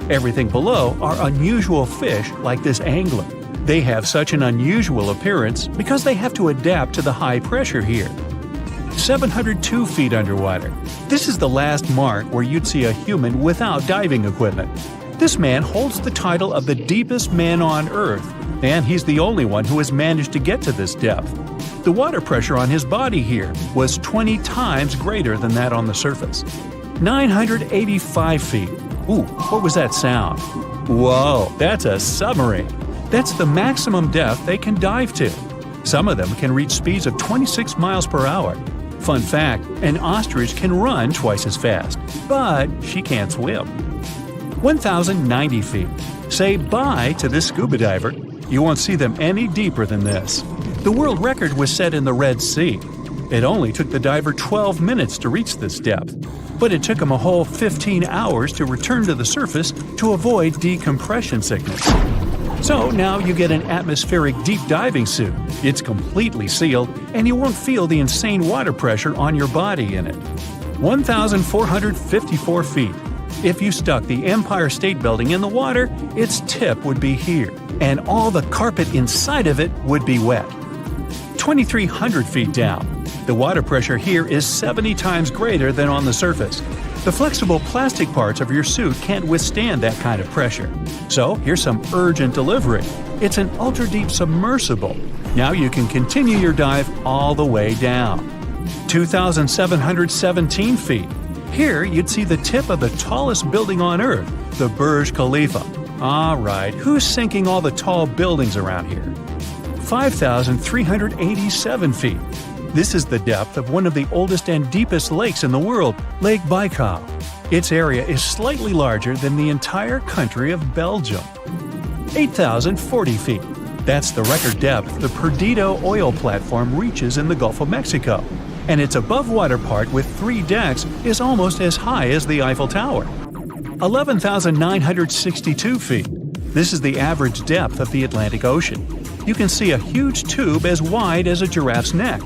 Everything below are unusual fish like this angler. They have such an unusual appearance because they have to adapt to the high pressure here. 702 feet underwater. This is the last mark where you'd see a human without diving equipment. This man holds the title of the deepest man on Earth, and he's the only one who has managed to get to this depth. The water pressure on his body here was 20 times greater than that on the surface. 985 feet. Ooh, what was that sound? Whoa, that's a submarine. That's the maximum depth they can dive to. Some of them can reach speeds of 26 miles per hour. Fun fact, an ostrich can run twice as fast, but she can't swim. 1,090 feet. Say bye to this scuba diver. You won't see them any deeper than this. The world record was set in the Red Sea. It only took the diver 12 minutes to reach this depth, but it took him a whole 15 hours to return to the surface to avoid decompression sickness. So now you get an atmospheric deep diving suit. It's completely sealed, and you won't feel the insane water pressure on your body in it. 1,454 feet. If you stuck the Empire State Building in the water, its tip would be here, and all the carpet inside of it would be wet. 2,300 feet down. The water pressure here is 70 times greater than on the surface. The flexible plastic parts of your suit can't withstand that kind of pressure. So here's some urgent delivery. It's an ultra-deep submersible. Now you can continue your dive all the way down. 2,717 feet. Here you'd see the tip of the tallest building on Earth, the Burj Khalifa. Alright, who's sinking all the tall buildings around here? 5,387 feet. This is the depth of one of the oldest and deepest lakes in the world, Lake Baikal. Its area is slightly larger than the entire country of Belgium. 8,040 feet. That's the record depth the Perdido oil platform reaches in the Gulf of Mexico, and its above-water part with 3 decks is almost as high as the Eiffel Tower. 11,962 feet. This is the average depth of the Atlantic Ocean. You can see a huge tube as wide as a giraffe's neck,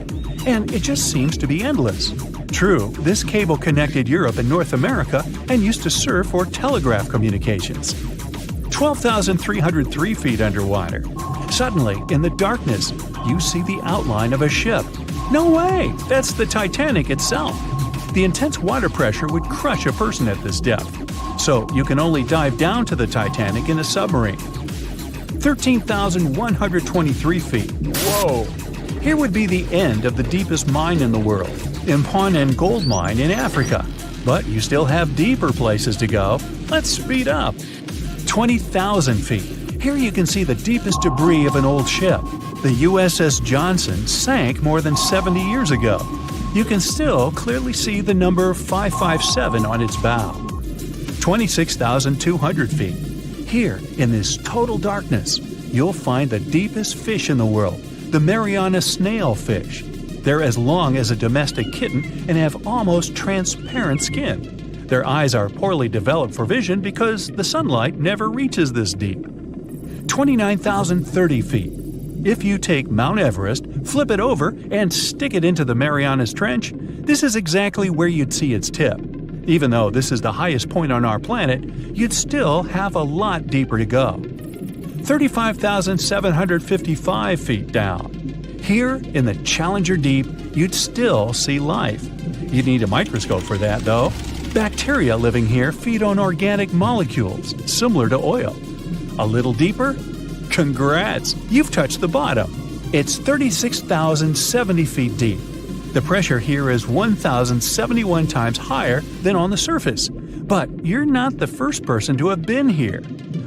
and it just seems to be endless. True, this cable connected Europe and North America and used to serve for telegraph communications. 12,303 feet underwater. Suddenly, in the darkness, you see the outline of a ship. No way! That's the Titanic itself. The intense water pressure would crush a person at this depth, so you can only dive down to the Titanic in a submarine. 13,123 feet. Whoa! Here would be the end of the deepest mine in the world, Imponen Gold Mine in Africa. But you still have deeper places to go. Let's speed up. 20,000 feet. Here you can see the deepest debris of an old ship. The USS Johnson sank more than 70 years ago. You can still clearly see the number 557 on its bow. 26,200 feet. Here, in this total darkness, you'll find the deepest fish in the world, the Mariana snailfish. They're as long as a domestic kitten and have almost transparent skin. Their eyes are poorly developed for vision because the sunlight never reaches this deep. 29,030 feet. If you take Mount Everest, flip it over, and stick it into the Marianas Trench, this is exactly where you'd see its tip. Even though this is the highest point on our planet, you'd still have a lot deeper to go. 35,755 feet down. Here, in the Challenger Deep, you'd still see life. You'd need a microscope for that, though. Bacteria living here feed on organic molecules, similar to oil. A little deeper? Congrats! You've touched the bottom. It's 36,070 feet deep. The pressure here is 1,071 times higher than on the surface. But you're not the first person to have been here.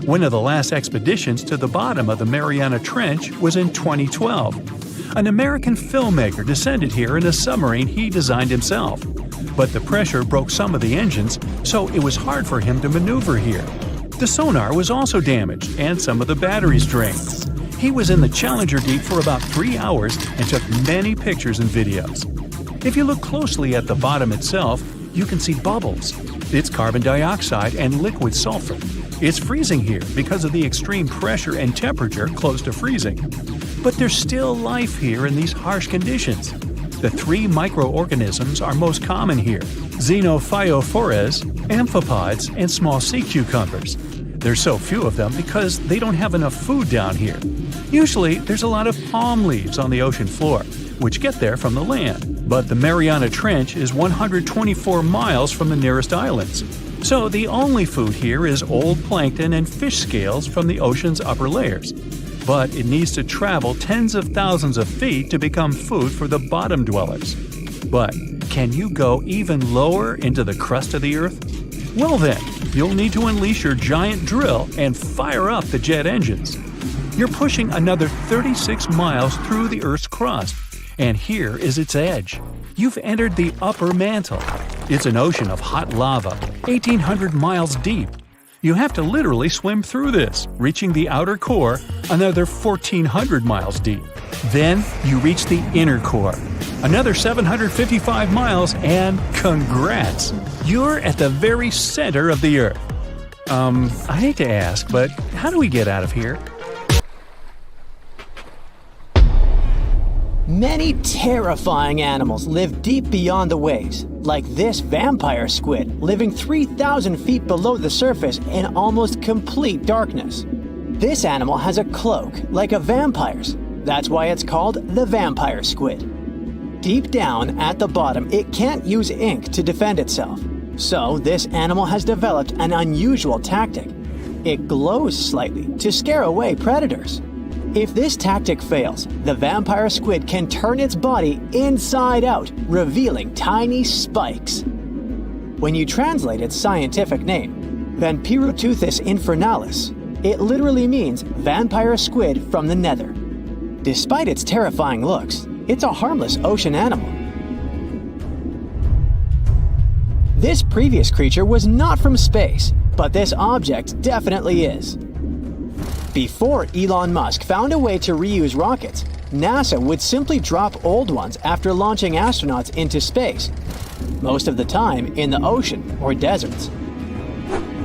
One of the last expeditions to the bottom of the Mariana Trench was in 2012. An American filmmaker descended here in a submarine he designed himself. But the pressure broke some of the engines, so it was hard for him to maneuver here. The sonar was also damaged, and some of the batteries drained. He was in the Challenger Deep for about 3 hours and took many pictures and videos. If you look closely at the bottom itself, you can see bubbles. It's carbon dioxide and liquid sulfur. It's freezing here because of the extreme pressure and temperature close to freezing. But there's still life here in these harsh conditions. The 3 microorganisms are most common here: xenophyophores, amphipods, and small sea cucumbers. There's so few of them because they don't have enough food down here. Usually, there's a lot of palm leaves on the ocean floor, which get there from the land. But the Mariana Trench is 124 miles from the nearest islands. So the only food here is old plankton and fish scales from the ocean's upper layers. But it needs to travel tens of thousands of feet to become food for the bottom dwellers. But can you go even lower into the crust of the Earth? Well then, you'll need to unleash your giant drill and fire up the jet engines. You're pushing another 36 miles through the Earth's crust, and here is its edge. You've entered the upper mantle. It's an ocean of hot lava, 1,800 miles deep. You have to literally swim through this, reaching the outer core, another 1,400 miles deep. Then you reach the inner core, another 755 miles, and congrats! You're at the very center of the Earth. I hate to ask, but how do we get out of here? Many terrifying animals live deep beyond the waves, like this vampire squid living 3,000 feet below the surface in almost complete darkness. This animal has a cloak, like a vampire's. That's why it's called the vampire squid. Deep down at the bottom, it can't use ink to defend itself. So this animal has developed an unusual tactic. It glows slightly to scare away predators. If this tactic fails, the vampire squid can turn its body inside out, revealing tiny spikes. When you translate its scientific name, Vampiroteuthis infernalis, it literally means vampire squid from the nether. Despite its terrifying looks, it's a harmless ocean animal. This previous creature was not from space, but this object definitely is. Before Elon Musk found a way to reuse rockets, NASA would simply drop old ones after launching astronauts into space, most of the time in the ocean or deserts.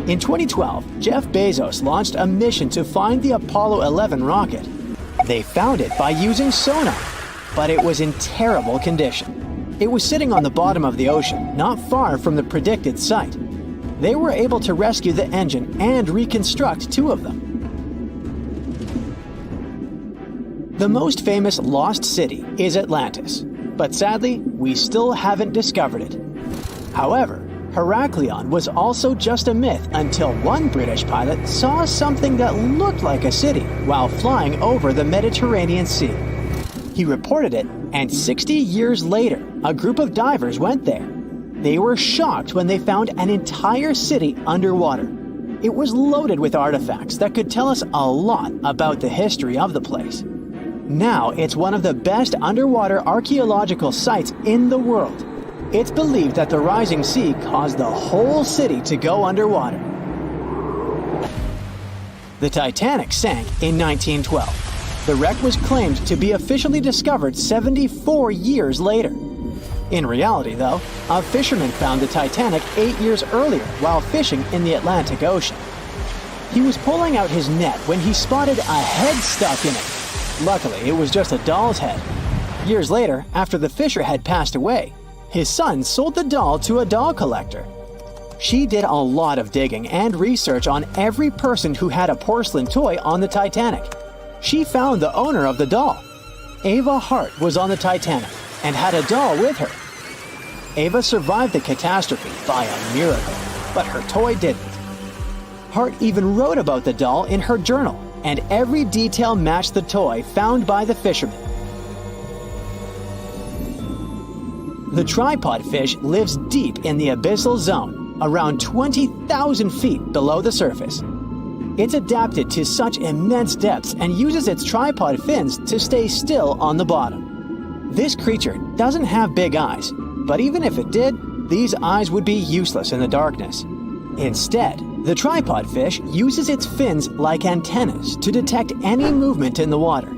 In 2012, Jeff Bezos launched a mission to find the Apollo 11 rocket. They found it by using sonar, but it was in terrible condition. It was sitting on the bottom of the ocean, not far from the predicted site. They were able to rescue the engine and reconstruct 2 of them. The most famous lost city is Atlantis, but sadly, we still haven't discovered it. However, Heraklion was also just a myth until one British pilot saw something that looked like a city while flying over the Mediterranean Sea. He reported it, and 60 years later, a group of divers went there. They were shocked when they found an entire city underwater. It was loaded with artifacts that could tell us a lot about the history of the place. Now it's one of the best underwater archaeological sites in the world. It's believed that the rising sea caused the whole city to go underwater. The Titanic sank in 1912. The wreck was claimed to be officially discovered 74 years later. In reality, though, a fisherman found the Titanic 8 years earlier while fishing in the Atlantic Ocean. He was pulling out his net when he spotted a head stuck in it. Luckily, it was just a doll's head. Years later, after the fisher had passed away, his son sold the doll to a doll collector. She did a lot of digging and research on every person who had a porcelain toy on the Titanic. She found the owner of the doll. Ava Hart was on the Titanic and had a doll with her. Ava survived the catastrophe by a miracle, but her toy didn't. Hart even wrote about the doll in her journal, and every detail matched the toy found by the fisherman. The tripod fish lives deep in the abyssal zone, around 20,000 feet below the surface. It's adapted to such immense depths and uses its tripod fins to stay still on the bottom. This creature doesn't have big eyes, but even if it did, these eyes would be useless in the darkness. Instead, the tripod fish uses its fins like antennas to detect any movement in the water.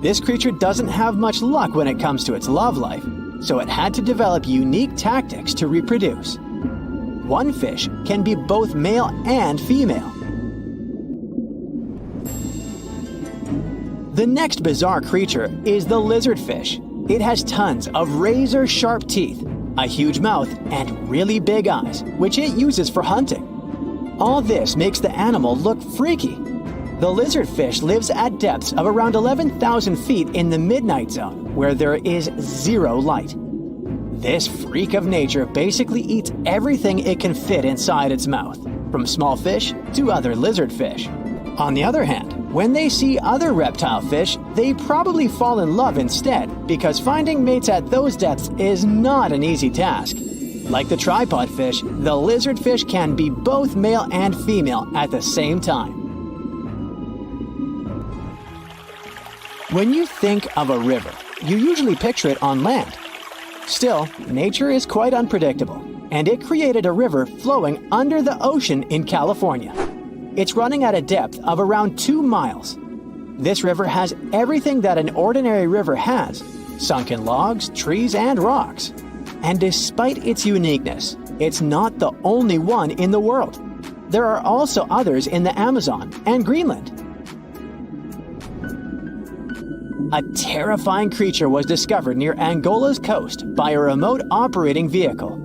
This creature doesn't have much luck when it comes to its love life, so it had to develop unique tactics to reproduce. One fish can be both male and female. The next bizarre creature is the lizardfish. It has tons of razor-sharp teeth, a huge mouth, and really big eyes, which it uses for hunting. All this makes the animal look freaky. The lizardfish lives at depths of around 11,000 feet in the midnight zone, where there is zero light. This freak of nature basically eats everything it can fit inside its mouth, from small fish to other lizardfish. On the other hand, when they see other reptile fish, they probably fall in love instead, because finding mates at those depths is not an easy task. Like the tripod fish, the lizardfish can be both male and female at the same time. When you think of a river, you usually picture it on land. Still, nature is quite unpredictable, and it created a river flowing under the ocean in California. It's running at a depth of around 2 miles. This river has everything that an ordinary river has: sunken logs, trees, and rocks. And despite its uniqueness, it's not the only one in the world. There are also others in the Amazon and Greenland. A terrifying creature was discovered near Angola's coast by a remote operating vehicle.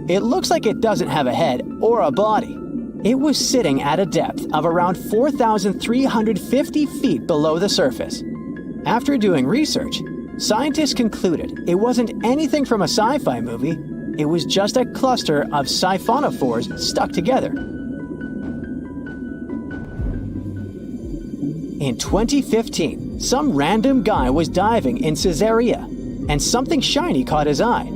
It looks like it doesn't have a head or a body. It was sitting at a depth of around 4,350 feet below the surface. After doing research, scientists concluded it wasn't anything from a sci-fi movie. It was just a cluster of siphonophores stuck together. In 2015, some random guy was diving in Caesarea, and something shiny caught his eye.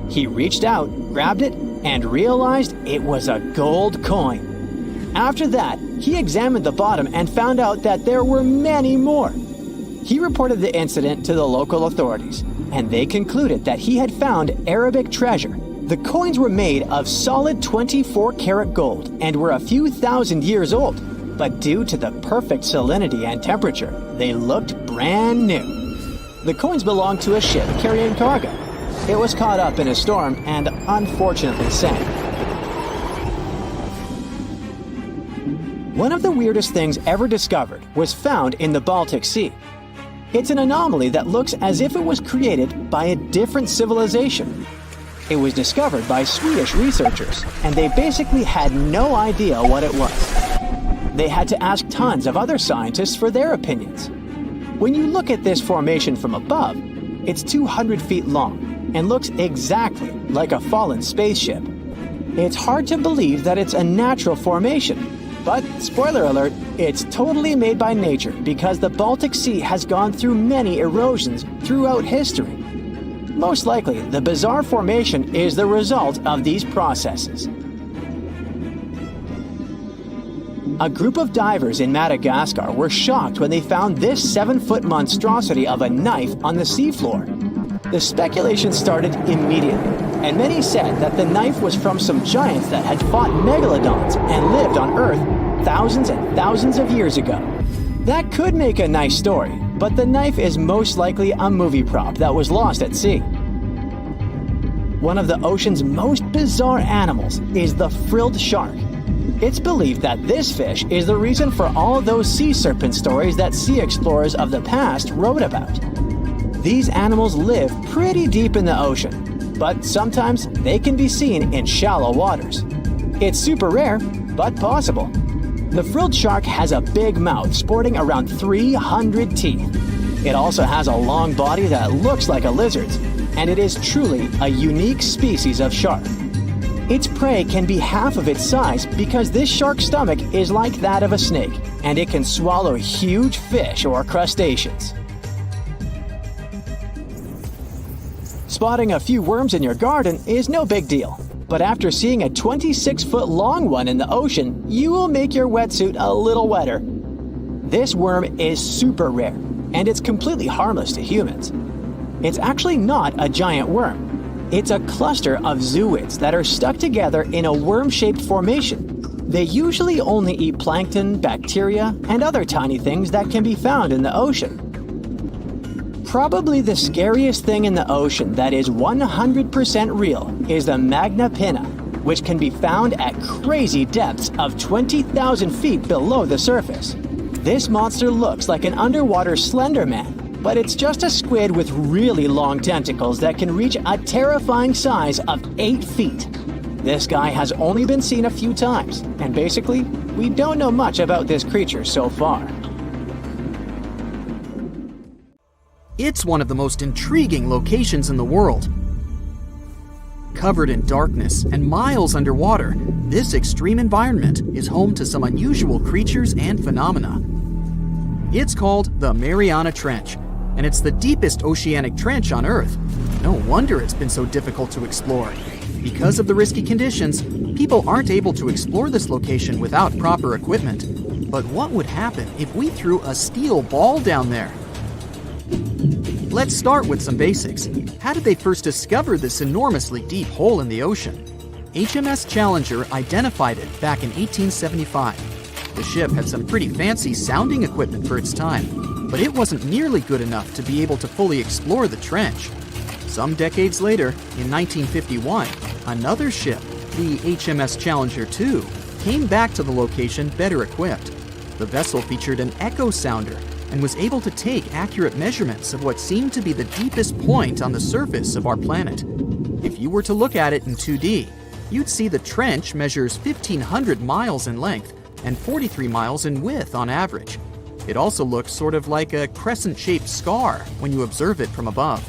He reached out, grabbed it, and realized it was a gold coin. After that, he examined the bottom and found out that there were many more. He reported the incident to the local authorities, and they concluded that he had found Arabic treasure. The coins were made of solid 24-karat gold and were a few thousand years old. But due to the perfect salinity and temperature, they looked brand new. The coins belonged to a ship carrying cargo. It was caught up in a storm and unfortunately sank. One of the weirdest things ever discovered was found in the Baltic Sea. It's an anomaly that looks as if it was created by a different civilization. It was discovered by Swedish researchers, and they basically had no idea what it was. They had to ask tons of other scientists for their opinions. When you look at this formation from above, it's 200 feet long and looks exactly like a fallen spaceship. It's hard to believe that it's a natural formation, but spoiler alert, it's totally made by nature because the Baltic Sea has gone through many erosions throughout history. Most likely, the bizarre formation is the result of these processes. A group of divers in Madagascar were shocked when they found this 7-foot monstrosity of a knife on the seafloor. The speculation started immediately, and many said that the knife was from some giants that had fought megalodons and lived on Earth thousands and thousands of years ago. That could make a nice story, but the knife is most likely a movie prop that was lost at sea. One of the ocean's most bizarre animals is the frilled shark. It's believed that this fish is the reason for all those sea serpent stories that sea explorers of the past wrote about. These animals live pretty deep in the ocean, but sometimes they can be seen in shallow waters. It's super rare, but possible. The frilled shark has a big mouth sporting around 300 teeth. It also has a long body that looks like a lizard's, and it is truly a unique species of shark. Its prey can be half of its size because this shark's stomach is like that of a snake, and it can swallow huge fish or crustaceans. Spotting a few worms in your garden is no big deal, but after seeing a 26-foot long one in the ocean, you will make your wetsuit a little wetter. This worm is super rare, and it's completely harmless to humans. It's actually not a giant worm. It's a cluster of zooids that are stuck together in a worm-shaped formation. They usually only eat plankton, bacteria, and other tiny things that can be found in the ocean. Probably the scariest thing in the ocean that is 100% real is the magna pinna, which can be found at crazy depths of 20,000 feet below the surface. This monster looks like an underwater Slender Man, but it's just a squid with really long tentacles that can reach a terrifying size of 8 feet. This guy has only been seen a few times, and basically, we don't know much about this creature so far. It's one of the most intriguing locations in the world. Covered in darkness and miles underwater, this extreme environment is home to some unusual creatures and phenomena. It's called the Mariana Trench, and it's the deepest oceanic trench on Earth. No wonder it's been so difficult to explore. Because of the risky conditions, people aren't able to explore this location without proper equipment. But what would happen if we threw a steel ball down there? Let's start with some basics. How did they first discover this enormously deep hole in the ocean? HMS Challenger identified it back in 1875. The ship had some pretty fancy sounding equipment for its time, but it wasn't nearly good enough to be able to fully explore the trench. Some decades later, in 1951, another ship, the HMS Challenger II, came back to the location better equipped. The vessel featured an echo sounder and was able to take accurate measurements of what seemed to be the deepest point on the surface of our planet. If you were to look at it in 2D, you'd see the trench measures 1,500 miles in length and 43 miles in width on average. It also looks sort of like a crescent-shaped scar when you observe it from above.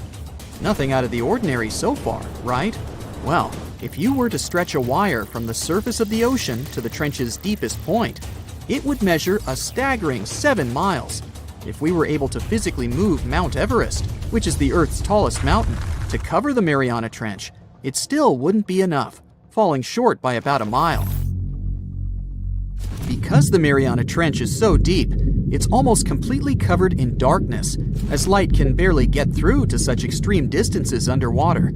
Nothing out of the ordinary so far, right? Well, if you were to stretch a wire from the surface of the ocean to the trench's deepest point, it would measure a staggering 7 miles. If we were able to physically move Mount Everest, which is the Earth's tallest mountain, to cover the Mariana Trench, it still wouldn't be enough, falling short by about a mile. Because the Mariana Trench is so deep, it's almost completely covered in darkness, as light can barely get through to such extreme distances underwater.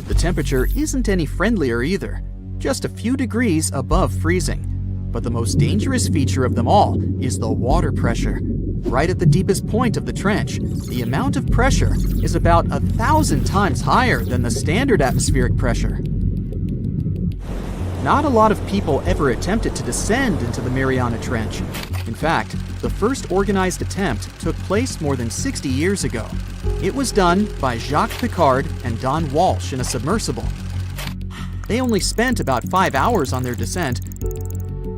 The temperature isn't any friendlier either, just a few degrees above freezing. But the most dangerous feature of them all is the water pressure. Right at the deepest point of the trench, the amount of pressure is about 1,000 times higher than the standard atmospheric pressure. Not a lot of people ever attempted to descend into the Mariana Trench. In fact, the first organized attempt took place more than 60 years ago. It was done by Jacques Piccard and Don Walsh in a submersible. They only spent about 5 hours on their descent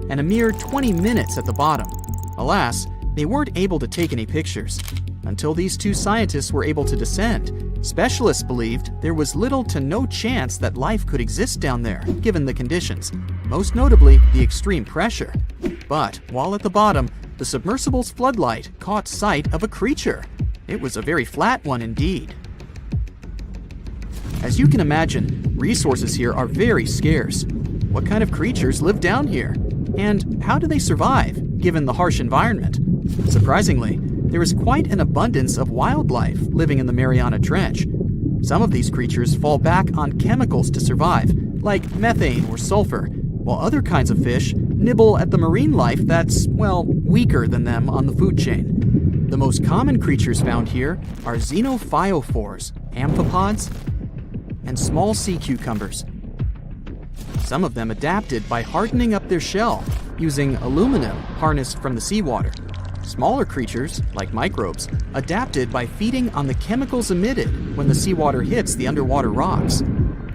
and a mere 20 minutes at the bottom. Alas, they weren't able to take any pictures. Until these two scientists were able to descend, specialists believed there was little to no chance that life could exist down there, given the conditions, most notably the extreme pressure. But while at the bottom, the submersible's floodlight caught sight of a creature. It was a very flat one indeed. As you can imagine, resources here are very scarce. What kind of creatures live down here? And how do they survive, given the harsh environment? Surprisingly, there is quite an abundance of wildlife living in the Mariana Trench. Some of these creatures fall back on chemicals to survive, like methane or sulfur, while other kinds of fish nibble at the marine life that's, well, weaker than them on the food chain. The most common creatures found here are xenophyophores, amphipods, and small sea cucumbers. Some of them adapted by hardening up their shell using aluminum harnessed from the seawater. Smaller creatures, like microbes, adapted by feeding on the chemicals emitted when the seawater hits the underwater rocks.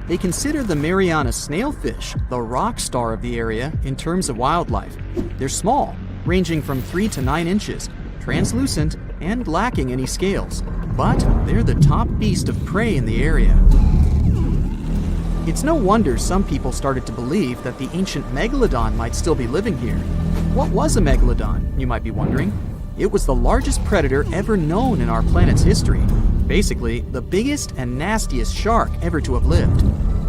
They consider the Mariana snailfish the rock star of the area in terms of wildlife. They're small, ranging from 3 to 9 inches, translucent, and lacking any scales. But they're the top beast of prey in the area. It's no wonder some people started to believe that the ancient megalodon might still be living here. What was a megalodon, you might be wondering? It was the largest predator ever known in our planet's history. Basically, the biggest and nastiest shark ever to have lived.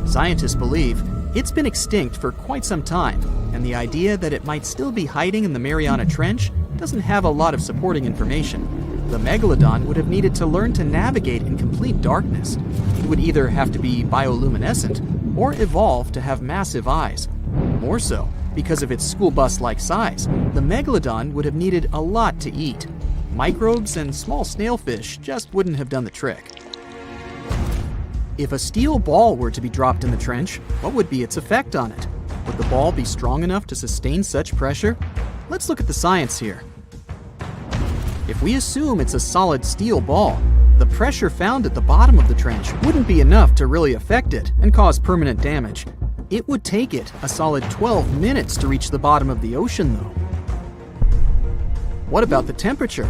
Scientists believe it's been extinct for quite some time, and the idea that it might still be hiding in the Mariana Trench doesn't have a lot of supporting information. The megalodon would have needed to learn to navigate in complete darkness. It would either have to be bioluminescent or evolve to have massive eyes. More so, because of its school bus-like size, the megalodon would have needed a lot to eat. Microbes and small snailfish just wouldn't have done the trick. If a steel ball were to be dropped in the trench, what would be its effect on it? Would the ball be strong enough to sustain such pressure? Let's look at the science here. If we assume it's a solid steel ball, the pressure found at the bottom of the trench wouldn't be enough to really affect it and cause permanent damage. It would take it a solid 12 minutes to reach the bottom of the ocean, though. What about the temperature?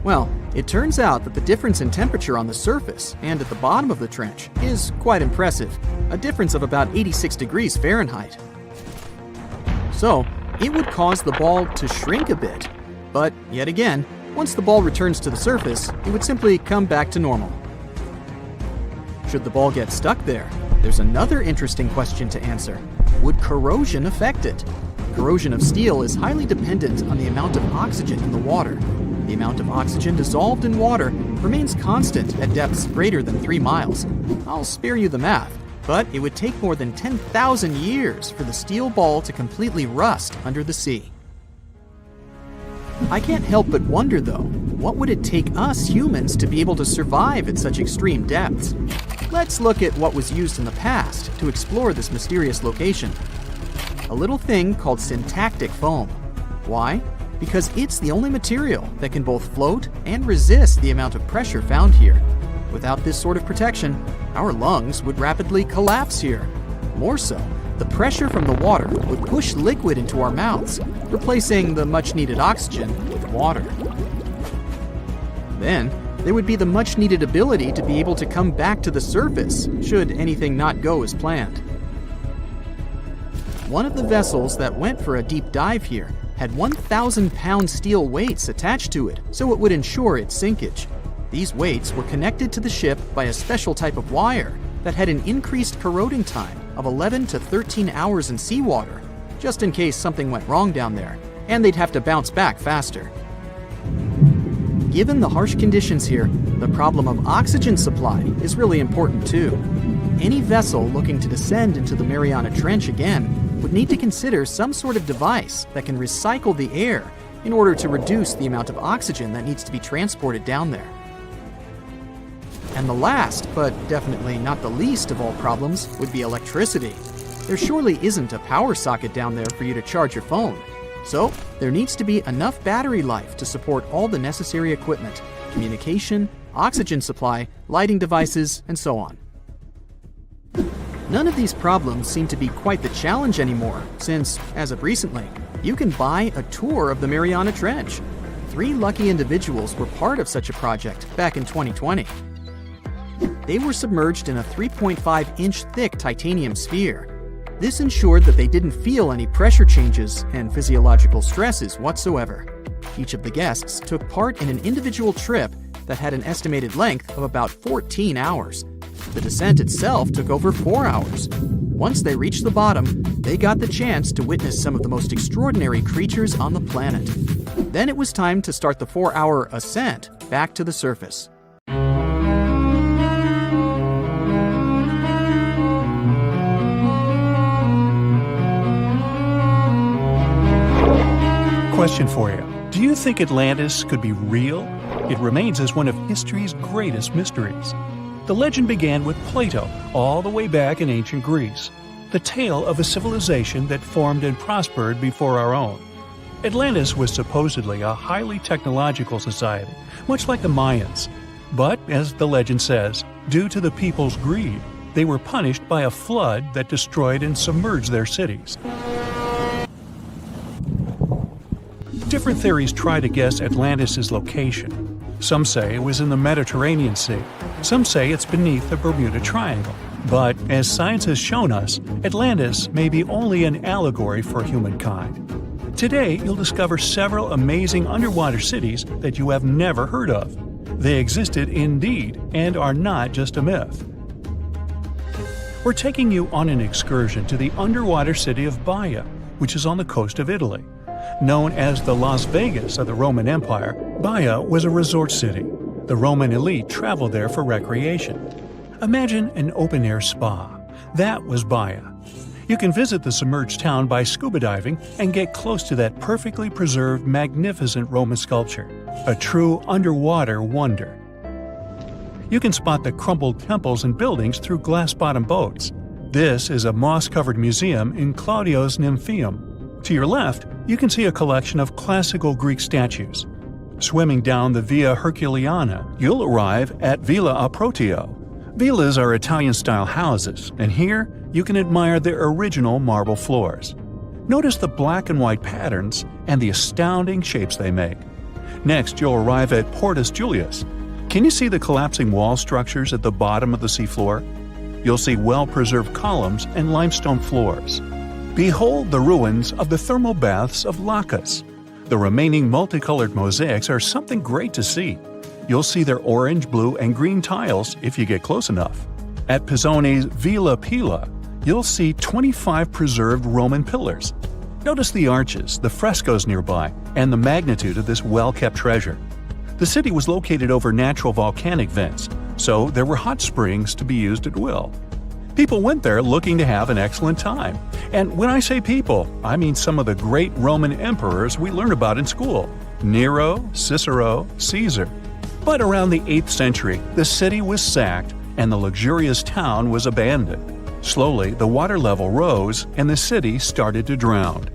Well, it turns out that the difference in temperature on the surface and at the bottom of the trench is quite impressive, a difference of about 86 degrees Fahrenheit. So, it would cause the ball to shrink a bit, but yet again, once the ball returns to the surface, it would simply come back to normal. Should the ball get stuck there, there's another interesting question to answer. Would corrosion affect it? Corrosion of steel is highly dependent on the amount of oxygen in the water. The amount of oxygen dissolved in water remains constant at depths greater than 3 miles. I'll spare you the math, but it would take more than 10,000 years for the steel ball to completely rust under the sea. I can't help but wonder, though, what would it take us humans to be able to survive at such extreme depths? Let's look at what was used in the past to explore this mysterious location. A little thing called syntactic foam. Why? Because it's the only material that can both float and resist the amount of pressure found here. Without this sort of protection, our lungs would rapidly collapse here. More so, the pressure from the water would push liquid into our mouths, replacing the much-needed oxygen with water. Then, there would be the much-needed ability to be able to come back to the surface, should anything not go as planned. One of the vessels that went for a deep dive here had 1,000-pound steel weights attached to it, so it would ensure its sinkage. These weights were connected to the ship by a special type of wire that had an increased corroding time of 11 to 13 hours in seawater, just in case something went wrong down there, and they'd have to bounce back faster. Given the harsh conditions here, the problem of oxygen supply is really important too. Any vessel looking to descend into the Mariana Trench again would need to consider some sort of device that can recycle the air in order to reduce the amount of oxygen that needs to be transported down there. And the last, but definitely not the least of all problems, would be electricity. There surely isn't a power socket down there for you to charge your phone. So, there needs to be enough battery life to support all the necessary equipment, communication, oxygen supply, lighting devices, and so on. None of these problems seem to be quite the challenge anymore, since, as of recently, you can buy a tour of the Mariana Trench. 3 lucky individuals were part of such a project back in 2020. They were submerged in a 3.5-inch thick titanium sphere. This ensured that they didn't feel any pressure changes and physiological stresses whatsoever. Each of the guests took part in an individual trip that had an estimated length of about 14 hours. The descent itself took over 4 hours. Once they reached the bottom, they got the chance to witness some of the most extraordinary creatures on the planet. Then it was time to start the 4-hour ascent back to the surface. Question for you. Do you think Atlantis could be real? It remains as one of history's greatest mysteries. The legend began with Plato, all the way back in ancient Greece. The tale of a civilization that formed and prospered before our own. Atlantis was supposedly a highly technological society, much like the Mayans. But, as the legend says, due to the people's greed, they were punished by a flood that destroyed and submerged their cities. Different theories try to guess Atlantis' location. Some say it was in the Mediterranean Sea. Some say it's beneath the Bermuda Triangle. But, as science has shown us, Atlantis may be only an allegory for humankind. Today, you'll discover several amazing underwater cities that you have never heard of. They existed indeed and are not just a myth. We're taking you on an excursion to the underwater city of Baia, which is on the coast of Italy. Known as the Las Vegas of the Roman Empire, Baia was a resort city. The Roman elite traveled there for recreation. Imagine an open-air spa. That was Baia. You can visit the submerged town by scuba diving and get close to that perfectly preserved, magnificent Roman sculpture, a true underwater wonder. You can spot the crumbled temples and buildings through glass-bottom boats. This is a moss-covered museum in Claudio's Nymphaeum. To your left, you can see a collection of classical Greek statues. Swimming down the Via Herculeana, you'll arrive at Villa Aprotio, Villas are Italian-style houses, and here you can admire their original marble floors. Notice the black and white patterns and the astounding shapes they make. Next, you'll arrive at Portus Julius. Can you see the collapsing wall structures at the bottom of the seafloor? You'll see well-preserved columns and limestone floors. Behold the ruins of the thermal baths of Lacus. The remaining multicolored mosaics are something great to see. You'll see their orange, blue, and green tiles if you get close enough. At Pisoni's Villa Pila, you'll see 25 preserved Roman pillars. Notice the arches, the frescoes nearby, and the magnitude of this well-kept treasure. The city was located over natural volcanic vents, so there were hot springs to be used at will. People went there looking to have an excellent time. And when I say people, I mean some of the great Roman emperors we learn about in school: Nero, Cicero, Caesar. But around the 8th century, the city was sacked and the luxurious town was abandoned. Slowly, the water level rose and the city started to drown.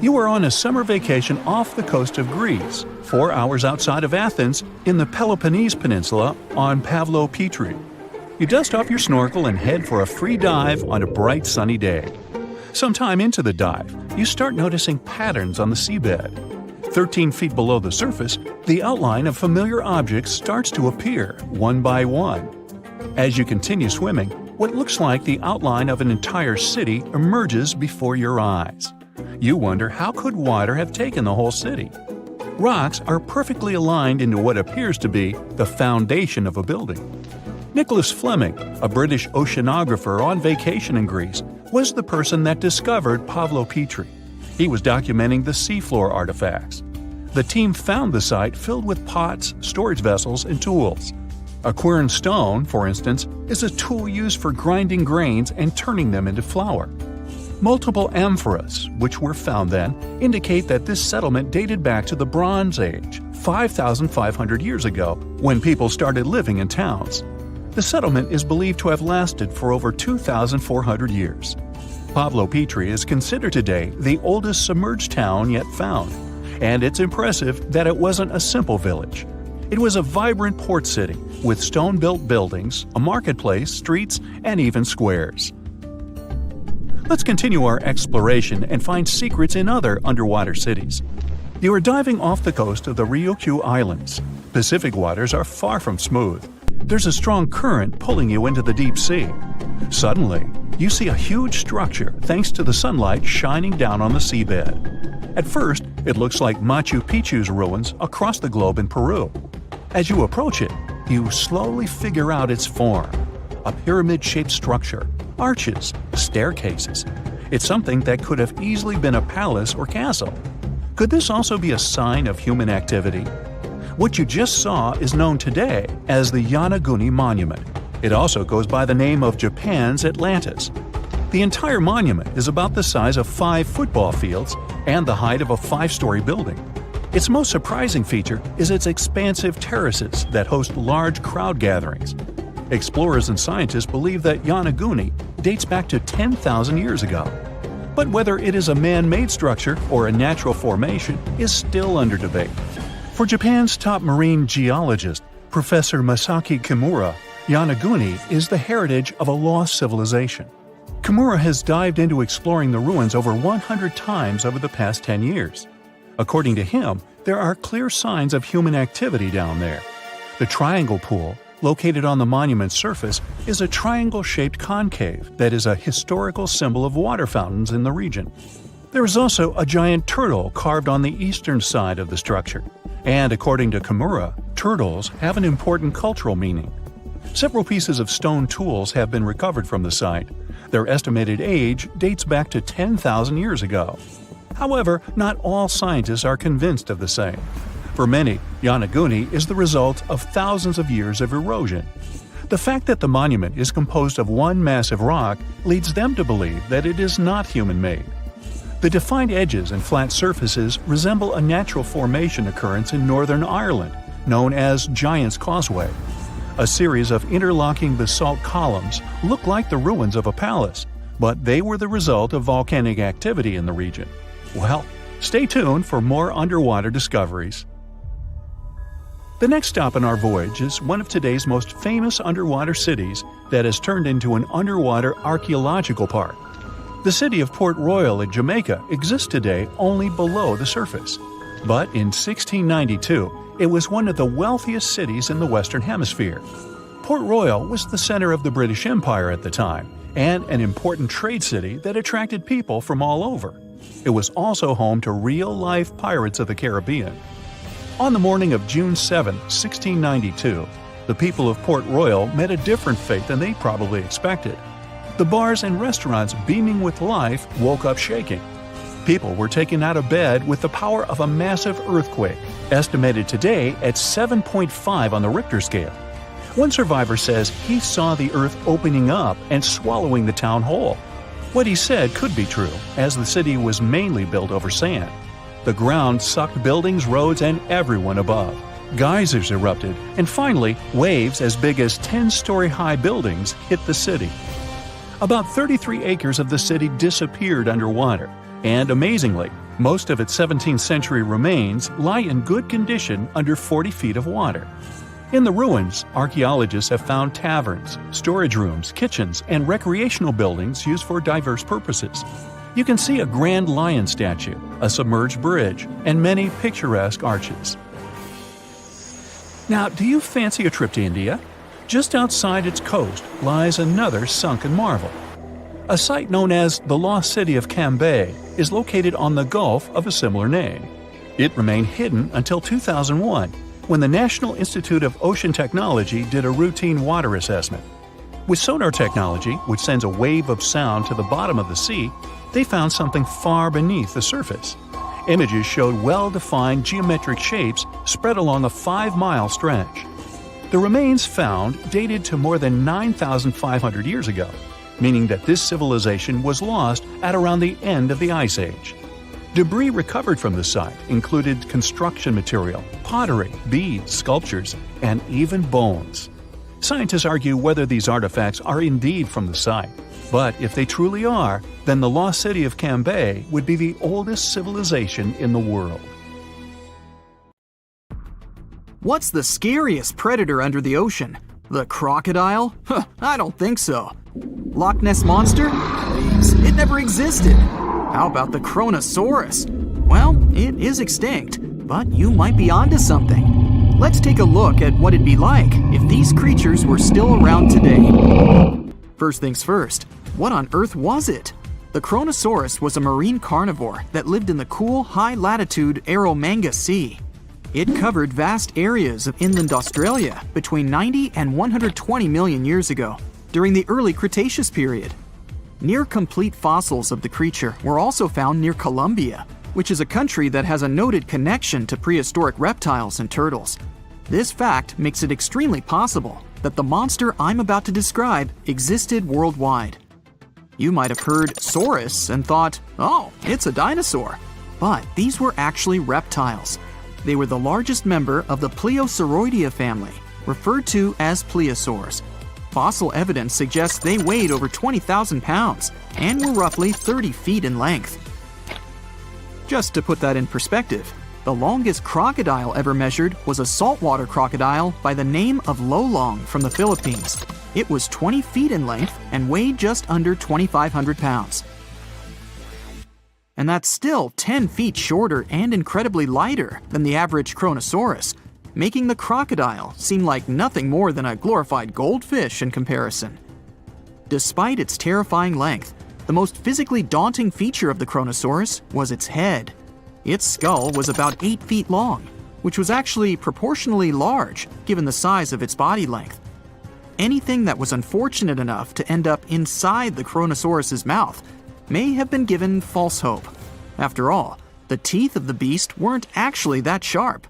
You are on a summer vacation off the coast of Greece, 4 hours outside of Athens, in the Peloponnese Peninsula on Pavlo Petri. You dust off your snorkel and head for a free dive on a bright sunny day. Sometime into the dive, you start noticing patterns on the seabed. 13 feet below the surface, the outline of familiar objects starts to appear, one by one. As you continue swimming, what looks like the outline of an entire city emerges before your eyes. You wonder, how could water have taken the whole city? Rocks are perfectly aligned into what appears to be the foundation of a building. Nicholas Fleming, a British oceanographer on vacation in Greece, was the person that discovered Pavlo Petri. He was documenting the seafloor artifacts. The team found the site filled with pots, storage vessels, and tools. A quern stone, for instance, is a tool used for grinding grains and turning them into flour. Multiple amphoras, which were found then, indicate that this settlement dated back to the Bronze Age, 5,500 years ago, when people started living in towns. The settlement is believed to have lasted for over 2,400 years. Pavlo Petri is considered today the oldest submerged town yet found, and it's impressive that it wasn't a simple village. It was a vibrant port city with stone-built buildings, a marketplace, streets, and even squares. Let's continue our exploration and find secrets in other underwater cities. You are diving off the coast of the Ryukyu Islands. Pacific waters are far from smooth. There's a strong current pulling you into the deep sea. Suddenly, you see a huge structure thanks to the sunlight shining down on the seabed. At first, it looks like Machu Picchu's ruins across the globe in Peru. As you approach it, you slowly figure out its form. A pyramid-shaped structure, arches, staircases. It's something that could have easily been a palace or castle. Could this also be a sign of human activity? What you just saw is known today as the Yonaguni Monument. It also goes by the name of Japan's Atlantis. The entire monument is about the size of 5 football fields and the height of a 5-story building. Its most surprising feature is its expansive terraces that host large crowd gatherings. Explorers and scientists believe that Yonaguni dates back to 10,000 years ago. But whether it is a man-made structure or a natural formation is still under debate. For Japan's top marine geologist, Professor Masaki Kimura, Yonaguni is the heritage of a lost civilization. Kimura has dived into exploring the ruins over 100 times over the past 10 years. According to him, there are clear signs of human activity down there. The triangle pool, located on the monument's surface, is a triangle-shaped concave that is a historical symbol of water fountains in the region. There is also a giant turtle carved on the eastern side of the structure. And according to Kimura, turtles have an important cultural meaning. Several pieces of stone tools have been recovered from the site. Their estimated age dates back to 10,000 years ago. However, not all scientists are convinced of the same. For many, Yonaguni is the result of thousands of years of erosion. The fact that the monument is composed of one massive rock leads them to believe that it is not human-made. The defined edges and flat surfaces resemble a natural formation occurrence in Northern Ireland, known as Giant's Causeway. A series of interlocking basalt columns look like the ruins of a palace, but they were the result of volcanic activity in the region. Well, stay tuned for more underwater discoveries. The next stop on our voyage is one of today's most famous underwater cities that has turned into an underwater archaeological park. The city of Port Royal in Jamaica exists today only below the surface. But in 1692, it was one of the wealthiest cities in the Western Hemisphere. Port Royal was the center of the British Empire at the time, and an important trade city that attracted people from all over. It was also home to real-life pirates of the Caribbean. On the morning of June 7, 1692, the people of Port Royal met a different fate than they probably expected. The bars and restaurants beaming with life woke up shaking. People were taken out of bed with the power of a massive earthquake, estimated today at 7.5 on the Richter scale. One survivor says he saw the earth opening up and swallowing the town whole. What he said could be true, as the city was mainly built over sand. The ground sucked buildings, roads, and everyone above. Geysers erupted, and finally, waves as big as 10-story-high buildings hit the city. About 33 acres of the city disappeared underwater, and amazingly, most of its 17th-century remains lie in good condition under 40 feet of water. In the ruins, archaeologists have found taverns, storage rooms, kitchens, and recreational buildings used for diverse purposes. You can see a grand lion statue, a submerged bridge, and many picturesque arches. Now, do you fancy a trip to India? Just outside its coast lies another sunken marvel. A site known as the Lost City of Cambay is located on the Gulf of a similar name. It remained hidden until 2001, when the National Institute of Ocean Technology did a routine water assessment. With sonar technology, which sends a wave of sound to the bottom of the sea, they found something far beneath the surface. Images showed well-defined geometric shapes spread along a 5-mile stretch. The remains found dated to more than 9,500 years ago, meaning that this civilization was lost at around the end of the Ice Age. Debris recovered from the site included construction material, pottery, beads, sculptures, and even bones. Scientists argue whether these artifacts are indeed from the site, but if they truly are, then the lost city of Cambay would be the oldest civilization in the world. What's the scariest predator under the ocean? The crocodile? I don't think so. Loch Ness Monster? Please, it never existed. How about the Kronosaurus? Well, it is extinct, but you might be onto something. Let's take a look at what it'd be like if these creatures were still around today. First things first, what on earth was it? The Kronosaurus was a marine carnivore that lived in the cool, high-latitude Eromanga Sea. It covered vast areas of inland Australia between 90 and 120 million years ago, during the early Cretaceous period. Near-complete fossils of the creature were also found near Colombia, which is a country that has a noted connection to prehistoric reptiles and turtles. This fact makes it extremely possible that the monster I'm about to describe existed worldwide. You might have heard saurus and thought, oh, it's a dinosaur. But these were actually reptiles. They were the largest member of the Pleosauroidea family, referred to as plesiosaurs. Fossil evidence suggests they weighed over 20,000 pounds and were roughly 30 feet in length. Just to put that in perspective, the longest crocodile ever measured was a saltwater crocodile by the name of Lolong from the Philippines. It was 20 feet in length and weighed just under 2,500 pounds. And that's still 10 feet shorter and incredibly lighter than the average Kronosaurus, making the crocodile seem like nothing more than a glorified goldfish in comparison. Despite its terrifying length, the most physically daunting feature of the Kronosaurus was its head. Its skull was about 8 feet long, which was actually proportionally large given the size of its body length. Anything that was unfortunate enough to end up inside the Kronosaurus's mouth may have been given false hope. After all, the teeth of the beast weren't actually that sharp.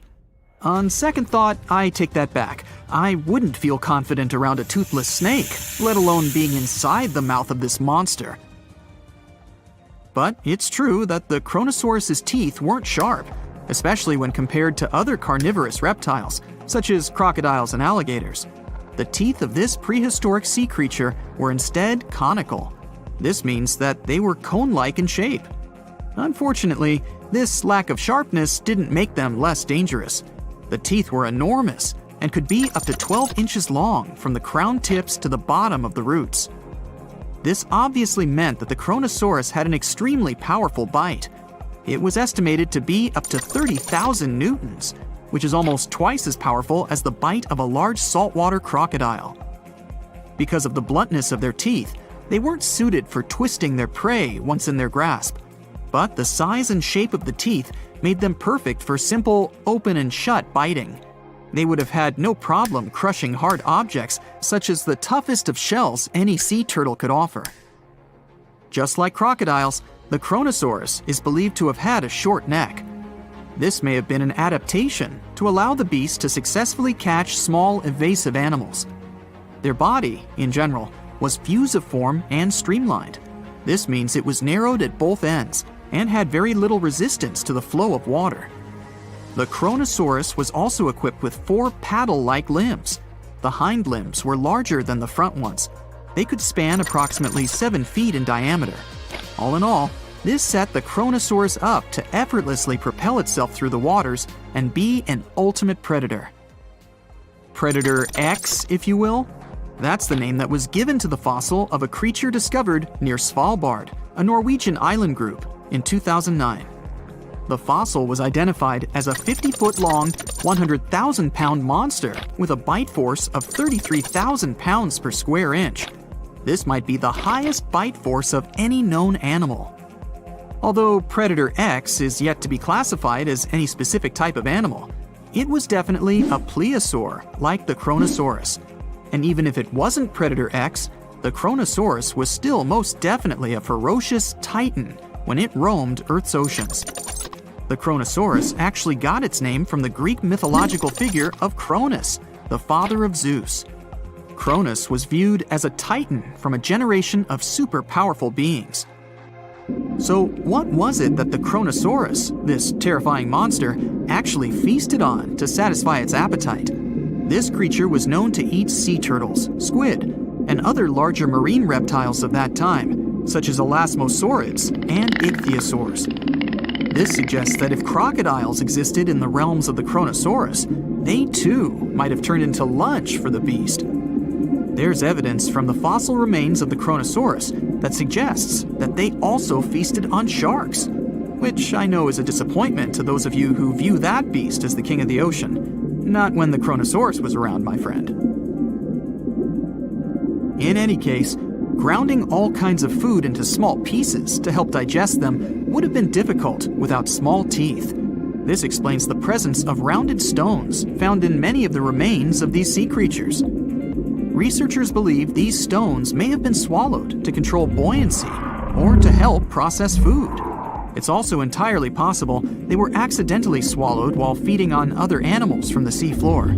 On second thought, I take that back. I wouldn't feel confident around a toothless snake, let alone being inside the mouth of this monster. But it's true that the Kronosaurus's teeth weren't sharp, especially when compared to other carnivorous reptiles, such as crocodiles and alligators. The teeth of this prehistoric sea creature were instead conical. This means that they were cone-like in shape. Unfortunately, this lack of sharpness didn't make them less dangerous. The teeth were enormous and could be up to 12 inches long from the crown tips to the bottom of the roots. This obviously meant that the Kronosaurus had an extremely powerful bite. It was estimated to be up to 30,000 newtons, which is almost twice as powerful as the bite of a large saltwater crocodile. Because of the bluntness of their teeth, they weren't suited for twisting their prey once in their grasp, but the size and shape of the teeth made them perfect for simple open and shut biting. They would have had no problem crushing hard objects such as the toughest of shells any sea turtle could offer. Just like crocodiles, the Kronosaurus is believed to have had a short neck. This may have been an adaptation to allow the beast to successfully catch small, evasive animals. Their body, in general, was fusiform and streamlined. This means it was narrowed at both ends and had very little resistance to the flow of water. The Kronosaurus was also equipped with 4 paddle-like limbs. The hind limbs were larger than the front ones. They could span approximately 7 feet in diameter. All in all, this set the Kronosaurus up to effortlessly propel itself through the waters and be an ultimate predator. Predator X, if you will? That's the name that was given to the fossil of a creature discovered near Svalbard, a Norwegian island group, in 2009. The fossil was identified as a 50-foot-long, 100,000-pound monster with a bite force of 33,000 pounds per square inch. This might be the highest bite force of any known animal. Although Predator X is yet to be classified as any specific type of animal, it was definitely a plesiosaur like the Kronosaurus. And even if it wasn't Predator X, the Kronosaurus was still most definitely a ferocious titan when it roamed Earth's oceans. The Kronosaurus actually got its name from the Greek mythological figure of Cronus, the father of Zeus. Cronus was viewed as a titan from a generation of super powerful beings. So what was it that the Kronosaurus, this terrifying monster, actually feasted on to satisfy its appetite? This creature was known to eat sea turtles, squid, and other larger marine reptiles of that time, such as elasmosaurids and ichthyosaurs. This suggests that if crocodiles existed in the realms of the Kronosaurus, they too might have turned into lunch for the beast. There's evidence from the fossil remains of the Kronosaurus that suggests that they also feasted on sharks, which I know is a disappointment to those of you who view that beast as the king of the ocean. Not when the Kronosaurus was around, my friend. In any case, grounding all kinds of food into small pieces to help digest them would have been difficult without small teeth. This explains the presence of rounded stones found in many of the remains of these sea creatures. Researchers believe these stones may have been swallowed to control buoyancy or to help process food. It's also entirely possible they were accidentally swallowed while feeding on other animals from the seafloor.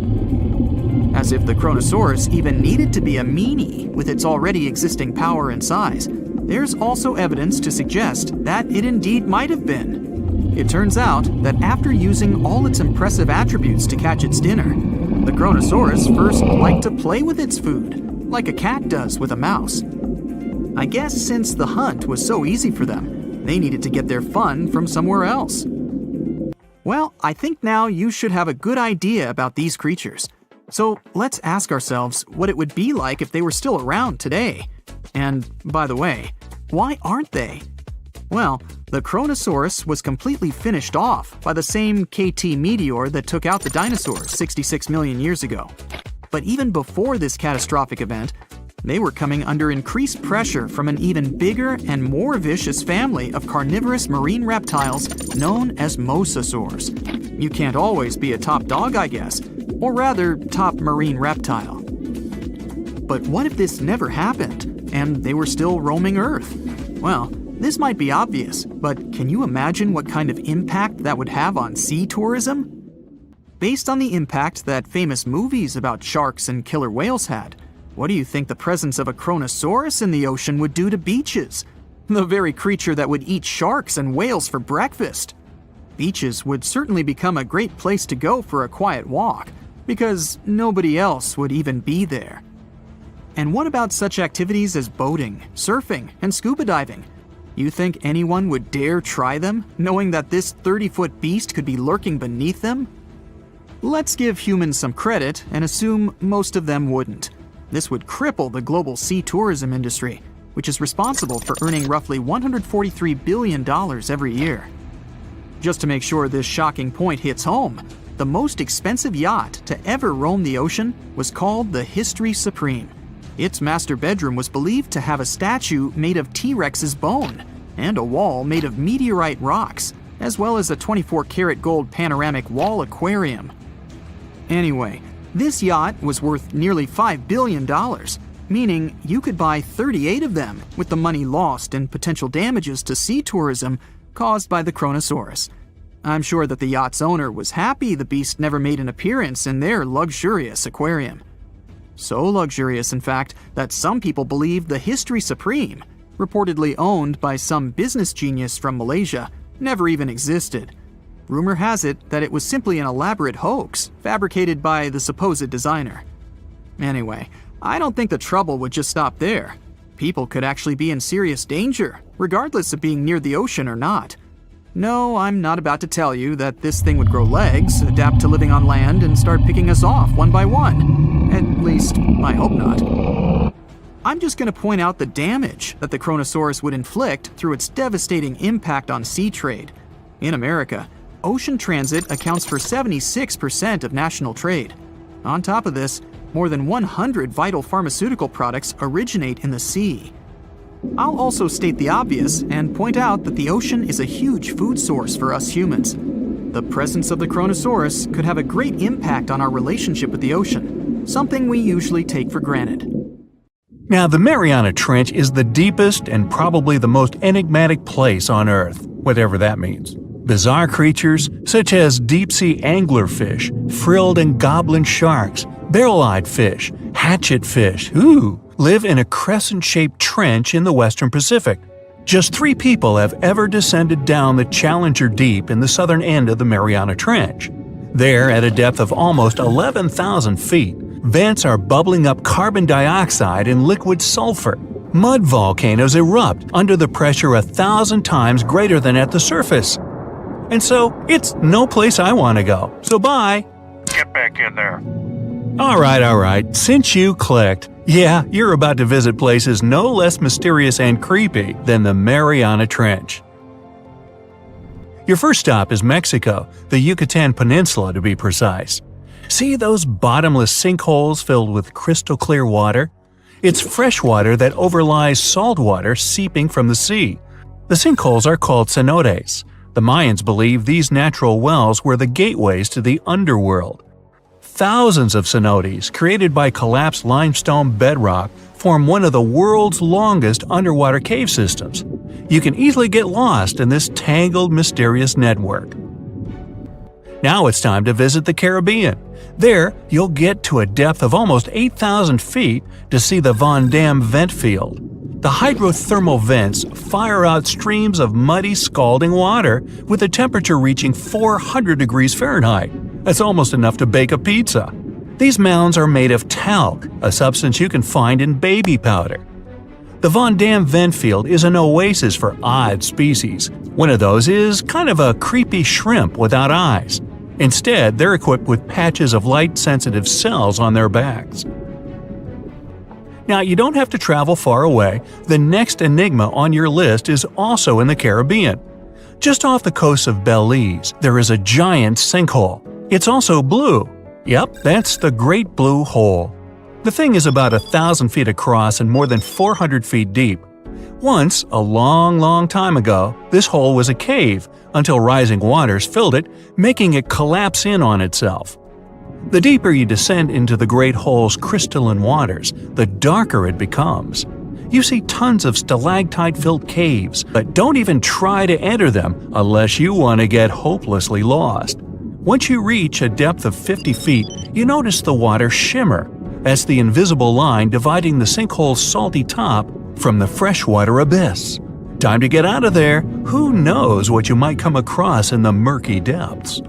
As if the Kronosaurus even needed to be a meanie with its already existing power and size, there's also evidence to suggest that it indeed might have been. It turns out that after using all its impressive attributes to catch its dinner, the Kronosaurus first liked to play with its food, like a cat does with a mouse. I guess since the hunt was so easy for them, they needed to get their fun from somewhere else. Well, I think now you should have a good idea about these creatures. So let's ask ourselves what it would be like if they were still around today. And by the way, why aren't they? Well, the Kronosaurus was completely finished off by the same KT meteor that took out the dinosaurs 66 million years ago. But even before this catastrophic event, they were coming under increased pressure from an even bigger and more vicious family of carnivorous marine reptiles known as mosasaurs. You can't always be a top dog, I guess. Or rather, top marine reptile. But what if this never happened, and they were still roaming Earth? Well, this might be obvious, but can you imagine what kind of impact that would have on sea tourism? Based on the impact that famous movies about sharks and killer whales had, what do you think the presence of a Kronosaurus in the ocean would do to beaches? The very creature that would eat sharks and whales for breakfast. Beaches would certainly become a great place to go for a quiet walk, because nobody else would even be there. And what about such activities as boating, surfing, and scuba diving? You think anyone would dare try them, knowing that this 30-foot beast could be lurking beneath them? Let's give humans some credit and assume most of them wouldn't. This would cripple the global sea tourism industry, which is responsible for earning roughly $143 billion every year. Just to make sure this shocking point hits home, the most expensive yacht to ever roam the ocean was called the History Supreme. Its master bedroom was believed to have a statue made of T-Rex's bone and a wall made of meteorite rocks, as well as a 24-karat gold panoramic wall aquarium. Anyway, this yacht was worth nearly $5 billion, meaning you could buy 38 of them with the money lost and potential damages to sea tourism caused by the Kronosaurus. I'm sure that the yacht's owner was happy the beast never made an appearance in their luxurious aquarium. So luxurious, in fact, that some people believe the History Supreme, reportedly owned by some business genius from Malaysia, never even existed. Rumor has it that it was simply an elaborate hoax fabricated by the supposed designer. Anyway, I don't think the trouble would just stop there. People could actually be in serious danger, regardless of being near the ocean or not. No, I'm not about to tell you that this thing would grow legs, adapt to living on land, and start picking us off one by one. At least, I hope not. I'm just going to point out the damage that the Kronosaurus would inflict through its devastating impact on sea trade. In America, ocean transit accounts for 76% of national trade. On top of this, more than 100 vital pharmaceutical products originate in the sea. I'll also state the obvious and point out that the ocean is a huge food source for us humans. The presence of the Kronosaurus could have a great impact on our relationship with the ocean, something we usually take for granted. Now, the Mariana Trench is the deepest and probably the most enigmatic place on Earth, whatever that means. Bizarre creatures, such as deep-sea anglerfish, frilled and goblin sharks, barrel-eyed fish, hatchet fish, live in a crescent-shaped trench in the western Pacific. Just 3 people have ever descended down the Challenger Deep in the southern end of the Mariana Trench. There, at a depth of almost 11,000 feet, vents are bubbling up carbon dioxide and liquid sulfur. Mud volcanoes erupt under the pressure 1,000 times greater than at the surface. And so, it's no place I want to go. So bye! Get back in there. Alright, since you clicked, yeah, you're about to visit places no less mysterious and creepy than the Mariana Trench. Your first stop is Mexico, the Yucatan Peninsula to be precise. See those bottomless sinkholes filled with crystal clear water? It's fresh water that overlies salt water seeping from the sea. The sinkholes are called cenotes. The Mayans believed these natural wells were the gateways to the underworld. Thousands of cenotes, created by collapsed limestone bedrock, form one of the world's longest underwater cave systems. You can easily get lost in this tangled, mysterious network. Now it's time to visit the Caribbean. There, you'll get to a depth of almost 8,000 feet to see the Von Dam vent field. The hydrothermal vents fire out streams of muddy, scalding water with a temperature reaching 400 degrees Fahrenheit. That's almost enough to bake a pizza. These mounds are made of talc, a substance you can find in baby powder. The Von Dam vent field is an oasis for odd species. One of those is kind of a creepy shrimp without eyes. Instead, they're equipped with patches of light-sensitive cells on their backs. Now, you don't have to travel far away. The next Enigma on your list is also in the Caribbean. Just off the coast of Belize, there is a giant sinkhole. It's also blue. Yep, that's the Great Blue Hole. The thing is about 1,000 feet across and more than 400 feet deep. Once, a long time ago, this hole was a cave until rising waters filled it, making it collapse in on itself. The deeper you descend into the Great Hole's crystalline waters, the darker it becomes. You see tons of stalactite-filled caves, but don't even try to enter them unless you want to get hopelessly lost. Once you reach a depth of 50 feet, you notice the water shimmer. That's the invisible line dividing the sinkhole's salty top from the freshwater abyss. Time to get out of there. Who knows what you might come across in the murky depths?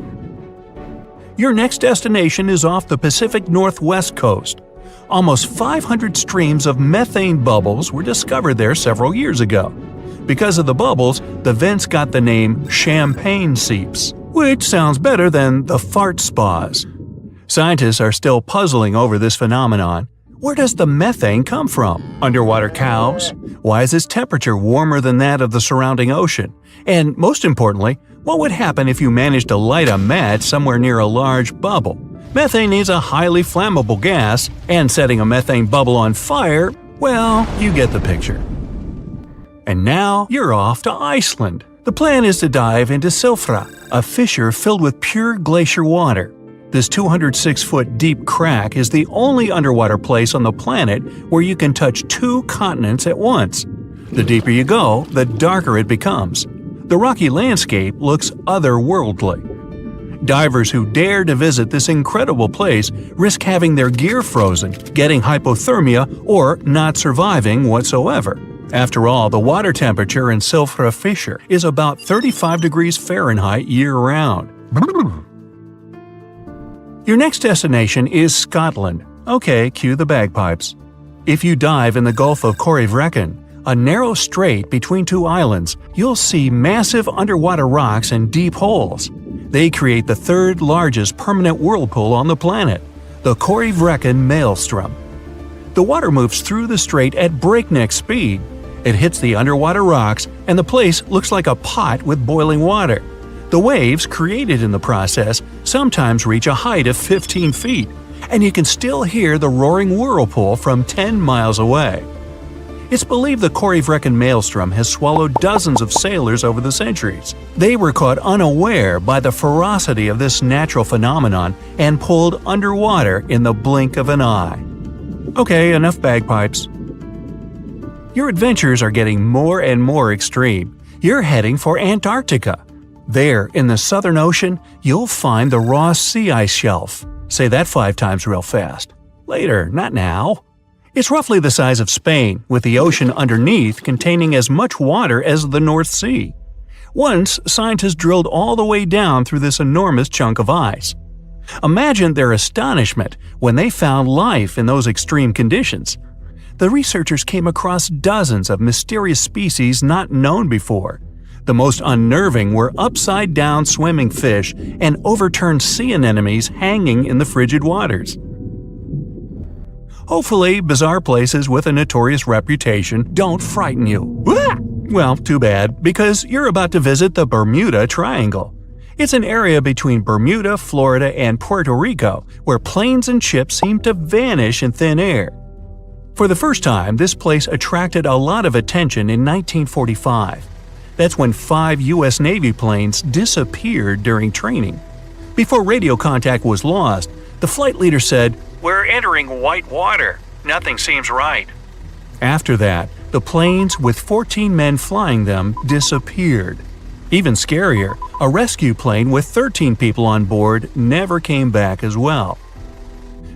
Your next destination is off the Pacific Northwest coast. Almost 500 streams of methane bubbles were discovered there several years ago. Because of the bubbles, the vents got the name champagne seeps, which sounds better than the fart spas. Scientists are still puzzling over this phenomenon. Where does the methane come from? Underwater cows? Why is its temperature warmer than that of the surrounding ocean? And most importantly, what would happen if you managed to light a match somewhere near a large bubble? Methane is a highly flammable gas, and setting a methane bubble on fire, well, you get the picture. And now you're off to Iceland. The plan is to dive into Silfra, a fissure filled with pure glacier water. This 206-foot deep crack is the only underwater place on the planet where you can touch two continents at once. The deeper you go, the darker it becomes. The rocky landscape looks otherworldly. Divers who dare to visit this incredible place risk having their gear frozen, getting hypothermia, or not surviving whatsoever. After all, the water temperature in Silfra Fissure is about 35 degrees Fahrenheit year-round. Your next destination is Scotland. Okay, cue the bagpipes. If you dive in the Gulf of Corryvreckan, a narrow strait between two islands, you'll see massive underwater rocks and deep holes. They create the third largest permanent whirlpool on the planet, the Corryvreckan Maelstrom. The water moves through the strait at breakneck speed. It hits the underwater rocks, and the place looks like a pot with boiling water. The waves created in the process sometimes reach a height of 15 feet, and you can still hear the roaring whirlpool from 10 miles away. It's believed the Corryvreckan Maelstrom has swallowed dozens of sailors over the centuries. They were caught unaware by the ferocity of this natural phenomenon and pulled underwater in the blink of an eye. Okay, enough bagpipes. Your adventures are getting more and more extreme. You're heading for Antarctica. There, in the Southern Ocean, you'll find the Ross Sea Ice Shelf. Say that 5 times real fast. Later, not now. It's roughly the size of Spain, with the ocean underneath containing as much water as the North Sea. Once, scientists drilled all the way down through this enormous chunk of ice. Imagine their astonishment when they found life in those extreme conditions. The researchers came across dozens of mysterious species not known before. The most unnerving were upside-down swimming fish and overturned sea anemones hanging in the frigid waters. Hopefully, bizarre places with a notorious reputation don't frighten you. Well, too bad, because you're about to visit the Bermuda Triangle. It's an area between Bermuda, Florida, and Puerto Rico where planes and ships seem to vanish in thin air. For the first time, this place attracted a lot of attention in 1945. That's when 5 U.S. Navy planes disappeared during training. Before radio contact was lost, the flight leader said, "We're entering white water. Nothing seems right." After that, the planes with 14 men flying them disappeared. Even scarier, a rescue plane with 13 people on board never came back as well.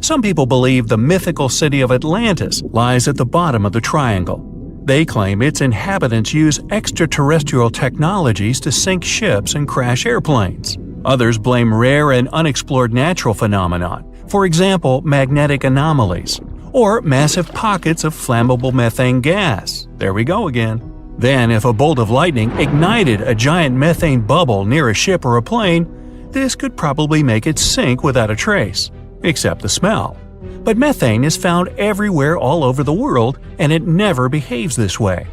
Some people believe the mythical city of Atlantis lies at the bottom of the triangle. They claim its inhabitants use extraterrestrial technologies to sink ships and crash airplanes. Others blame rare and unexplored natural phenomenon, for example, magnetic anomalies, or massive pockets of flammable methane gas. There we go again. Then, if a bolt of lightning ignited a giant methane bubble near a ship or a plane, this could probably make it sink without a trace, except the smell. But methane is found everywhere all over the world, and it never behaves this way.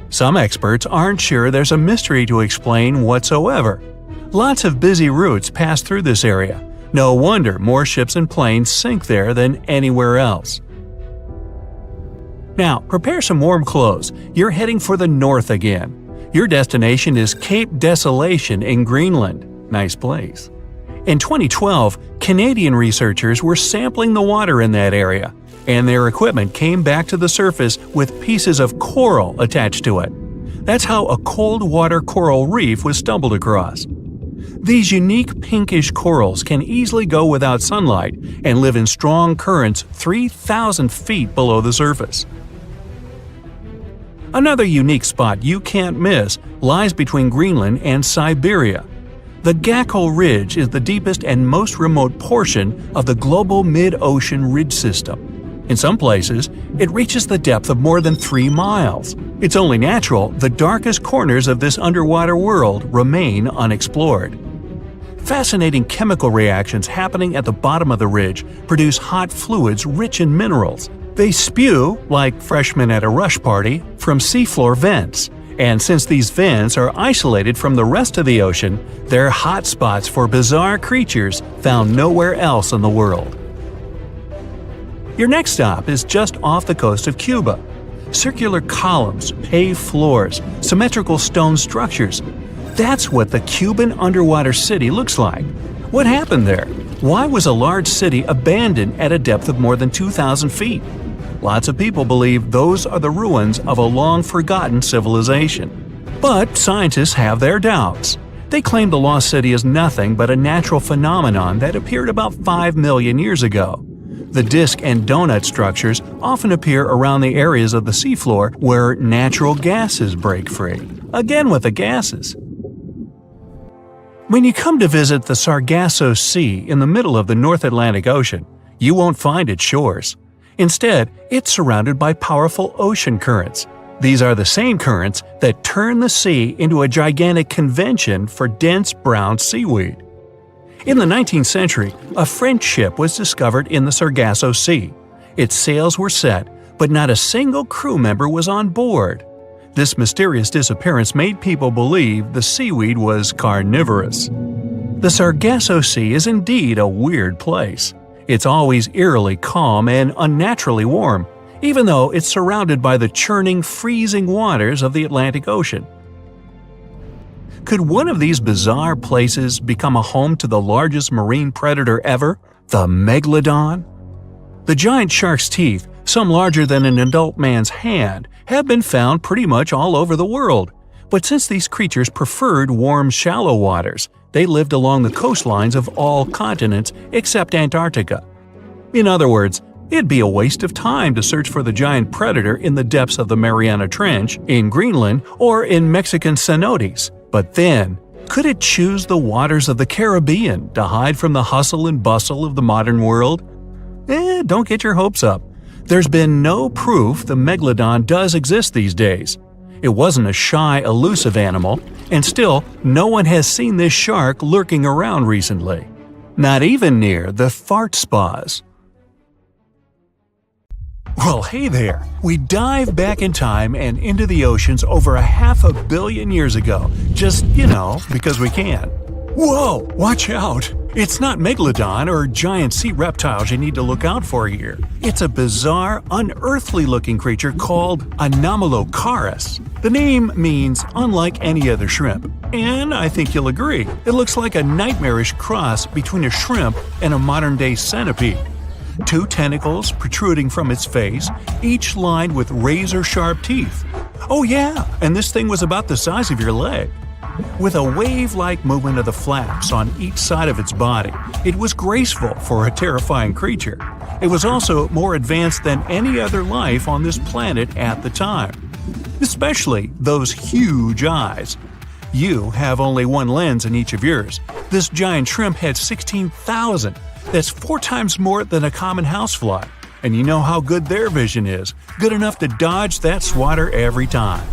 Some experts aren't sure there's a mystery to explain whatsoever. Lots of busy routes pass through this area. No wonder more ships and planes sink there than anywhere else. Now, prepare some warm clothes. You're heading for the north again. Your destination is Cape Desolation in Greenland. Nice place. In 2012, Canadian researchers were sampling the water in that area, and their equipment came back to the surface with pieces of coral attached to it. That's how a cold water coral reef was stumbled across. These unique pinkish corals can easily go without sunlight and live in strong currents 3,000 feet below the surface. Another unique spot you can't miss lies between Greenland and Siberia. The Gakkel Ridge is the deepest and most remote portion of the global mid-ocean ridge system. In some places, it reaches the depth of more than 3 miles. It's only natural the darkest corners of this underwater world remain unexplored. Fascinating chemical reactions happening at the bottom of the ridge produce hot fluids rich in minerals. They spew, like freshmen at a rush party, from seafloor vents. And since these vents are isolated from the rest of the ocean, they're hot spots for bizarre creatures found nowhere else in the world. Your next stop is just off the coast of Cuba. Circular columns, paved floors, symmetrical stone structures. That's what the Cuban underwater city looks like. What happened there? Why was a large city abandoned at a depth of more than 2,000 feet? Lots of people believe those are the ruins of a long-forgotten civilization. But scientists have their doubts. They claim the lost city is nothing but a natural phenomenon that appeared about 5 million years ago. The disc and donut structures often appear around the areas of the seafloor where natural gases break free. Again with the gases. When you come to visit the Sargasso Sea in the middle of the North Atlantic Ocean, you won't find its shores. Instead, it's surrounded by powerful ocean currents. These are the same currents that turn the sea into a gigantic convention for dense brown seaweed. In the 19th century, a French ship was discovered in the Sargasso Sea. Its sails were set, but not a single crew member was on board. This mysterious disappearance made people believe the seaweed was carnivorous. The Sargasso Sea is indeed a weird place. It's always eerily calm and unnaturally warm, even though it's surrounded by the churning, freezing waters of the Atlantic Ocean. Could one of these bizarre places become a home to the largest marine predator ever, the megalodon? The giant shark's teeth, some larger than an adult man's hand, have been found pretty much all over the world. But since these creatures preferred warm, shallow waters, they lived along the coastlines of all continents except Antarctica. In other words, it'd be a waste of time to search for the giant predator in the depths of the Mariana Trench, in Greenland, or in Mexican cenotes. But then, could it choose the waters of the Caribbean to hide from the hustle and bustle of the modern world? Don't get your hopes up. There's been no proof the megalodon does exist these days. It wasn't a shy, elusive animal, and still, no one has seen this shark lurking around recently. Not even near the fart spas. Well, hey there! We dive back in time and into the oceans over 500 million years ago, just, because we can. Whoa! Watch out! It's not megalodon or giant sea reptiles you need to look out for here. It's a bizarre, unearthly-looking creature called Anomalocaris. The name means unlike any other shrimp, and I think you'll agree, it looks like a nightmarish cross between a shrimp and a modern-day centipede. 2 tentacles protruding from its face, each lined with razor-sharp teeth. Oh yeah, and this thing was about the size of your leg. With a wave-like movement of the flaps on each side of its body, it was graceful for a terrifying creature. It was also more advanced than any other life on this planet at the time. Especially those huge eyes. You have only one lens in each of yours. This giant shrimp had 16,000. That's 4 times more than a common housefly. And you know how good their vision is. Good enough to dodge that swatter every time.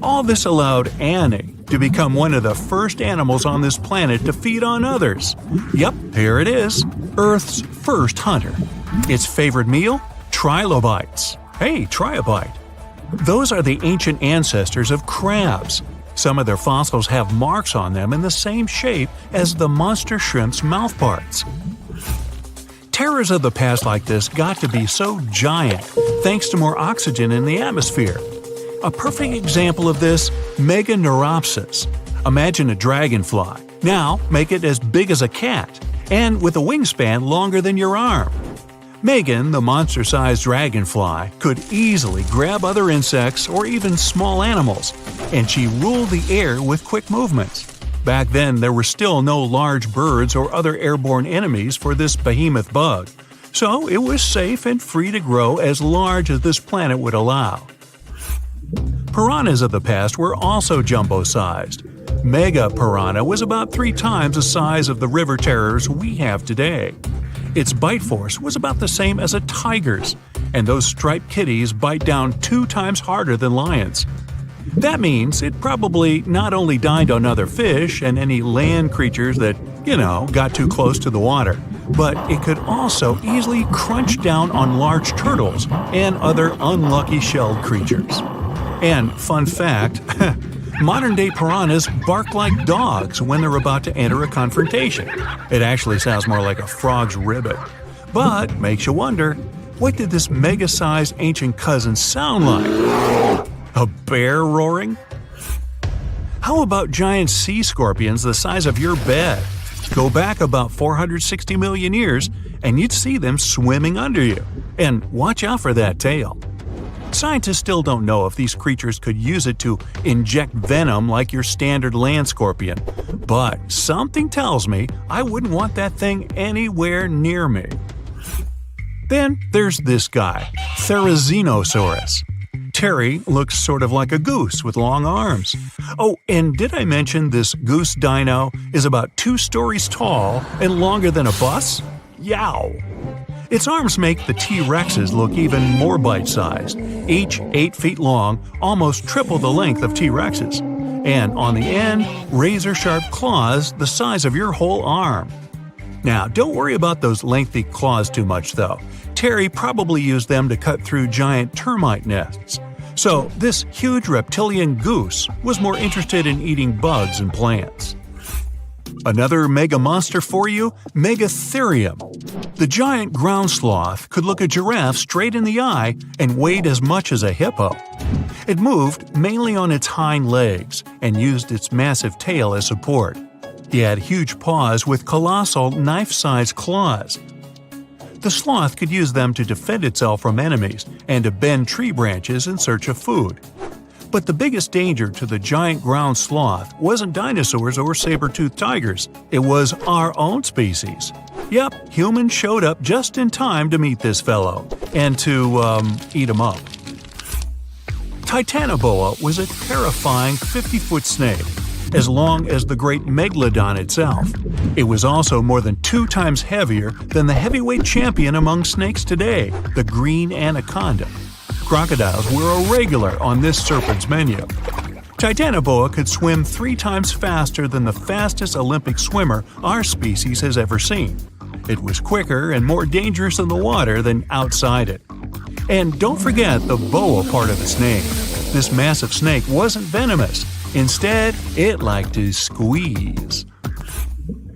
All this allowed Annie to become one of the first animals on this planet to feed on others. Yep, here it is. Earth's first hunter. Its favorite meal? Trilobites. Hey, try a bite. Those are the ancient ancestors of crabs. Some of their fossils have marks on them in the same shape as the monster shrimp's mouthparts. Terrors of the past like this got to be so giant thanks to more oxygen in the atmosphere. A perfect example of this, Meganeuropsis. Imagine a dragonfly. Now make it as big as a cat, and with a wingspan longer than your arm. Megan, the monster-sized dragonfly, could easily grab other insects or even small animals, and she ruled the air with quick movements. Back then, there were still no large birds or other airborne enemies for this behemoth bug, so it was safe and free to grow as large as this planet would allow. Piranhas of the past were also jumbo-sized. Mega piranha was about 3 times the size of the river terrors we have today. Its bite force was about the same as a tiger's, and those striped kitties bite down 2 times harder than lions. That means it probably not only dined on other fish and any land creatures that, got too close to the water, but it could also easily crunch down on large turtles and other unlucky shelled creatures. And fun fact, modern-day piranhas bark like dogs when they're about to enter a confrontation. It actually sounds more like a frog's ribbit. But makes you wonder, what did this mega-sized ancient cousin sound like? A bear roaring? How about giant sea scorpions the size of your bed? Go back about 460 million years and you'd see them swimming under you. And watch out for that tail. Scientists still don't know if these creatures could use it to inject venom like your standard land scorpion, but something tells me I wouldn't want that thing anywhere near me. Then there's this guy, Therizinosaurus. Terry looks sort of like a goose with long arms. Oh, and did I mention this goose dino is about 2 stories tall and longer than a bus? Yow! Its arms make the T-Rexes look even more bite-sized, each 8 feet long, almost triple the length of T-Rexes. And on the end, razor-sharp claws the size of your whole arm. Now, don't worry about those lengthy claws too much, though. Terry probably used them to cut through giant termite nests. So, this huge reptilian goose was more interested in eating bugs and plants. Another mega monster for you, Megatherium. The giant ground sloth could look a giraffe straight in the eye and weighed as much as a hippo. It moved mainly on its hind legs and used its massive tail as support. He had huge paws with colossal knife-sized claws. The sloth could use them to defend itself from enemies and to bend tree branches in search of food. But the biggest danger to the giant ground sloth wasn't dinosaurs or saber-toothed tigers. It was our own species. Yep, humans showed up just in time to meet this fellow and to, eat him up. Titanoboa was a terrifying 50-foot snake, as long as the great megalodon itself. It was also more than 2 times heavier than the heavyweight champion among snakes today, the green anaconda. Crocodiles were a regular on this serpent's menu. Titanoboa could swim 3 times faster than the fastest Olympic swimmer our species has ever seen. It was quicker and more dangerous in the water than outside it. And don't forget the boa part of its name. This massive snake wasn't venomous. Instead, it liked to squeeze.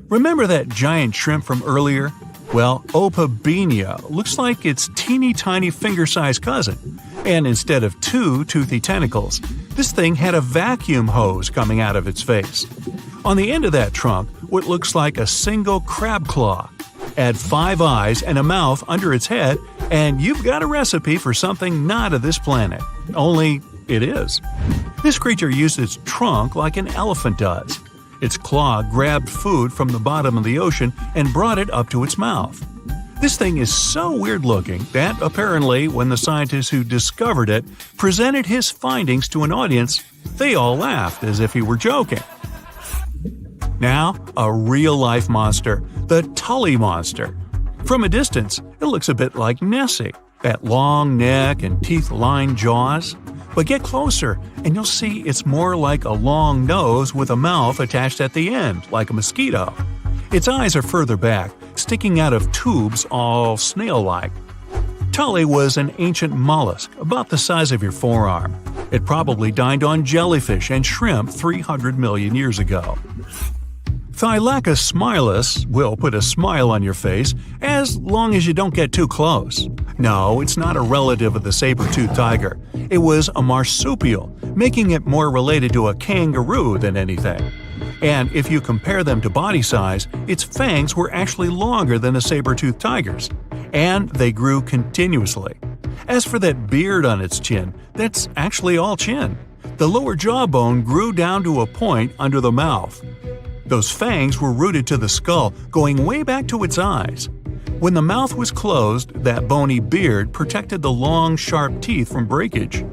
Remember that giant shrimp from earlier? Well, Opabinia looks like its teeny-tiny finger-sized cousin. And instead of 2 toothy tentacles, this thing had a vacuum hose coming out of its face. On the end of that trunk, what looks like a single crab claw. Add 5 eyes and a mouth under its head, and you've got a recipe for something not of this planet. Only it is. This creature used its trunk like an elephant does. Its claw grabbed food from the bottom of the ocean and brought it up to its mouth. This thing is so weird-looking that, apparently, when the scientists who discovered it presented his findings to an audience, they all laughed as if he were joking. Now, a real-life monster, the Tully monster. From a distance, it looks a bit like Nessie, that long neck and teeth-lined jaws. But get closer, and you'll see it's more like a long nose with a mouth attached at the end, like a mosquito. Its eyes are further back, sticking out of tubes all snail-like. Tully was an ancient mollusk, about the size of your forearm. It probably dined on jellyfish and shrimp 300 million years ago. Thylacus smilus will put a smile on your face as long as you don't get too close. No, it's not a relative of the saber-toothed tiger. It was a marsupial, making it more related to a kangaroo than anything. And if you compare them to body size, its fangs were actually longer than a saber-toothed tiger's. And they grew continuously. As for that beard on its chin, that's actually all chin. The lower jawbone grew down to a point under the mouth. Those fangs were rooted to the skull, going way back to its eyes. When the mouth was closed, that bony beard protected the long, sharp teeth from breakage.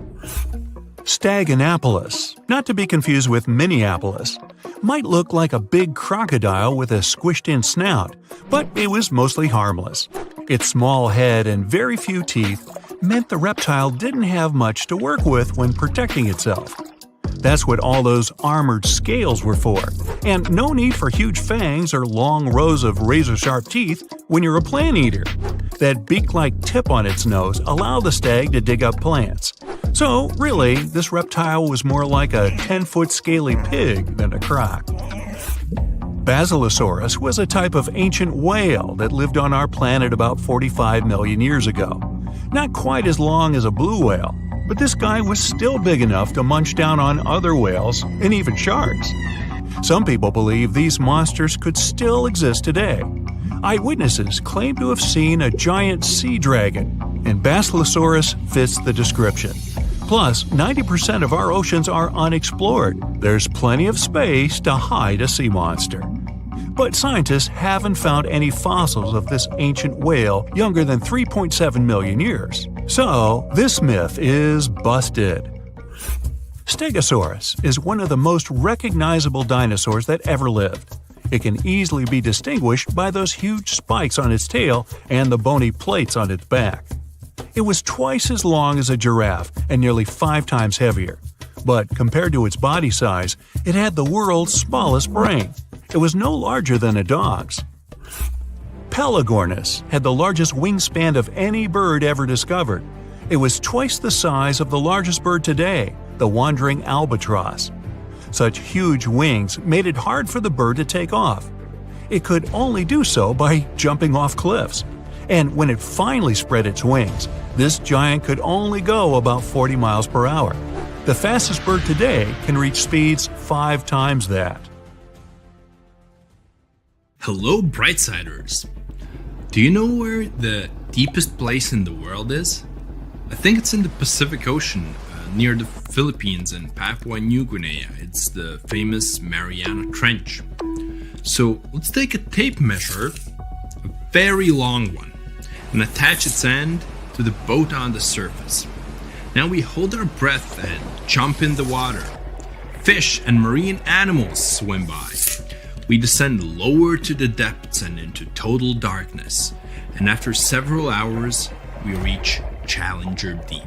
Staganapolis, not to be confused with Minneapolis, might look like a big crocodile with a squished-in snout, but it was mostly harmless. Its small head and very few teeth meant the reptile didn't have much to work with when protecting itself. That's what all those armored scales were for. And no need for huge fangs or long rows of razor-sharp teeth when you're a plant eater. That beak-like tip on its nose allowed the stag to dig up plants. So, really, this reptile was more like a 10-foot scaly pig than a croc. Basilosaurus was a type of ancient whale that lived on our planet about 45 million years ago. Not quite as long as a blue whale, but this guy was still big enough to munch down on other whales and even sharks. Some people believe these monsters could still exist today. Eyewitnesses claim to have seen a giant sea dragon, and Basilosaurus fits the description. Plus, 90% of our oceans are unexplored. There's plenty of space to hide a sea monster. But scientists haven't found any fossils of this ancient whale younger than 3.7 million years. So, this myth is busted. Stegosaurus is one of the most recognizable dinosaurs that ever lived. It can easily be distinguished by those huge spikes on its tail and the bony plates on its back. It was twice as long as a giraffe and nearly 5 times heavier. But compared to its body size, it had the world's smallest brain. It was no larger than a dog's. Pelagornis had the largest wingspan of any bird ever discovered. It was twice the size of the largest bird today, the wandering albatross. Such huge wings made it hard for the bird to take off. It could only do so by jumping off cliffs. And when it finally spread its wings, this giant could only go about 40 miles per hour. The fastest bird today can reach speeds 5 times that. Hello, Brightsiders! Do you know where the deepest place in the world is? I think it's in the Pacific Ocean, near the Philippines and Papua New Guinea. It's the famous Mariana Trench. So let's take a tape measure, a very long one, and attach its end to the boat on the surface. Now we hold our breath and jump in the water. Fish and marine animals swim by. We descend lower to the depths and into total darkness, and after several hours, we reach Challenger Deep.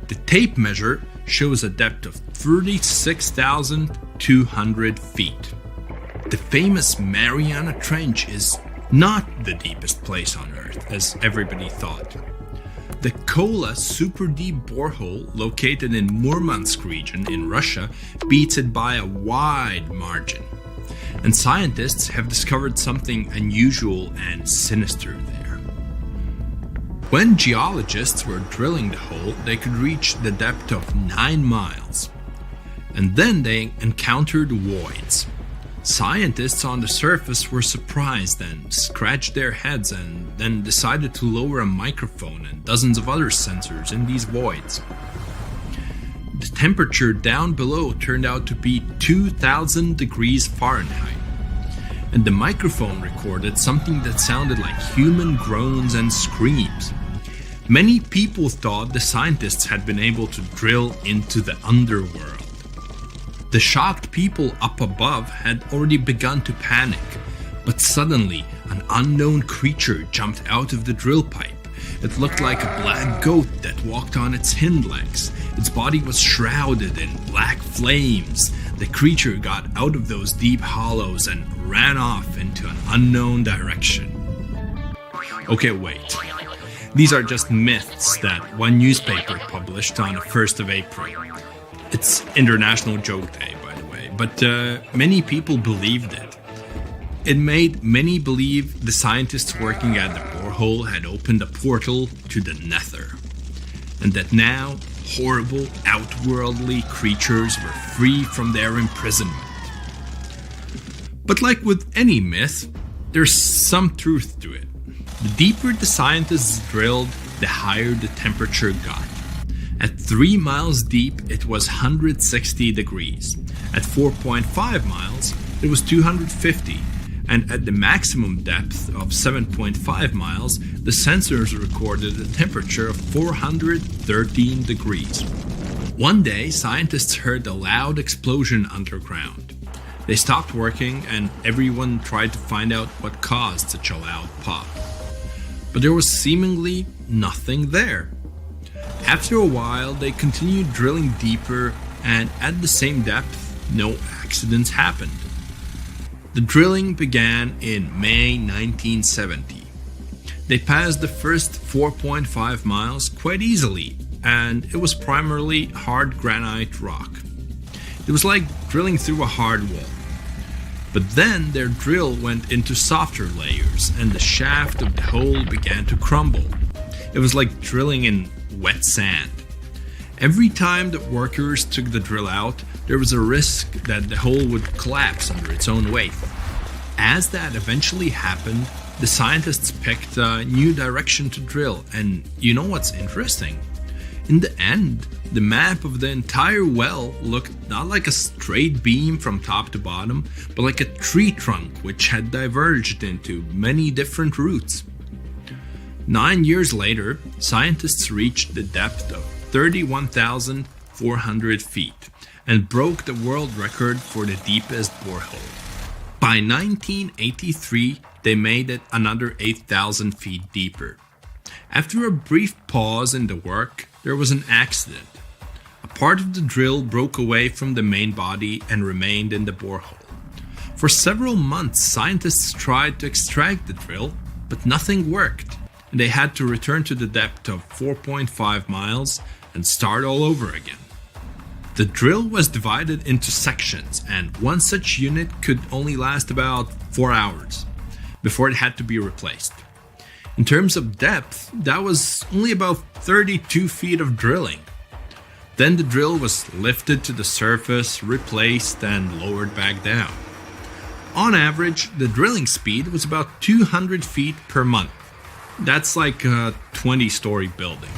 The tape measure shows a depth of 36,200 feet. The famous Mariana Trench is not the deepest place on Earth, as everybody thought. The Kola super deep borehole located in Murmansk region in Russia beats it by a wide margin. And scientists have discovered something unusual and sinister there. When geologists were drilling the hole, they could reach the depth of 9 miles. And then they encountered voids. Scientists on the surface were surprised and scratched their heads and then decided to lower a microphone and dozens of other sensors in these voids. The temperature down below turned out to be 2,000 degrees Fahrenheit, and the microphone recorded something that sounded like human groans and screams. Many people thought the scientists had been able to drill into the underworld. The shocked people up above had already begun to panic, but suddenly an unknown creature jumped out of the drill pipe. It looked like a black goat that walked on its hind legs. Its body was shrouded in black flames. The creature got out of those deep hollows and ran off into an unknown direction. Okay, wait. These are just myths that one newspaper published on the 1st of April. It's International Joke Day, by the way, but many people believed it. It made many believe the scientists working at the borehole had opened a portal to the nether, and that now horrible outworldly creatures were free from their imprisonment. But like with any myth, there's some truth to it. The deeper the scientists drilled, the higher the temperature got. At 3 miles deep, it was 160 degrees. At 4.5 miles, it was 250. And at the maximum depth of 7.5 miles, the sensors recorded a temperature of 413 degrees. One day, scientists heard a loud explosion underground. They stopped working and everyone tried to find out what caused such a loud pop. But there was seemingly nothing there. After a while, they continued drilling deeper and at the same depth, no accidents happened. The drilling began in May 1970. They passed the first 4.5 miles quite easily, and it was primarily hard granite rock. It was like drilling through a hard wall. But then their drill went into softer layers, and the shaft of the hole began to crumble. It was like drilling in wet sand. Every time the workers took the drill out, there was a risk that the hole would collapse under its own weight. As that eventually happened, the scientists picked a new direction to drill, and you know what's interesting? In the end, the map of the entire well looked not like a straight beam from top to bottom, but like a tree trunk which had diverged into many different routes. 9 years later, scientists reached the depth of 31,400 feet and broke the world record for the deepest borehole. By 1983, they made it another 8,000 feet deeper. After a brief pause in the work, there was an accident. A part of the drill broke away from the main body and remained in the borehole. For several months, scientists tried to extract the drill, but nothing worked, and they had to return to the depth of 4.5 miles and start all over again. The drill was divided into sections, and one such unit could only last about 4 hours before it had to be replaced. In terms of depth, that was only about 32 feet of drilling. Then the drill was lifted to the surface, replaced, and lowered back down. On average, the drilling speed was about 200 feet per month. That's like a 20-story building.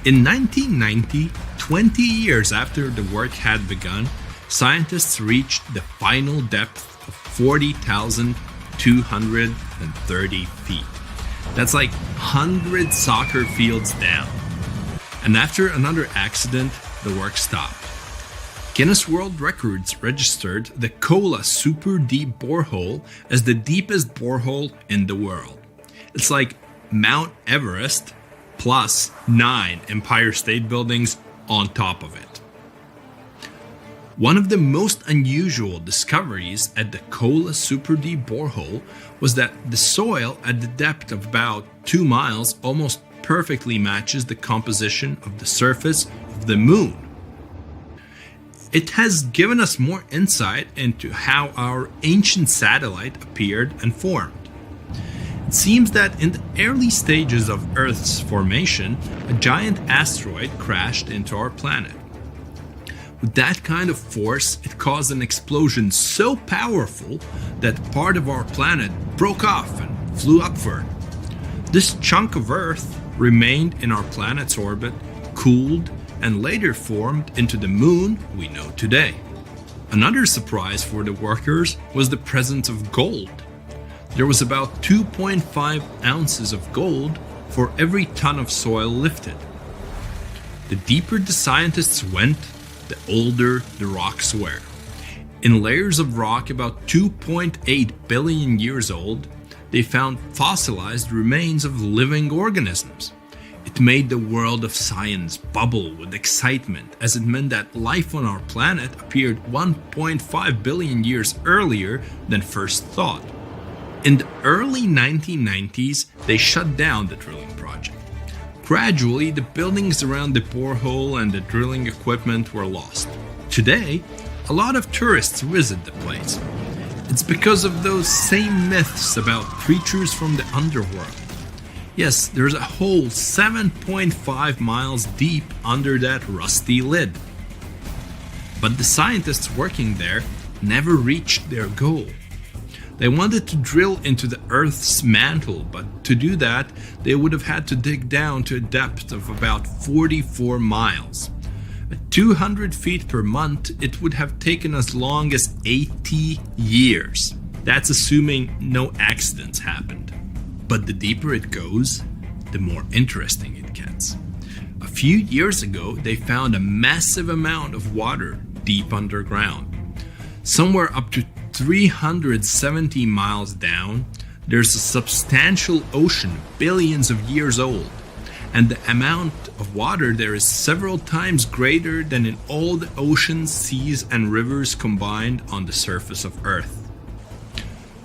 In 1990, 20 years after the work had begun, scientists reached the final depth of 40,230 feet. That's like 100 soccer fields down. And after another accident, the work stopped. Guinness World Records registered the Kola Super Deep Borehole as the deepest borehole in the world. It's like Mount Everest plus 9 Empire State Buildings on top of it. One of the most unusual discoveries at the Kola Super Deep Borehole was that the soil at the depth of about 2 miles almost perfectly matches the composition of the surface of the moon. It has given us more insight into how our ancient satellite appeared and formed. It seems that in the early stages of Earth's formation, a giant asteroid crashed into our planet. With that kind of force, it caused an explosion so powerful that part of our planet broke off and flew upward. This chunk of Earth remained in our planet's orbit, cooled, and later formed into the moon we know today. Another surprise for the workers was the presence of gold. There was about 2.5 ounces of gold for every ton of soil lifted. The deeper the scientists went, the older the rocks were. In layers of rock about 2.8 billion years old, they found fossilized remains of living organisms. It made the world of science bubble with excitement, as it meant that life on our planet appeared 1.5 billion years earlier than first thought. In the early 1990s, they shut down the drilling project. Gradually, the buildings around the borehole and the drilling equipment were lost. Today, a lot of tourists visit the place. It's because of those same myths about creatures from the underworld. Yes, there's a hole 7.5 miles deep under that rusty lid. But the scientists working there never reached their goal. They wanted to drill into the Earth's mantle, but to do that, they would have had to dig down to a depth of about 44 miles. At 200 feet per month, it would have taken as long as 80 years. That's assuming no accidents happened. But the deeper it goes, the more interesting it gets. A few years ago, they found a massive amount of water deep underground. Somewhere up to 370 miles down, there's a substantial ocean billions of years old. and the amount of water there is several times greater than in all the oceans, seas, and rivers combined on the surface of Earth.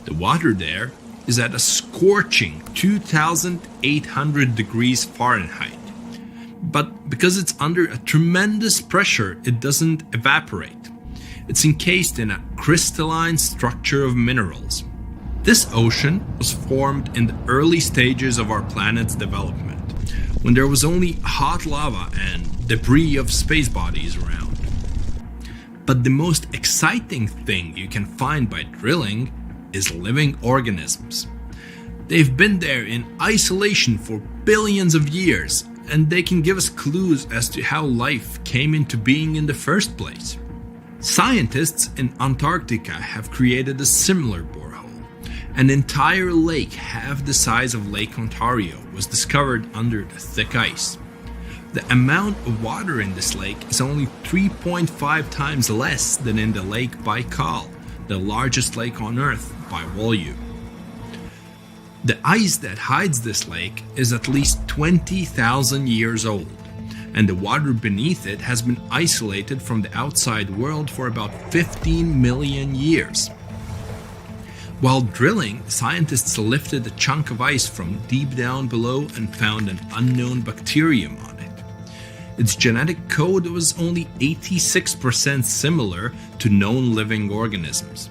The water there is at a scorching 2,800 degrees Fahrenheit. But because it's under a tremendous pressure, it doesn't evaporate. It's encased in a crystalline structure of minerals. This ocean was formed in the early stages of our planet's development, when there was only hot lava and debris of space bodies around. But the most exciting thing you can find by drilling is living organisms. They've been there in isolation for billions of years, and they can give us clues as to how life came into being in the first place. Scientists in Antarctica have created a similar borehole. An entire lake half the size of Lake Ontario was discovered under the thick ice. The amount of water in this lake is only 3.5 times less than in the Lake Baikal, the largest lake on Earth by volume. The ice that hides this lake is at least 20,000 years old, and the water beneath it has been isolated from the outside world for about 15 million years. While drilling, scientists lifted a chunk of ice from deep down below and found an unknown bacterium on it. Its genetic code was only 86% similar to known living organisms.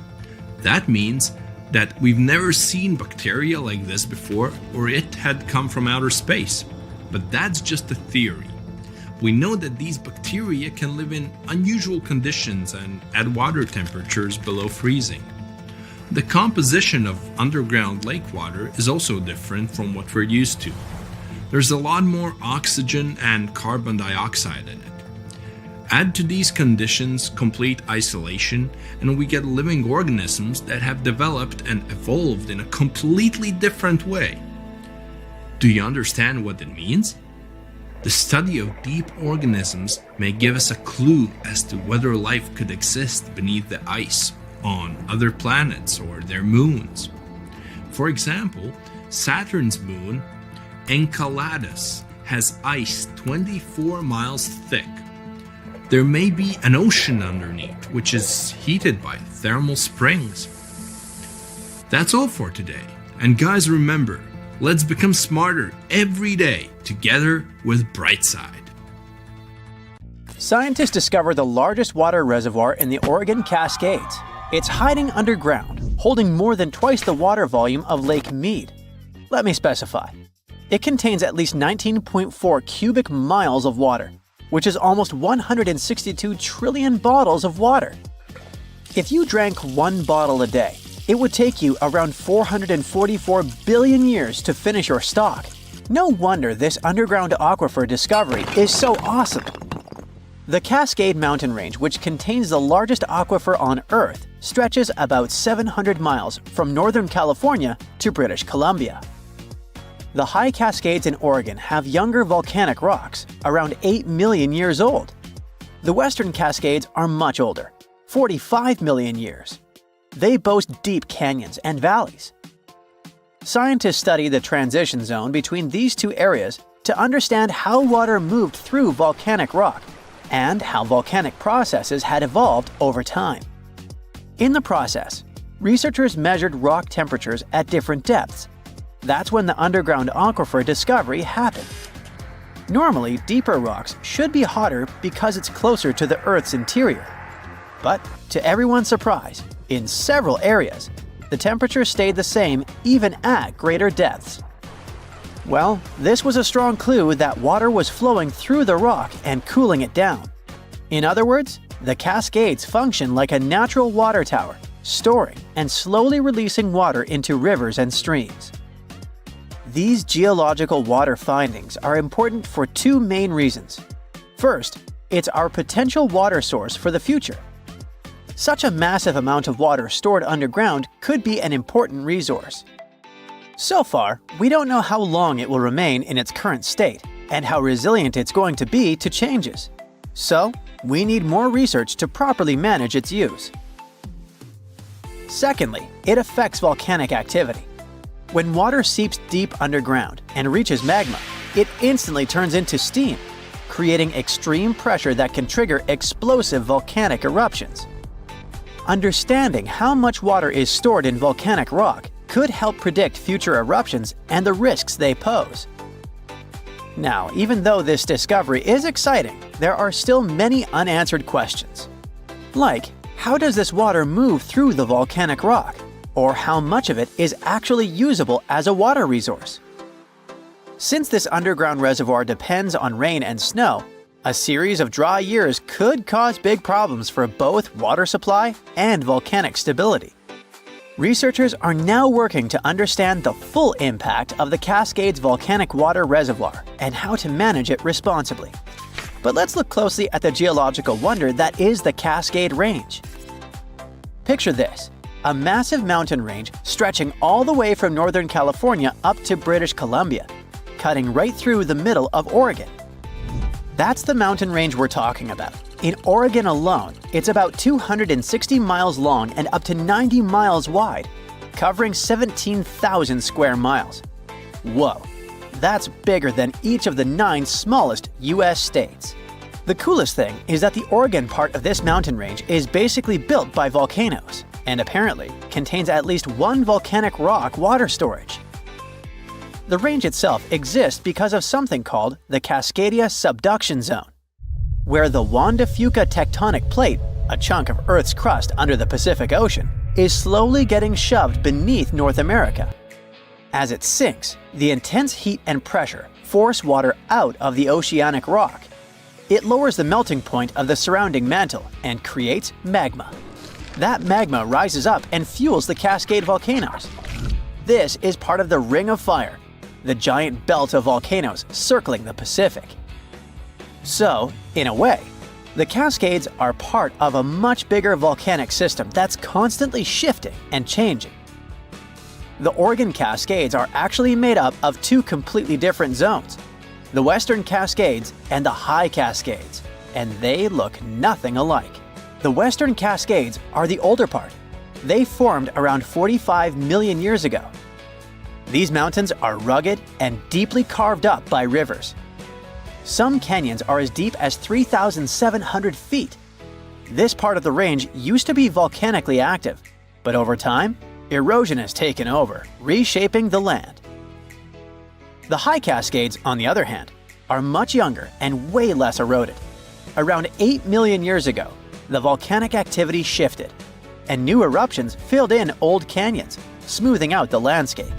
That means that we've never seen bacteria like this before, or it had come from outer space. But that's just a theory. We know that these bacteria can live in unusual conditions and at water temperatures below freezing. The composition of underground lake water is also different from what we're used to. There's a lot more oxygen and carbon dioxide in it. Add to these conditions complete isolation, and we get living organisms that have developed and evolved in a completely different way. Do you understand what it means? The study of deep organisms may give us a clue as to whether life could exist beneath the ice on other planets or their moons. For example, Saturn's moon, Enceladus, has ice 24 miles thick. There may be an ocean underneath, which is heated by thermal springs. That's all for today. And guys, remember, let's become smarter every day together with Brightside. Scientists discovered the largest water reservoir in the Oregon Cascades. It's hiding underground, holding more than twice the water volume of Lake Mead. Let me specify. It contains at least 19.4 cubic miles of water, which is almost 162 trillion bottles of water. If you drank one bottle a day, it would take you around 444 billion years to finish your stock. No wonder this underground aquifer discovery is so awesome. The Cascade Mountain Range, which contains the largest aquifer on Earth, stretches about 700 miles from Northern California to British Columbia. The high Cascades in Oregon have younger volcanic rocks, around 8 million years old. The Western Cascades are much older, 45 million years. They boast deep canyons and valleys. Scientists study the transition zone between these two areas to understand how water moved through volcanic rock and how volcanic processes had evolved over time. In the process, researchers measured rock temperatures at different depths. That's when the underground aquifer discovery happened. Normally, deeper rocks should be hotter because it's closer to the Earth's interior. But to everyone's surprise, in several areas, the temperature stayed the same even at greater depths. Well, this was a strong clue that water was flowing through the rock and cooling it down. In other words, the Cascades function like a natural water tower, storing and slowly releasing water into rivers and streams. These geological water findings are important for two main reasons. First, it's our potential water source for the future. Such a massive amount of water stored underground could be an important resource. So far, we don't know how long it will remain in its current state and how resilient it's going to be to changes. So, we need more research to properly manage its use. Secondly, it affects volcanic activity. When water seeps deep underground and reaches magma, it instantly turns into steam, creating extreme pressure that can trigger explosive volcanic eruptions. Understanding how much water is stored in volcanic rock could help predict future eruptions and the risks they pose. Now, even though this discovery is exciting, there are still many unanswered questions. Like, how does this water move through the volcanic rock? Or how much of it is actually usable as a water resource? Since this underground reservoir depends on rain and snow, a series of dry years could cause big problems for both water supply and volcanic stability. Researchers are now working to understand the full impact of the Cascades volcanic water reservoir and how to manage it responsibly. But let's look closely at the geological wonder that is the Cascade Range. Picture this: a massive mountain range stretching all the way from Northern California up to British Columbia, cutting right through the middle of Oregon. That's the mountain range we're talking about. In Oregon alone, it's about 260 miles long and up to 90 miles wide, covering 17,000 square miles. Whoa, that's bigger than each of the 9 smallest US states. The coolest thing is that the Oregon part of this mountain range is basically built by volcanoes, and apparently contains at least one volcanic rock water storage. The range itself exists because of something called the Cascadia Subduction Zone, where the Juan de Fuca tectonic plate, a chunk of Earth's crust under the Pacific Ocean, is slowly getting shoved beneath North America. As it sinks, the intense heat and pressure force water out of the oceanic rock. It lowers the melting point of the surrounding mantle and creates magma. That magma rises up and fuels the Cascade volcanoes. This is part of the Ring of Fire, the giant belt of volcanoes circling the Pacific. So, in a way, the Cascades are part of a much bigger volcanic system that's constantly shifting and changing. The Oregon Cascades are actually made up of 2 completely different zones, the Western Cascades and the High Cascades, and they look nothing alike. The Western Cascades are the older part. They formed around 45 million years ago. These mountains are rugged and deeply carved up by rivers. Some canyons are as deep as 3,700 feet. This part of the range used to be volcanically active, but over time, erosion has taken over, reshaping the land. The High Cascades, on the other hand, are much younger and way less eroded. Around 8 million years ago, the volcanic activity shifted, and new eruptions filled in old canyons, smoothing out the landscape.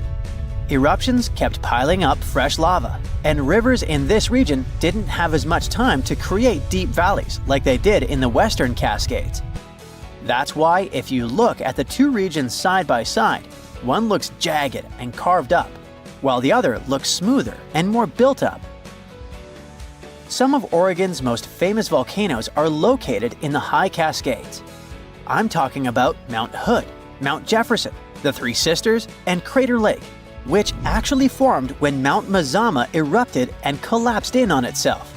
Eruptions kept piling up fresh lava, and rivers in this region didn't have as much time to create deep valleys like they did in the Western Cascades. That's why if you look at the 2 regions side by side, one looks jagged and carved up, while the other looks smoother and more built up. Some of Oregon's most famous volcanoes are located in the High Cascades. I'm talking about Mount Hood, Mount Jefferson, the Three Sisters, and Crater Lake, which actually formed when Mount Mazama erupted and collapsed in on itself.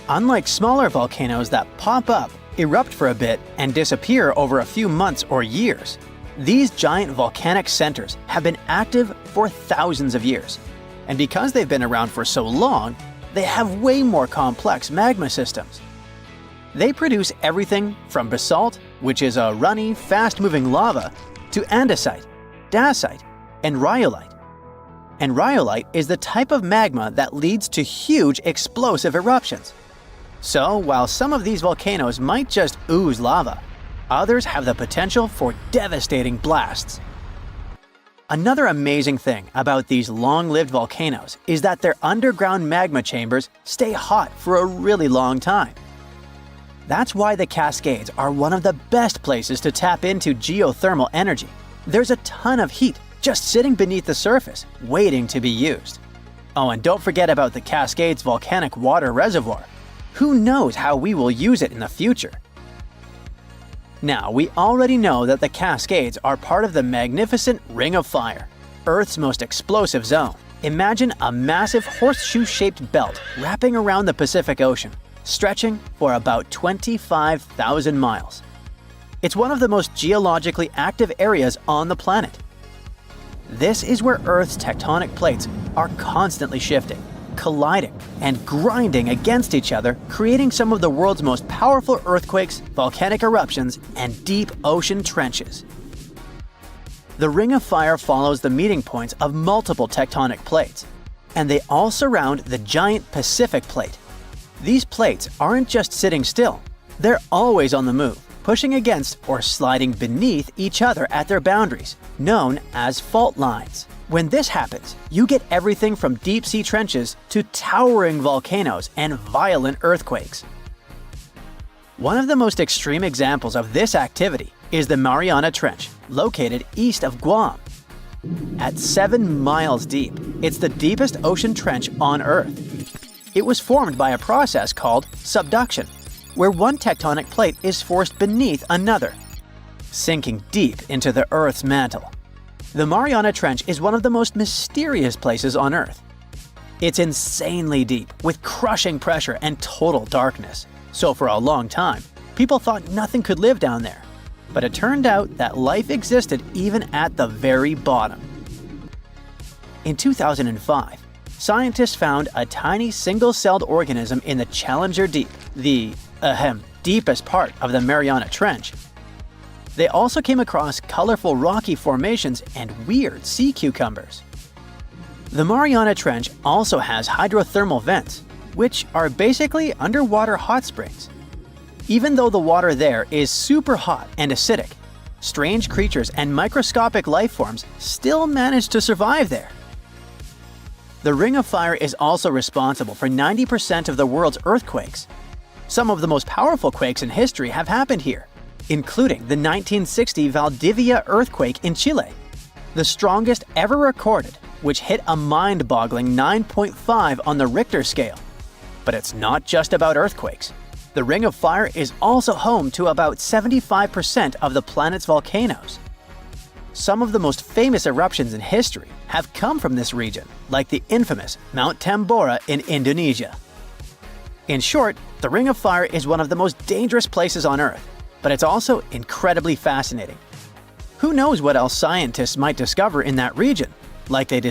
Unlike smaller volcanoes that pop up, erupt for a bit, and disappear over a few months or years, these giant volcanic centers have been active for thousands of years. And because they've been around for so long, they have way more complex magma systems. They produce everything from basalt, which is a runny, fast-moving lava, to andesite, dacite, and rhyolite. And rhyolite is the type of magma that leads to huge explosive eruptions. So, while some of these volcanoes might just ooze lava, others have the potential for devastating blasts. Another amazing thing about these long-lived volcanoes is that their underground magma chambers stay hot for a really long time. That's why the Cascades are one of the best places to tap into geothermal energy. There's a ton of heat just sitting beneath the surface, waiting to be used. Oh, and don't forget about the Cascades volcanic water reservoir. Who knows how we will use it in the future? Now, we already know that the Cascades are part of the magnificent Ring of Fire, Earth's most explosive zone. Imagine a massive horseshoe-shaped belt wrapping around the Pacific Ocean, stretching for about 25,000 miles. It's one of the most geologically active areas on the planet. This is where Earth's tectonic plates are constantly shifting, colliding, and grinding against each other, creating some of the world's most powerful earthquakes, volcanic eruptions, and deep ocean trenches. The Ring of Fire follows the meeting points of multiple tectonic plates, and they all surround the giant Pacific Plate. These plates aren't just sitting still, they're always on the move, pushing against or sliding beneath each other at their boundaries, known as fault lines. When this happens, you get everything from deep-sea trenches to towering volcanoes and violent earthquakes. One of the most extreme examples of this activity is the Mariana Trench, located east of Guam. At 7 miles deep, it's the deepest ocean trench on Earth. It was formed by a process called subduction, where one tectonic plate is forced beneath another, sinking deep into the Earth's mantle. The Mariana Trench is one of the most mysterious places on Earth. It's insanely deep, with crushing pressure and total darkness. So for a long time, people thought nothing could live down there. But it turned out that life existed even at the very bottom. In 2005, scientists found a tiny single-celled organism in the Challenger Deep, the deepest part of the Mariana Trench. They also came across colorful rocky formations and weird sea cucumbers. The Mariana Trench also has hydrothermal vents, which are basically underwater hot springs. Even though the water there is super hot and acidic, strange creatures and microscopic life forms still manage to survive there. The Ring of Fire is also responsible for 90% of the world's earthquakes. Some of the most powerful quakes in history have happened here, including the 1960 Valdivia earthquake in Chile, the strongest ever recorded, which hit a mind-boggling 9.5 on the Richter scale. But it's not just about earthquakes. The Ring of Fire is also home to about 75% of the planet's volcanoes. Some of the most famous eruptions in history have come from this region, like the infamous Mount Tambora in Indonesia. In short, the Ring of Fire is one of the most dangerous places on Earth, but it's also incredibly fascinating. Who knows what else scientists might discover in that region, like they did